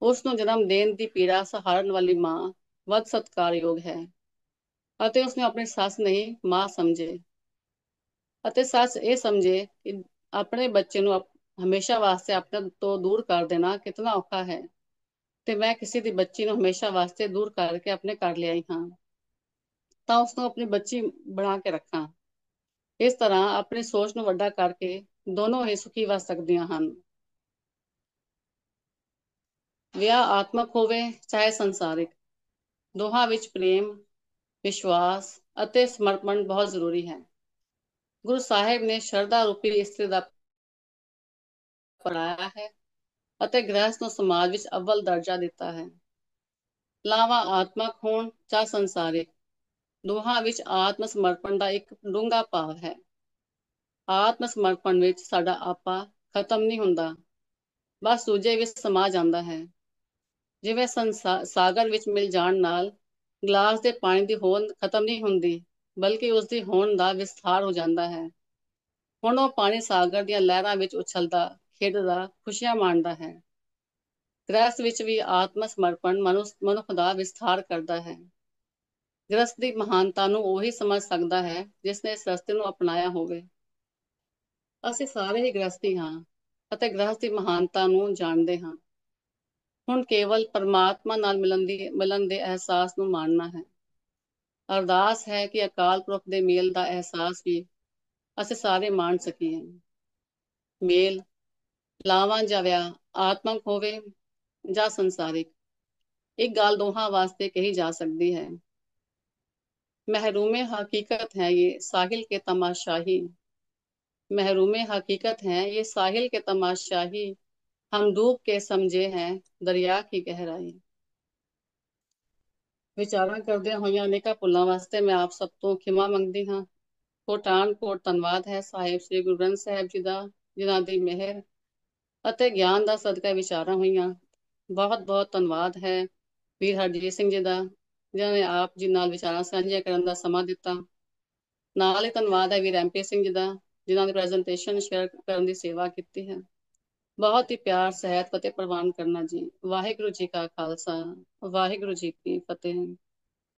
ਉਸ ਨੂੰ ਜਨਮ ਦੇਣ ਦੀ ਪੀੜਾ ਸਹਾਰਨ ਵਾਲੀ ਮਾਂ ਵੱਧ ਸਤਿਕਾਰਯੋਗ ਹੈ ਅਤੇ ਉਸ ਨੂੰ ਆਪਣੀ ਸੱਸ ਨਹੀਂ ਮਾਂ ਸਮਝੇ। ਅਤੇ ਸੱਸ ਇਹ ਸਮਝੇ ਕਿ ਆਪਣੇ ਬੱਚੇ ਨੂੰ ਹਮੇਸ਼ਾ ਵਾਸਤੇ ਆਪਣੇ ਤੋਂ ਦੂਰ ਕਰ ਦੇਣਾ ਕਿਤਨਾ ਔਖਾ ਹੈ, ਤੇ ਮੈਂ ਕਿਸੇ ਦੀ ਬੱਚੀ ਨੂੰ ਹਮੇਸ਼ਾ ਵਾਸਤੇ ਦੂਰ ਕਰਕੇ ਆਪਣੇ ਘਰ ਲਿਆਈ ਹਾਂ, ਤਾਂ ਉਸ ਨੂੰ ਆਪਣੀ ਬੱਚੀ ਬਣਾ ਕੇ ਰੱਖਾਂ। ਇਸ ਤਰ੍ਹਾਂ ਆਪਣੀ ਸੋਚ ਨੂੰ ਵੱਡਾ ਕਰਕੇ ਦੋਨੋਂ ਹੀ ਸੁਖੀ ਵਸ ਸਕਦੀਆਂ ਹਨ। ਵਿਆਹ ਆਤਮਕ ਹੋਵੇ ਚਾਹੇ ਸੰਸਾਰਿਕ, ਦੋਹਾਂ ਵਿੱਚ ਪ੍ਰੇਮ, ਵਿਸ਼ਵਾਸ ਅਤੇ ਸਮਰਪਣ ਬਹੁਤ ਜ਼ਰੂਰੀ ਹੈ। ਗੁਰੂ ਸਾਹਿਬ ਨੇ ਸ਼ਰਧਾ ਰੂਪੀ ਇਸਤਰੀ ਦਾ ਪੜਾਇਆ ਹੈ ਅਤੇ ਗ੍ਰਹਿਸਥ ਨੂੰ ਸਮਾਜ ਵਿੱਚ ਅਵਲ ਦਰਜਾ ਦਿੱਤਾ ਹੈ। ਲਾਵਾਂ ਆਤਮਕ ਹੋਣ ਜਾਂ ਸੰਸਾਰਿਕ, ਦੋਹਾਂ ਵਿੱਚ ਆਤਮ ਸਮਰਪਣ ਦਾ ਇੱਕ ਡੂੰਘਾ ਭਾਵ ਹੈ। ਆਤਮ ਸਮਰਪਣ ਵਿੱਚ ਸਾਡਾ ਆਪਾ ਖਤਮ ਨਹੀਂ ਹੁੰਦਾ, ਬਸ ਦੂਜੇ ਵਿੱਚ ਸਮਾ ਜਾਂਦਾ ਹੈ। ਜਿਵੇਂ ਸਾਗਰ ਵਿੱਚ ਮਿਲ ਜਾਣ ਨਾਲ ਗਲਾਸ ਦੇ ਪਾਣੀ ਦੀ ਹੋਂਦ ਖਤਮ ਨਹੀਂ ਹੁੰਦੀ, ਬਲਕਿ ਉਸ ਦੀ ਹੋਂਦ ਦਾ ਵਿਸਥਾਰ ਹੋ ਜਾਂਦਾ ਹੈ। ਹੁਣ ਉਹ ਪਾਣੀ ਸਾਗਰ ਦੀਆਂ ਲਹਿਰਾਂ ਵਿੱਚ ਉਛਲਦਾ, ਖੇਡਦਾ, ਖੁਸ਼ੀਆਂ ਮਾਣਦਾ ਹੈ। ਗ੍ਰਹਿਸਥ ਵਿੱਚ ਵੀ ਆਤਮ ਸਮਰਪਣ ਮਨੁੱਖ ਦਾ ਵਿਸਥਾਰ ਕਰਦਾ ਹੈ। ਗ੍ਰਹਿਸਥ ਦੀ ਮਹਾਨਤਾ ਨੂੰ ਉਹੀ ਸਮਝ ਸਕਦਾ ਹੈ ਜਿਸ ਨੇ ਇਸ ਰਸਤੇ ਨੂੰ ਅਪਣਾਇਆ ਹੋਵੇ। ਅਸੀਂ ਸਾਰੇ ਹੀ ਗ੍ਰਹਿਸਥੀ ਹਾਂ ਅਤੇ ਗ੍ਰਹਿਸਥ ਦੀ ਮਹਾਨਤਾ ਨੂੰ ਜਾਣਦੇ ਹਾਂ। ਹੁਣ ਕੇਵਲ ਪਰਮਾਤਮਾ ਨਾਲ ਮਿਲਣ ਦੇ ਅਹਿਸਾਸ ਨੂੰ ਮਾਣਨਾ ਹੈ। ਅਰਦਾਸ ਹੈ ਕਿ ਅਕਾਲ ਪੁਰਖ ਦੇ ਮੇਲ ਦਾ ਅਹਿਸਾਸ ਵੀ ਅਸੀਂ ਸਾਰੇ ਮਾਣ ਸਕੀਏ। ਮੇਲ, ਲਾਵਾਂ ਜਾਂ ਵਿਆਹ ਆਤਮਕ ਹੋਵੇ ਜਾਂ ਸੰਸਾਰਿਕ, ਇੱਕ ਗੱਲ ਦੋਹਾਂ ਵਾਸਤੇ कही जा सकती है, महरूमे हकीकत है ये साहिल के तमाशाही, महरूमे हकीकत हैं ये साहिल के तमाशाही, हम डूब के समझे हैं दरिया की गहराई। ਵਿਚਾਰਾਂ ਕਰਦਿਆਂ ਹੋਈਆਂ ਅਨੇਕਾਂ ਭੁੱਲਾਂ ਵਾਸਤੇ ਮੈਂ ਆਪ ਸਭ ਤੋਂ ਖਿਮਾ ਮੰਗਦੀ ਹਾਂ। ਕੋਟਾਨ ਕੋਟ ਧੰਨਵਾਦ ਹੈ ਸਾਹਿਬ ਸ੍ਰੀ ਗੁਰੂ ਗ੍ਰੰਥ ਸਾਹਿਬ ਜੀ ਦਾ, ਜਿਨ੍ਹਾਂ ਦੀ ਮਿਹਰ ਅਤੇ ਗਿਆਨ ਦਾ ਸਦਕਾ ਵਿਚਾਰਾਂ ਹੋਈਆਂ। ਬਹੁਤ ਬਹੁਤ ਧੰਨਵਾਦ ਹੈ ਵੀਰ ਹਰਜੀਤ ਸਿੰਘ ਜੀ ਦਾ, ਜਿਨ੍ਹਾਂ ਨੇ ਆਪ ਜੀ ਨਾਲ ਵਿਚਾਰਾਂ ਸਾਂਝੀਆਂ ਕਰਨ ਦਾ ਸਮਾਂ ਦਿੱਤਾ। ਨਾਲ ਹੀ ਧੰਨਵਾਦ ਹੈ ਵੀਰ ਐਮਪੀ ਸਿੰਘ ਜੀ ਦਾ, ਜਿਨ੍ਹਾਂ ਨੇ ਪ੍ਰੈਜੈਂਟੇਸ਼ਨ ਸ਼ੇਅਰ ਕਰਨ ਦੀ ਸੇਵਾ ਕੀਤੀ ਹੈ। ਬਹੁਤ ਹੀ ਪਿਆਰ ਸਹਿਤ ਫਤਿਹ ਪ੍ਰਵਾਨ ਕਰਨਾ ਜੀ। ਵਾਹਿਗੁਰੂ ਜੀ ਕਾ ਖਾਲਸਾ, ਵਾਹਿਗੁਰੂ ਜੀ ਕੀ ਫਤਿਹ।